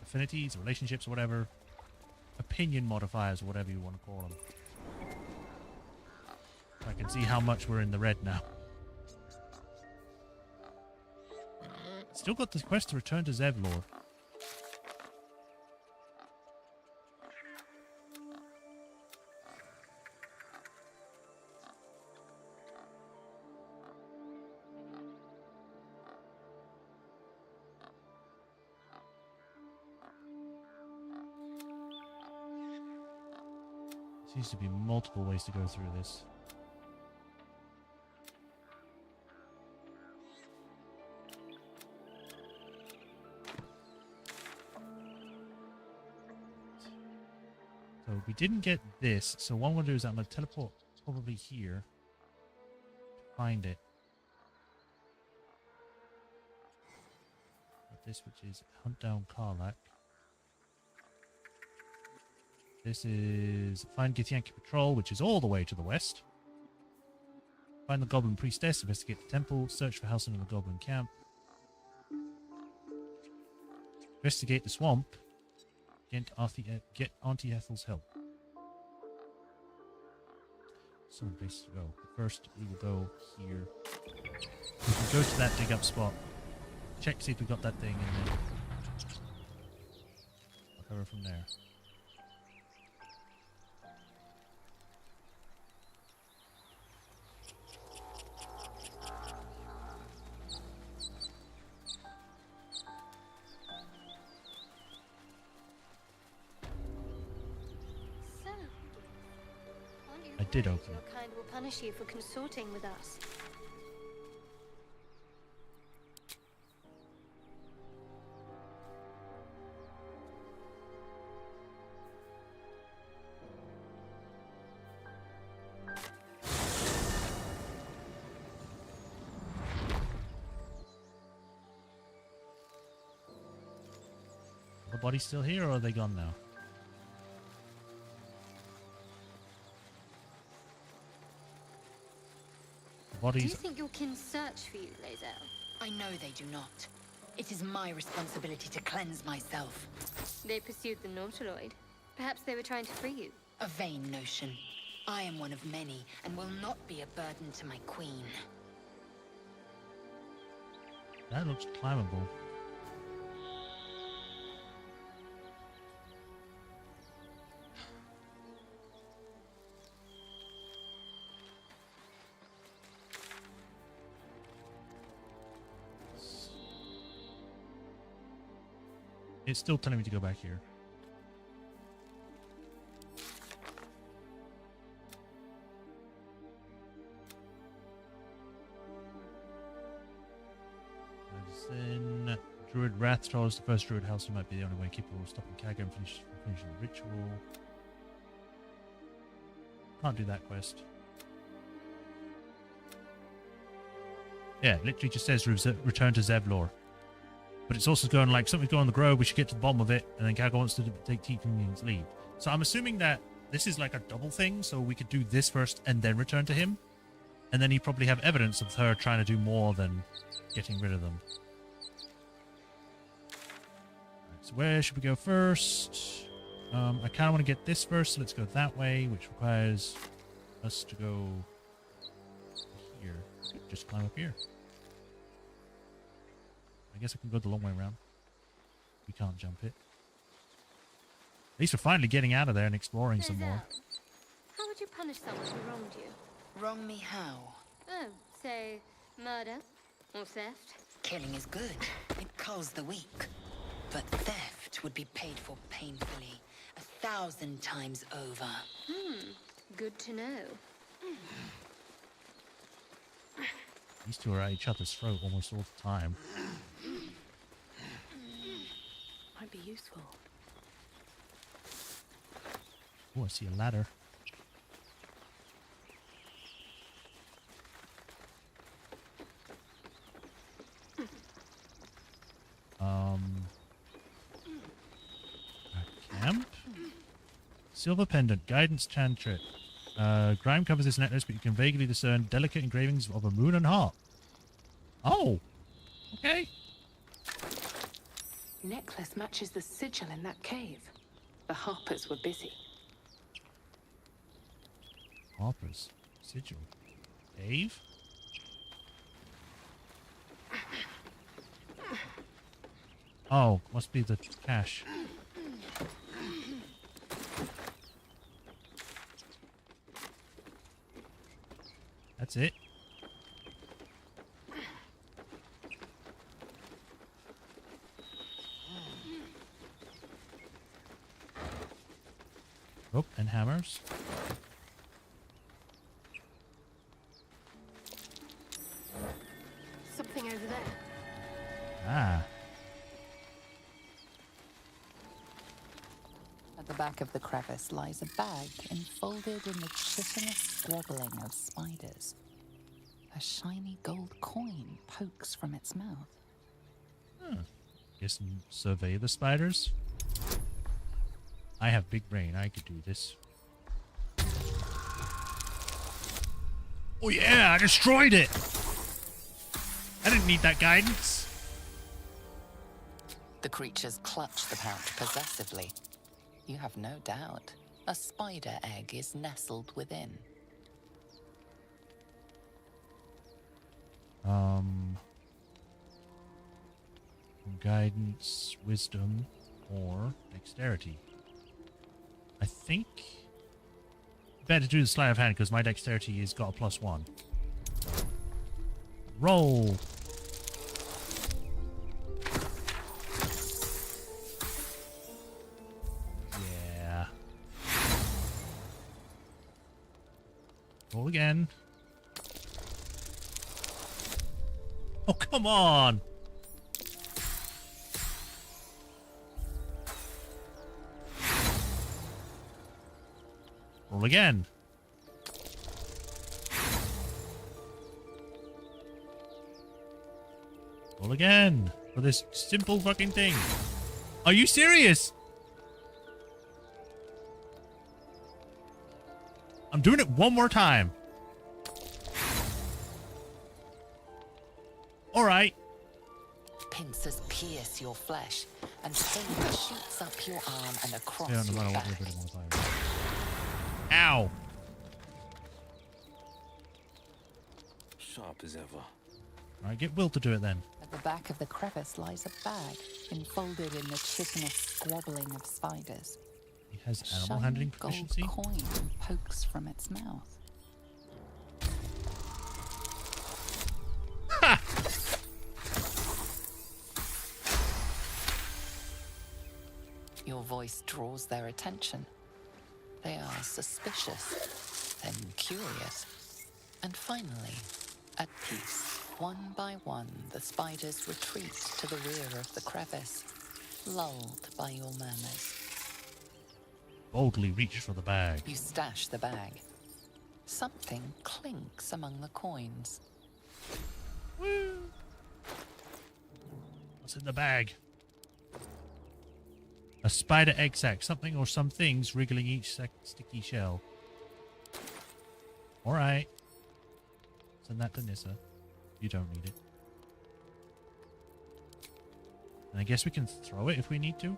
affinities, relationships, or whatever. Opinion modifiers, or whatever you want to call them. I can see how much we're in the red now. Still got this quest to return to Zevlor. Seems to be multiple ways to go through this. So we didn't get this, so what I'm going to do is I'm going to teleport probably here to find it. Got this, which is hunt down Karlach. This is find Githyanki Patrol, which is all the way to the west. Find the Goblin Priestess, investigate the temple, search for Halsin in the Goblin camp. Investigate the swamp. Get Auntie Ethel's help. So many places to go. First, we will go here. We can go to that dig up spot. Check to see if we got that thing, and then I'll cover from there. It did open. Your kind will punish you for consorting with us. Are the bodies still here, or are they gone now? Do you think your kin search for you, Lae'zel? I know they do not. It is my responsibility to cleanse myself. They pursued the Nautiloid. Perhaps they were trying to free you. A vain notion. I am one of many, and will not be a burden to my queen. That looks climbable. It's still telling me to go back here. Then Druid Wrath told us the first Druid house might be the only way capable of stopping Kaga and finishing the ritual. Can't do that quest. Yeah, literally just says return to Zevlor. But it's also going like something's going on the grove, we should get to the bottom of it, and then Kaga wants to take Tiefling's lead. So I'm assuming that this is like a double thing, so we could do this first and then return to him. And then he'd probably have evidence of her trying to do more than getting rid of them. Right, so where should we go first? I kind of want to get this first, so let's go that way, which requires us to go here. Just climb up here. I guess I can go the long way around. We can't jump it. At least we're finally getting out of there and exploring some more. How would you punish someone who wronged you? Wrong me how? Oh, say murder or theft? Killing is good. It culls the weak. But theft would be paid for painfully, 1,000 times over. Good to know. These two are at each other's throat almost all the time. Might be useful. Oh, I see a ladder. A camp? Silver pendant, guidance chantret. Grime covers this necklace, but you can vaguely discern delicate engravings of a moon and heart. Oh! Okay. Necklace matches the sigil in that cave. The Harpers were busy. Harpers. Sigil. Cave? Oh, must be the cache. That's it. Rope and hammers. Something over there. Ah. At the back of the crevice lies a bag enfolded in the chitinous squabbling of spiders. A shiny gold coin pokes from its mouth. Guess survey the spiders. I have big brain. I could do this. Oh yeah, I destroyed it! I didn't need that guidance. The creatures clutch the pouch possessively. You have no doubt. A spider egg is nestled within. Guidance, wisdom, or dexterity. I think better do the sleight of hand because my dexterity has got a +1. Roll. Yeah. Roll again. Oh, come on! Roll again. Roll again. For this simple fucking thing. Are you serious? I'm doing it one more time. Alright. Pincers pierce your flesh, and pain shoots up your arm and across your back. Ow. Sharp as ever. Alright, get Will to do it then. At the back of the crevice lies a bag, enfolded in the chitinous squabbling of spiders. He has animal Shiny handling gold proficiency. coin pokes from its mouth. Ha! Your voice draws their attention. They are suspicious, then curious, and finally, at peace. One by one, the spiders retreat to the rear of the crevice, lulled by your murmurs. Boldly reach for the bag. You stash the bag. Something clinks among the coins. Woo! What's in the bag? A spider egg sac. Something or some things wriggling each sticky shell. Alright. Send that to Nissa. You don't need it. And I guess we can throw it if we need to.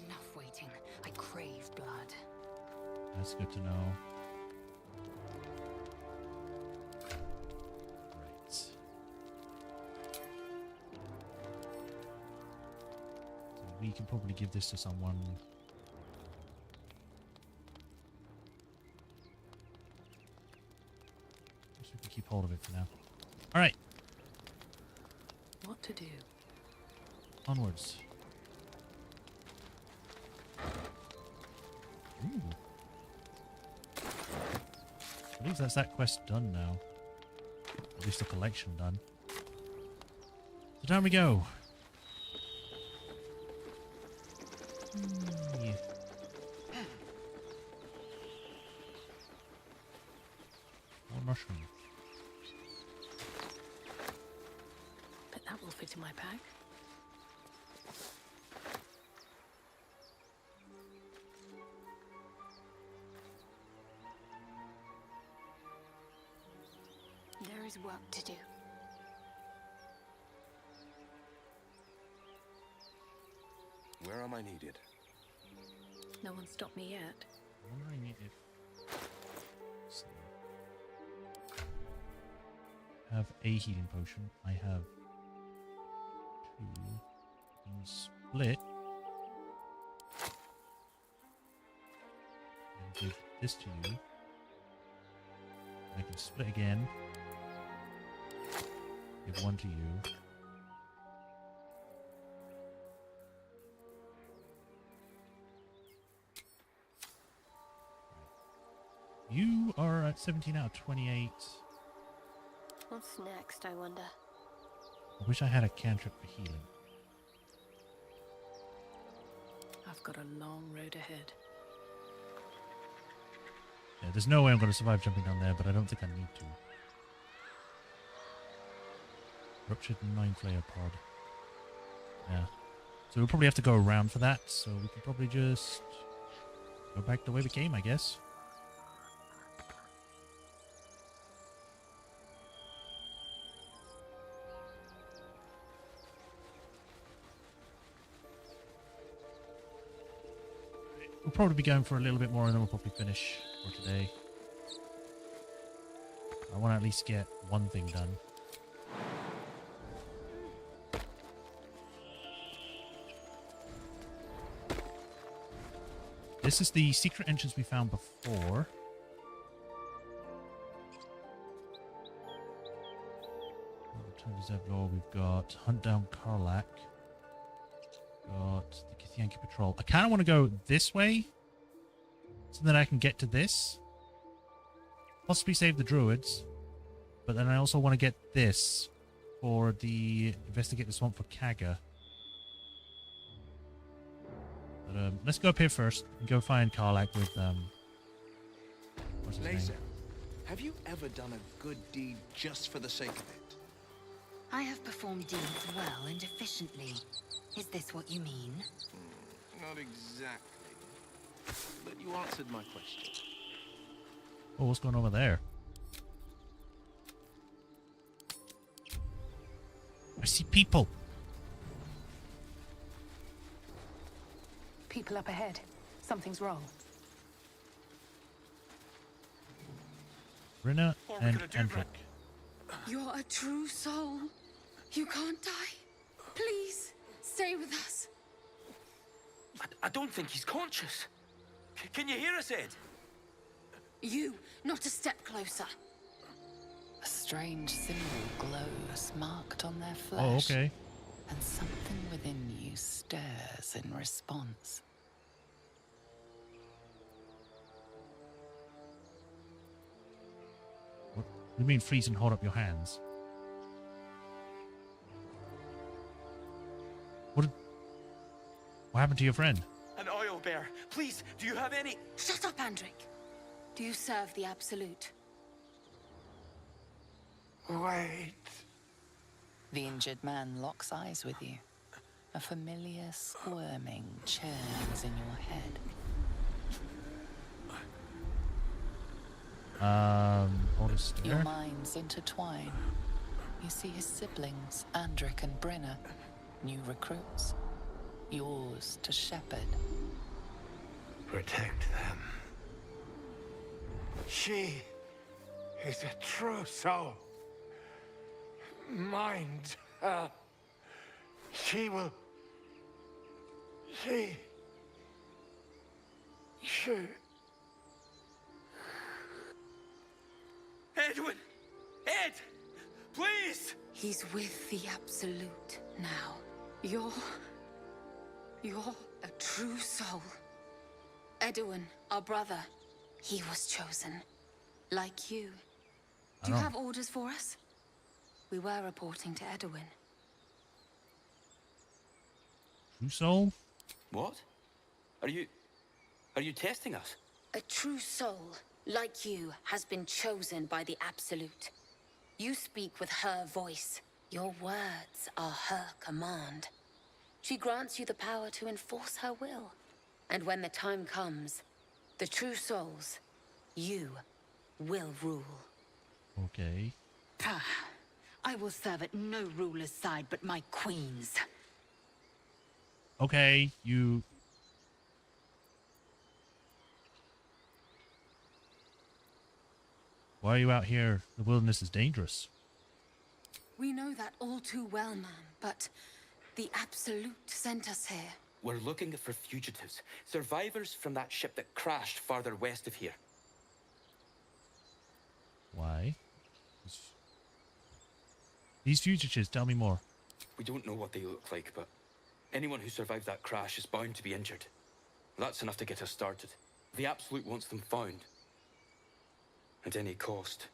Enough waiting. I crave blood. That's good to know. Right. So we can probably give this to someone. Guess we can keep hold of it for now. Alright. What to do? Onwards. Ooh. I believe that's that quest done now. At least the collection done. So down we go. Yeah. More mushroom. Bet that will fit in my bag. There is work to do. Where am I needed? No one stopped me yet. I'm wondering if I have a healing potion. I have 2. I can split. And give this to you. I can split again. Give 1 to you. You are at 17 out of 28. What's next, I wonder? I wish I had a cantrip for healing. I've got a long road ahead. Yeah, there's no way I'm going to survive jumping down there, but I don't think I need to. Ruptured Mind Flayer pod. Yeah. So we'll probably have to go around for that, so we can probably just go back the way we came, I guess. We'll probably be going for a little bit more and then we'll probably finish for today. I want to at least get one thing done. This is the secret entrance we found before. Zevlor, we've got Hunt Down Karlak. Got the Githyanki Patrol. I kind of want to go this way so that I can get to this. Possibly save the Druids. But then I also want to get this for the Investigate the Swamp for Kaga. But let's go up here first and go find Karlak with what's his name? Laser, have you ever done a good deed just for the sake of it? I have performed deeds well and efficiently. Is this what you mean? Not exactly. But you answered my question. Oh, what's going on over there? I see people. People up ahead. Something's wrong. Brenna and Hendrik. You're a true soul. You can't die. Please, stay with us. I don't think he's conscious. Can you hear us, Ed? You, not a step closer. A strange symbol glows, marked on their flesh. Oh, okay. And something within you stirs in response. What do you mean freeze and hold up your hands? What happened to your friend? An oil bear. Please, do you have any... Shut up, Andrik. Do you serve the Absolute? Wait. The injured man locks eyes with you. A familiar squirming churns in your head. Hold a stare. Your minds intertwine. You see his siblings, Andrik and Brenna, new recruits. Yours to shepherd. Protect them. She is a true soul. Mind her. She will... She... Edwin! Ed! Please! He's with the Absolute now. You're a true soul. Edwin, our brother, he was chosen. Like you. Do you have orders for us? We were reporting to Edwin. True soul? What? Are you testing us? A true soul, like you, has been chosen by the Absolute. You speak with her voice. Your words are her command. She grants you the power to enforce her will. And when the time comes, the true souls, you, will rule. Okay. I will serve at no ruler's side but my queen's. Okay, you... Why are you out here? The wilderness is dangerous. We know that all too well, ma'am, but the Absolute sent us here. We're looking for fugitives. Survivors from that ship that crashed farther west of here. Why? These fugitives, tell me more. We don't know what they look like, but anyone who survived that crash is bound to be injured. That's enough to get us started. The Absolute wants them found. At any cost.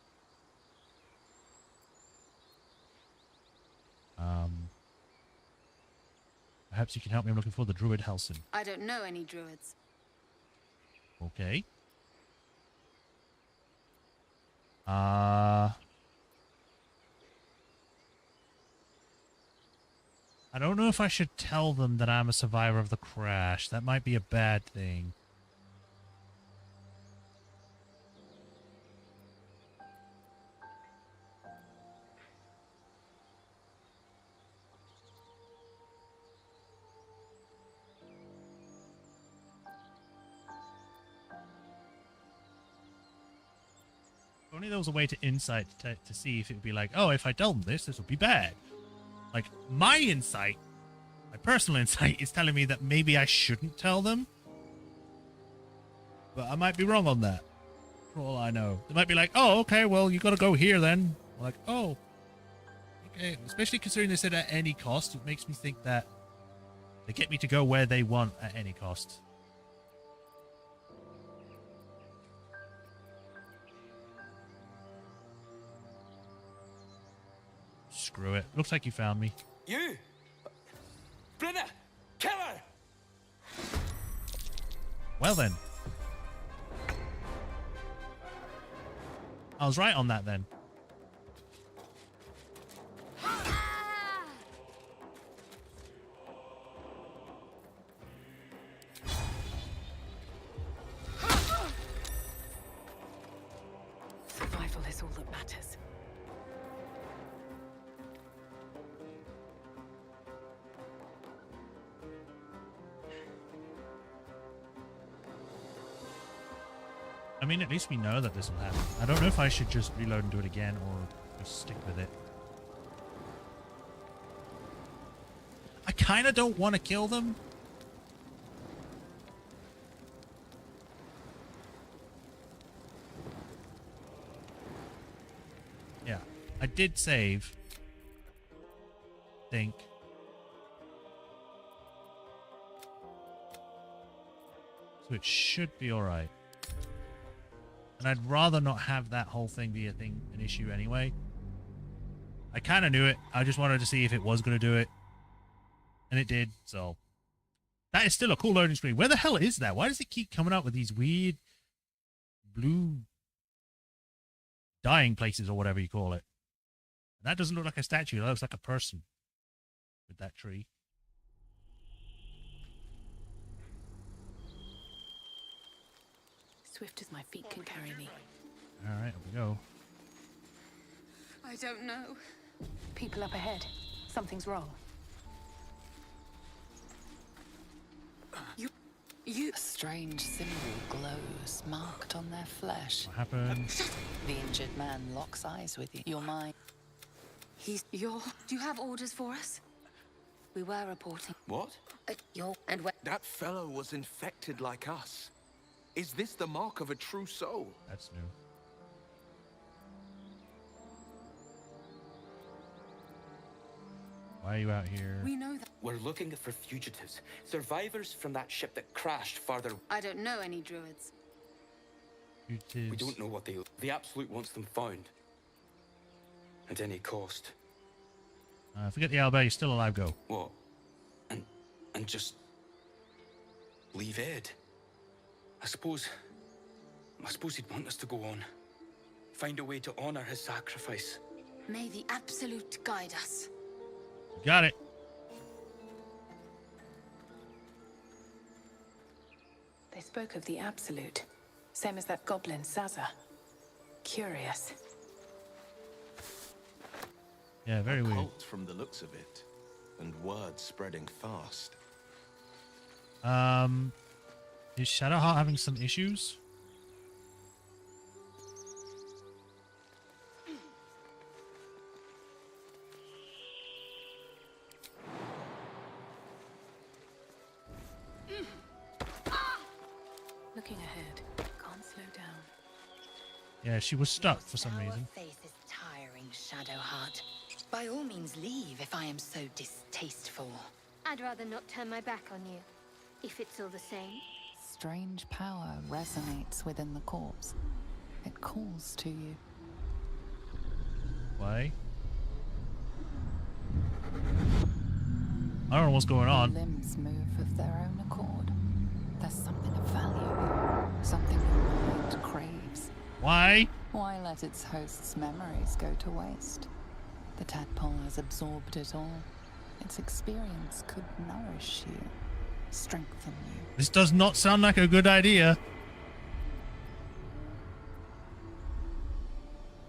Perhaps you can help me. I'm looking for the Druid Halsin. I don't know any druids. Okay. I don't know if I should tell them that I'm a survivor of the crash. That might be a bad thing. If only there was a way to insight to see if it would be like, oh, if I tell them this would be bad. Like, my insight, my personal insight, is telling me that maybe I shouldn't tell them. But I might be wrong on that, for all I know. They might be like, oh, okay, well, you gotta go here then. I'm like, oh, especially considering they said at any cost, it makes me think that they get me to go where they want at any cost. Screw it. Looks like you found me. You! Brenna! Kill her! Well then. I was right on that then. Survival is all that matters. I mean, at least we know that this will happen. I don't know if I should just reload and do it again or just stick with it. I kind of don't want to kill them. Yeah, I did save. Think. So it should be alright. And I'd rather not have that whole thing be an issue anyway. I kind of knew it. I just wanted to see if it was going to do it. And it did, so. That is still a cool loading screen. Where the hell is that? Why does it keep coming up with these weird blue dying places or whatever you call it? That doesn't look like a statue. That looks like a person with that tree. Swift as my feet can carry me. Alright, here we go. I don't know. People up ahead. Something's wrong. You. A strange symbol glows, marked on their flesh. What happened? The injured man locks eyes with you. Your mind. Do you have orders for us? We were reporting. What? That fellow was infected like us. Is this the mark of a true soul? That's new. Why are you out here? We know that. We're looking for fugitives, survivors from that ship that crashed farther. I don't know any druids. Fugitives. We don't know what they. The Absolute wants them found. At any cost. Forget the owlbear, you're still alive, go. What? And just leave Ed. I suppose he'd want us to go on. Find a way to honor his sacrifice. May the Absolute guide us. Got it. They spoke of the Absolute. Same as that goblin, Saza. Curious. Yeah, very weird. Cult from the looks of it. And word spreading fast. Is Shadowheart having some issues? Looking ahead. Can't slow down. Yeah, she was stuck for some reason. Face is tiring, Shadowheart. By all means leave if I am so distasteful. I'd rather not turn my back on you, if it's all the same. Strange power resonates within the corpse. It calls to you. Why? I don't know what's going on. Limbs move of their own accord. There's something of value, something your mind craves. Why? Why let its host's memories go to waste? The tadpole has absorbed it all. Its experience could nourish you, strengthen you. This does not sound like a good idea.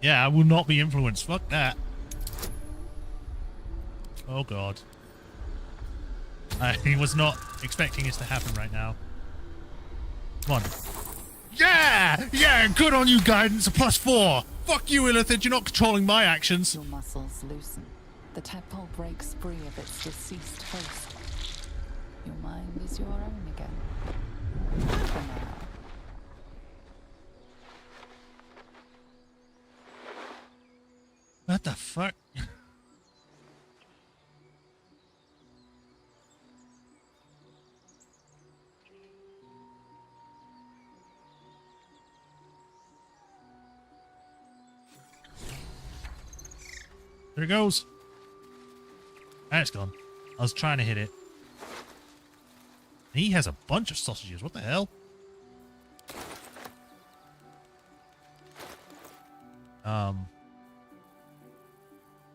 Yeah, I will not be influenced. Fuck that. Oh god. I was not expecting this to happen right now. Come on. Yeah! Yeah! Good on you, Guidance. A +4. Fuck you, Illithid. You're not controlling my actions. Your muscles loosen. The tadpole breaks free of its deceased host. Your mind is your own again. For now. What the fuck? There it goes. Ah, it's gone. I was trying to hit it. He has a bunch of sausages. What the hell?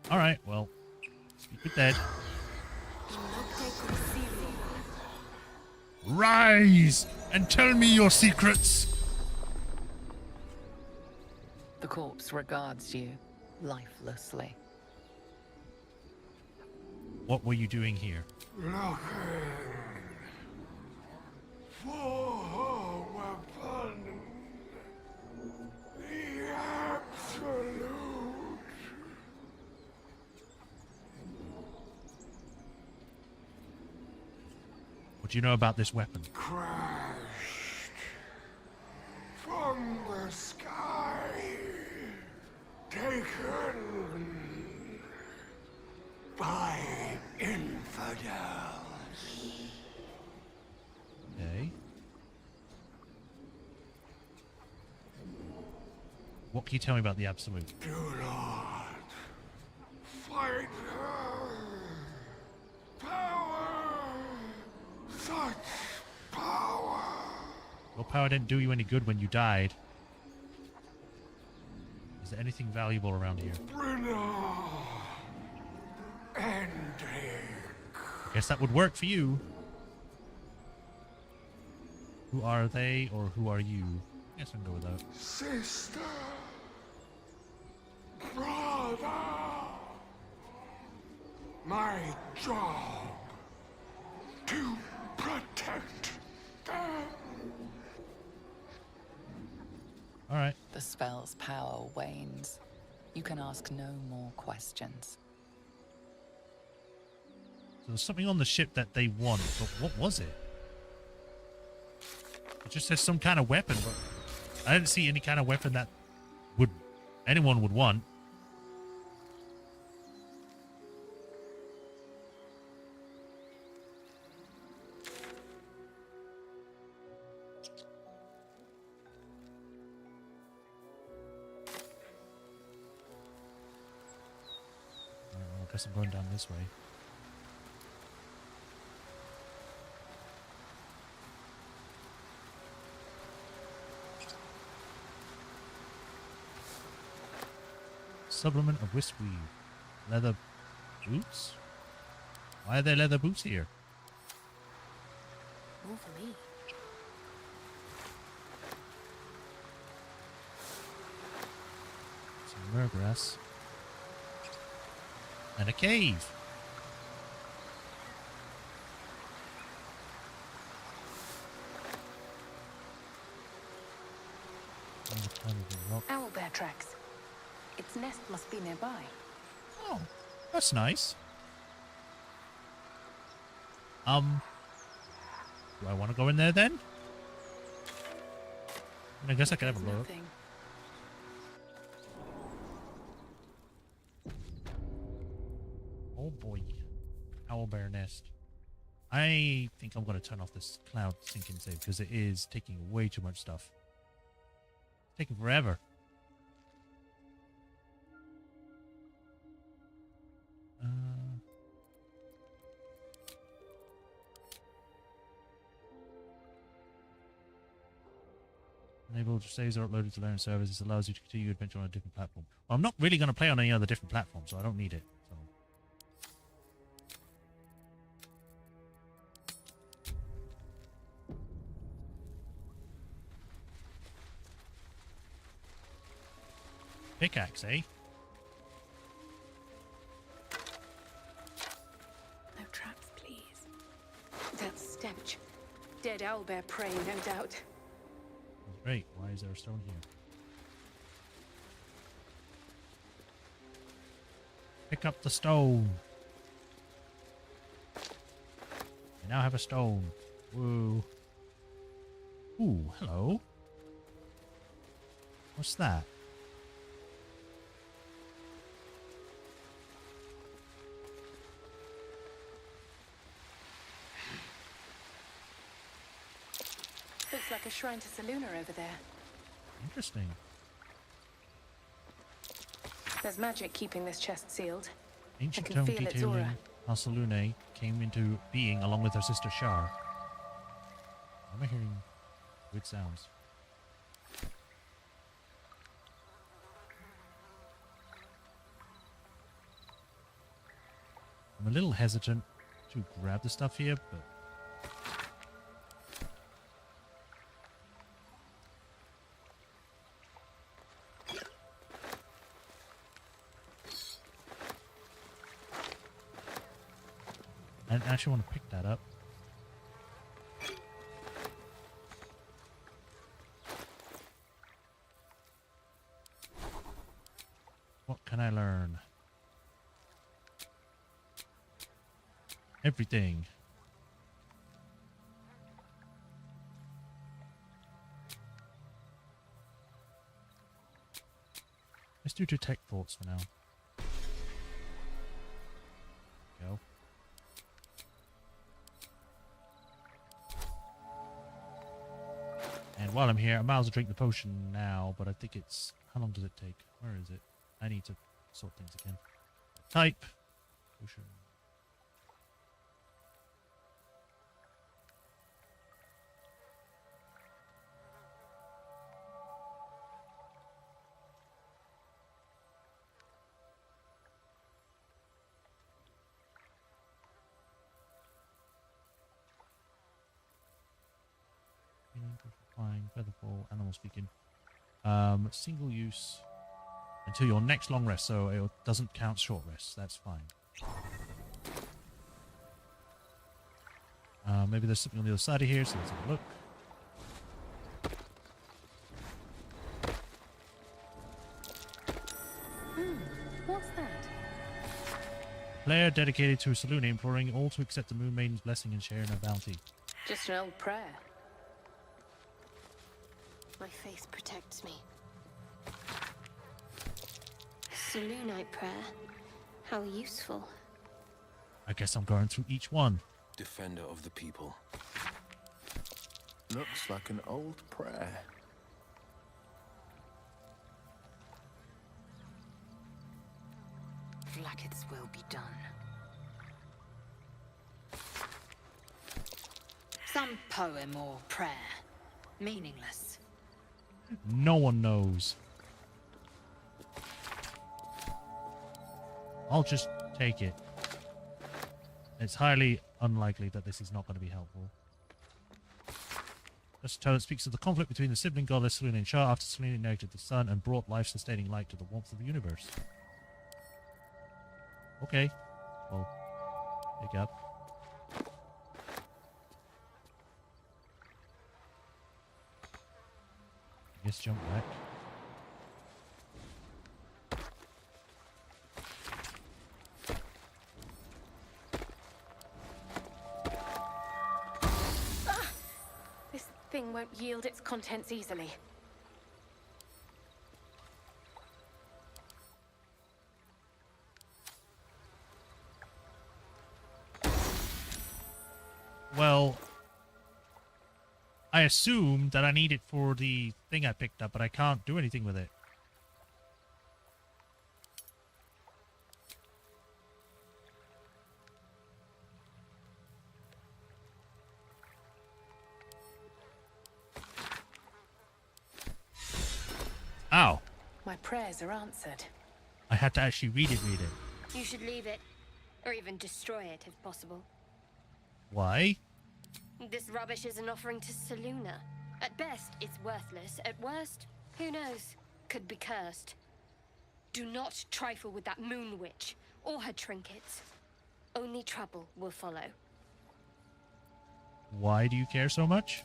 Alright, well. Speak with dead. Rise and tell me your secrets. The corpse regards you lifelessly. What were you doing here? Looking for weapon. The absolute. What do you know about this weapon? Crashed from the sky. Taken by infidels. Okay. What can you tell me about the Absolute? Do not fight her. Power. Such power. Your power didn't do you any good when you died. Is there anything valuable around here? I guess that would work for you. Who are they, or who are you? I guess I can go with that. Sister. Brother. My job to protect them. All right. The spell's power wanes. You can ask no more questions. So there's something on the ship that they want, but what was it? It just says some kind of weapon, but I didn't see any kind of weapon that anyone would want. I guess I'm going down this way. Supplement of wisp weave. Leather boots? Why are there leather boots here? More for me. Some murgrass. And a cave. Owlbear tracks. Its nest must be nearby. Oh, that's nice. Do I want to go in there then? I guess I can have a look. Nothing. Oh boy. Owlbear nest. I think I'm going to turn off this cloud syncing save because it is taking way too much stuff. It's taking forever. Enable saves are uploaded to learn servers. This allows you to continue your adventure on a different platform. Well, I'm not really going to play on any other different platform, so I don't need it. So. Pickaxe, eh? No traps, please. That stench. Dead owlbear prey, no doubt. Great. Why is there a stone here? Pick up the stone. I now have a stone. Woo. Ooh, hello. What's that? Looks like a shrine to Saluna over there. Interesting. There's magic keeping this chest sealed. Ancient I can tome feel its detailing aura. how Selûne came into being along with her sister Shar. Why am I hearing weird sounds? I'm a little hesitant to grab the stuff here, but I actually want to pick that up. What can I learn? Everything. Let's do detect thoughts for now. Go. And while I'm here, I might as well drink the potion now, but I think it's... How long does it take? Where is it? I need to sort things again. Type. Potion. Flying, featherfall, animal speaking. Single use until your next long rest, so it doesn't count short rests. That's fine. Maybe there's something on the other side of here, so let's have a look. What's that? Player dedicated to Selûne, imploring all to accept the Moon Maiden's blessing and share in her bounty. Just an old prayer. My faith protects me. Selûnite prayer. How useful. I guess I'm going through each one. Defender of the people. Looks like an old prayer. Like its will be done. Some poem or prayer. Meaningless. No one knows. I'll just take it. It's highly unlikely that this is not going to be helpful. This tone speaks of the conflict between the sibling goddess Selûne and Shar after Selûne inherited the sun and brought life-sustaining light to the warmth of the universe. Okay. Well, pick up. I guess jump back. This thing won't yield its contents easily. Well, I assume that I need it for the thing I picked up, but I can't do anything with it. Ow. My prayers are answered. I had to actually read it. You should leave it, or even destroy it if possible. Why? This rubbish is an offering to Selûne. At best, it's worthless. At worst, who knows? Could be cursed. Do not trifle with that moon witch, or her trinkets. Only trouble will follow. Why do you care so much?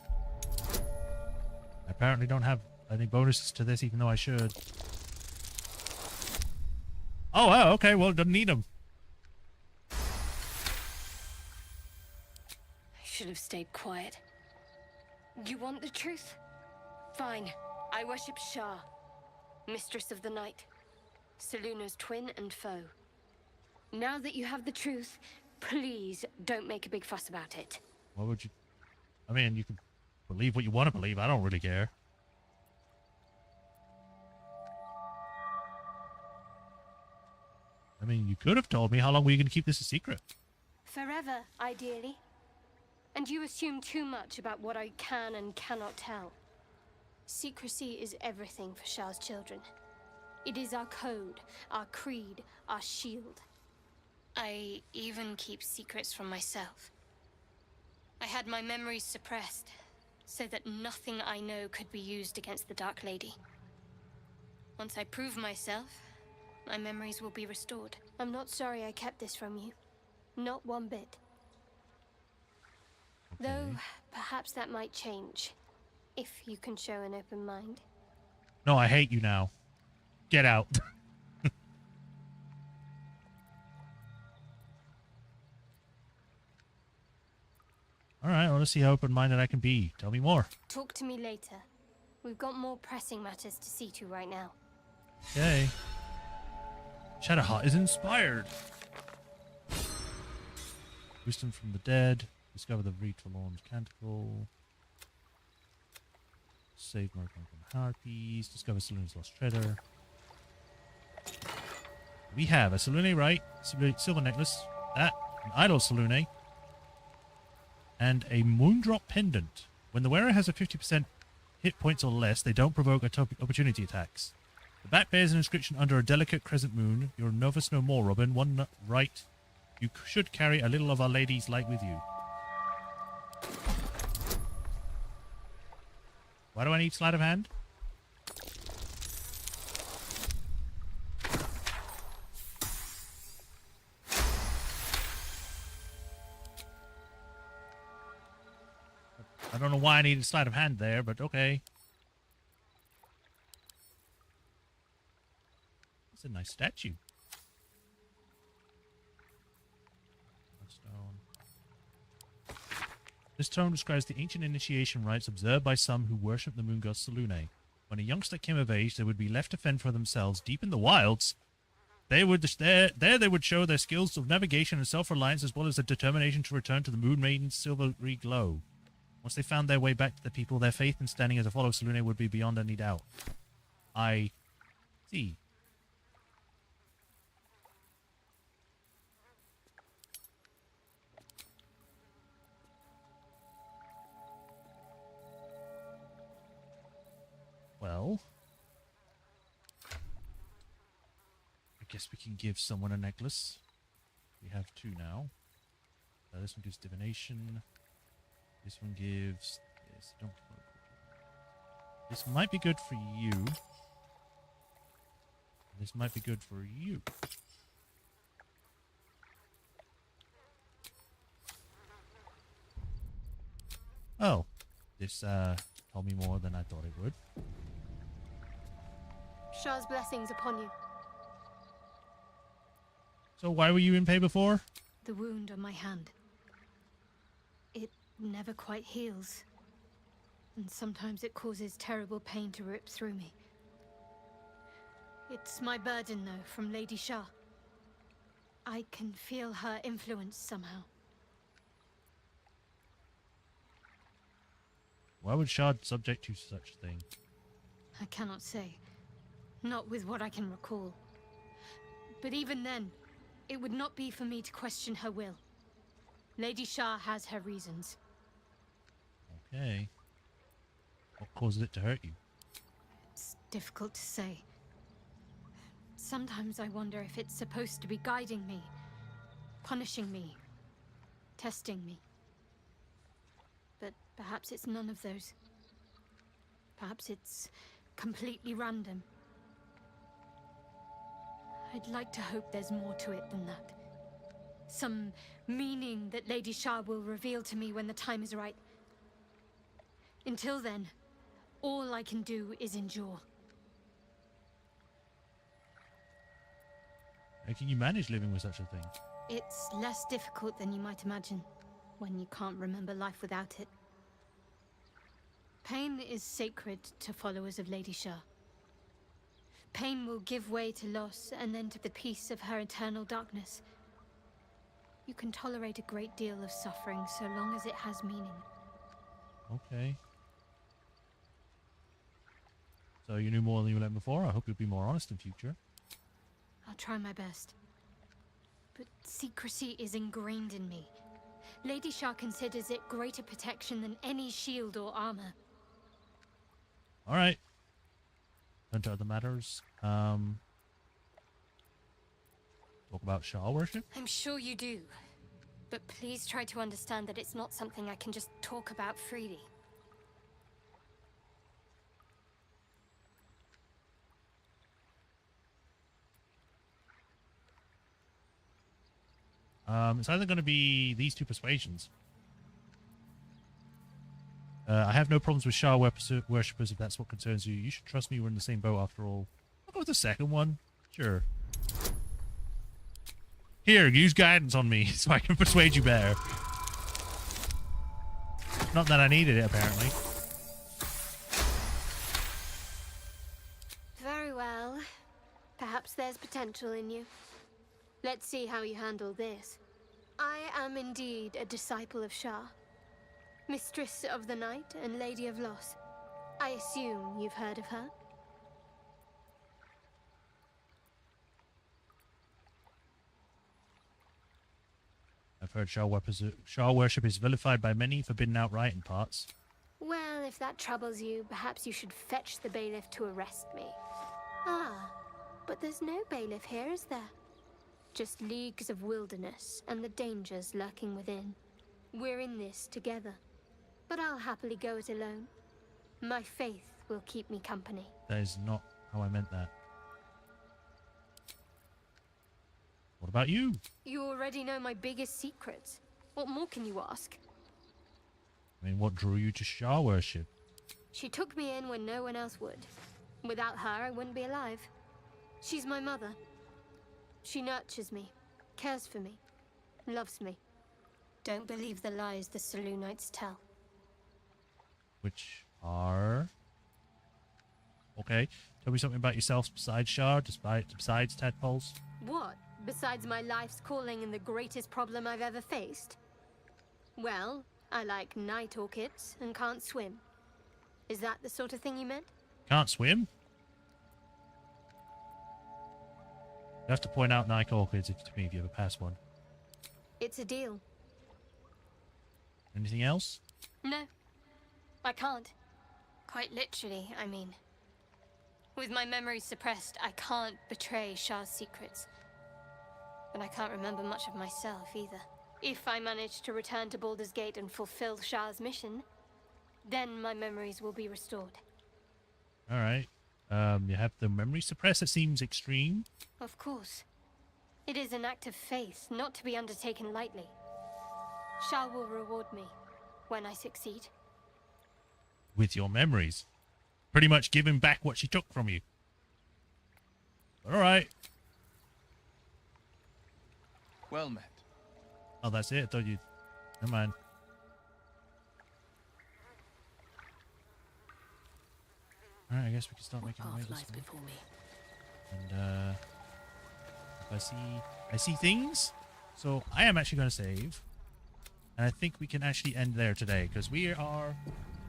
I apparently don't have any bonuses to this, even though I should. Oh, wow, okay, well, doesn't need them. Should have stayed quiet. You want the truth? Fine. I worship Shar, mistress of the night, Selûne's twin and foe. Now that you have the truth, please don't make a big fuss about it. What would you... I mean, you can believe what you want to believe. I don't really care. mean, you could have told me. How long were you going to keep this a secret? Forever, ideally. And you assume too much about what I can and cannot tell. Secrecy is everything for Shah's children. It is our code, our creed, our shield. I even keep secrets from myself. I had my memories suppressed, so that nothing I know could be used against the Dark Lady. Once I prove myself, my memories will be restored. I'm not sorry I kept this from you. Not one bit. Okay. Though, perhaps that might change, if you can show an open mind. No, I hate you now. Get out. Alright, I want to see how open-minded I can be. Tell me more. Talk to me later. We've got more pressing matters to see to right now. Okay. Shadowheart is inspired. Wisdom from the dead. Discover the Reed Forlorn's Canticle. Save Morgan from Harpies. Discover Saloon's lost treasure. We have a Salune right, silver necklace, that, an idol Salune, and a Moondrop pendant. When the wearer has a 50% hit points or less, they don't provoke opportunity attacks. The back bears an inscription under a delicate crescent moon. You're novice no more, Robin. One right. You should carry a little of Our Lady's light with you. Why do I need sleight of hand? I don't know why I needed sleight of hand there, but okay. It's a nice statue. This tome describes the ancient initiation rites observed by some who worship the moon god Salune. When a youngster came of age, they would be left to fend for themselves deep in the wilds. They would they would show their skills of navigation and self-reliance, as well as a determination to return to the Moon Maiden's silvery glow. Once they found their way back to the people, their faith in standing as a follower of Salune would be beyond any doubt. I see. Well, I guess we can give someone a necklace. We have two now. This one gives divination. This one gives this. Don't. This might be good for you. This might be good for you. Oh, this told me more than I thought it would. Shah's blessings upon you. So why were you in pay before? The wound on my hand. It never quite heals. And sometimes it causes terrible pain to rip through me. It's my burden, though, from Lady Shah. I can feel her influence somehow. Why would Shah subject you to such a thing? I cannot say. Not with what I can recall. But even then, it would not be for me to question her will. Lady Shah has her reasons. Okay. What causes it to hurt you? It's difficult to say. Sometimes I wonder if it's supposed to be guiding me, punishing me, testing me. But perhaps it's none of those. Perhaps it's completely random. I'd like to hope there's more to it than that. Some meaning that Lady Shah will reveal to me when the time is right. Until then, all I can do is endure. How can you manage living with such a thing? It's less difficult than you might imagine, when you can't remember life without it. Pain is sacred to followers of Lady Shah. Pain will give way to loss and then to the peace of her eternal darkness. You can tolerate a great deal of suffering so long as it has meaning. Okay. So you knew more than you learned before. I hope you'll be more honest in future. I'll try my best. but secrecy is ingrained in me. Lady Shah considers it greater protection than any shield or armor. All right. On to other matters. Talk about Shah worship? I'm sure you do. But please try to understand that it's not something I can just talk about freely. It's either going to be these two persuasions. I have no problems with Shah worshippers if that's what concerns you. You should trust me, we're in the same boat after all. I'll go with the second one. Sure. Here, use guidance on me so I can persuade you better. Not that I needed it, apparently. Very well. Perhaps there's potential in you. Let's see how you handle this. I am indeed a disciple of Shah, Mistress of the Night and Lady of Loss. I assume you've heard of her? I've heard Shah worship is vilified by many, forbidden outright in parts. Well, if that troubles you, perhaps you should fetch the bailiff to arrest me. Ah, but there's no bailiff here, is there? Just leagues of wilderness and the dangers lurking within. We're in this together, but I'll happily go it alone. My faith will keep me company. That is not how I meant that. What about you? You already know my biggest secrets. What more can you ask? I mean, what drew you to Shah worship? She took me in when no one else would. Without her, I wouldn't be alive. She's my mother. She nurtures me, cares for me, loves me. Don't believe the lies the Selûnites tell. Which are... Okay, tell me something about yourself besides Shah, besides tadpoles. What? Besides my life's calling and the greatest problem I've ever faced? Well, I like night orchids and can't swim. Is that the sort of thing you meant? Can't swim? You have to point out night orchids to me if you ever pass one. It's a deal. Anything else? No, I can't. Quite literally, I mean. With my memory suppressed, I can't betray Shah's secrets. But I can't remember much of myself either. If I manage to return to Baldur's Gate and fulfill Shah's mission, then my memories will be restored. Alright. You have the memory suppressed. It seems extreme. Of course. It is an act of faith, not to be undertaken lightly. Shah will reward me when I succeed. With your memories. Pretty much giving back what she took from you. Alright. Well met. Oh, that's it? I thought you... Never mind. Alright, I guess we can start making our way this way. Before me. And, if I see things. So, I am actually going to save. And I think we can actually end there today, because we are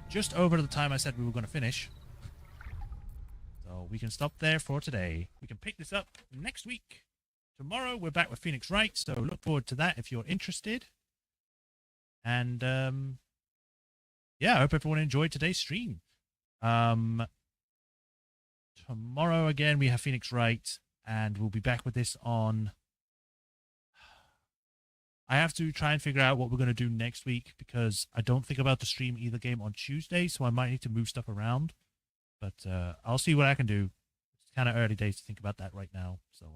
just over the time I said we were going to finish. So, we can stop there for today. We can pick this up next week. Tomorrow, we're back with Phoenix Wright, so look forward to that if you're interested. And, yeah, I hope everyone enjoyed today's stream. Tomorrow, again, we have Phoenix Wright, and we'll be back with this on... I have to try and figure out what we're going to do next week, because I don't think about the stream either game on Tuesday, so I might need to move stuff around. But I'll see what I can do. It's kind of early days to think about that right now. So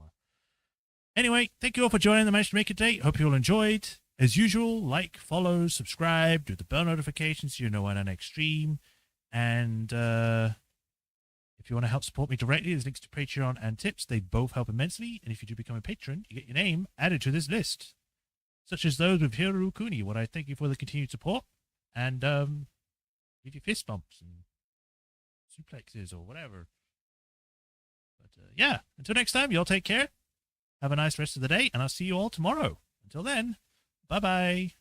anyway, thank you all for joining the Managed to Make It Day. Hope you all enjoyed. As usual, like, follow, subscribe, do the bell notifications so you know when our next stream. And if you want to help support me directly, there's links to Patreon and tips. They both help immensely. And if you do become a patron, you get your name added to this list, such as those with Hiru Kuni, what I thank you for the continued support, and give you fist bumps and suplexes or whatever. But yeah, until next time, you all take care. Have a nice rest of the day, and I'll see you all tomorrow. Until then, bye-bye.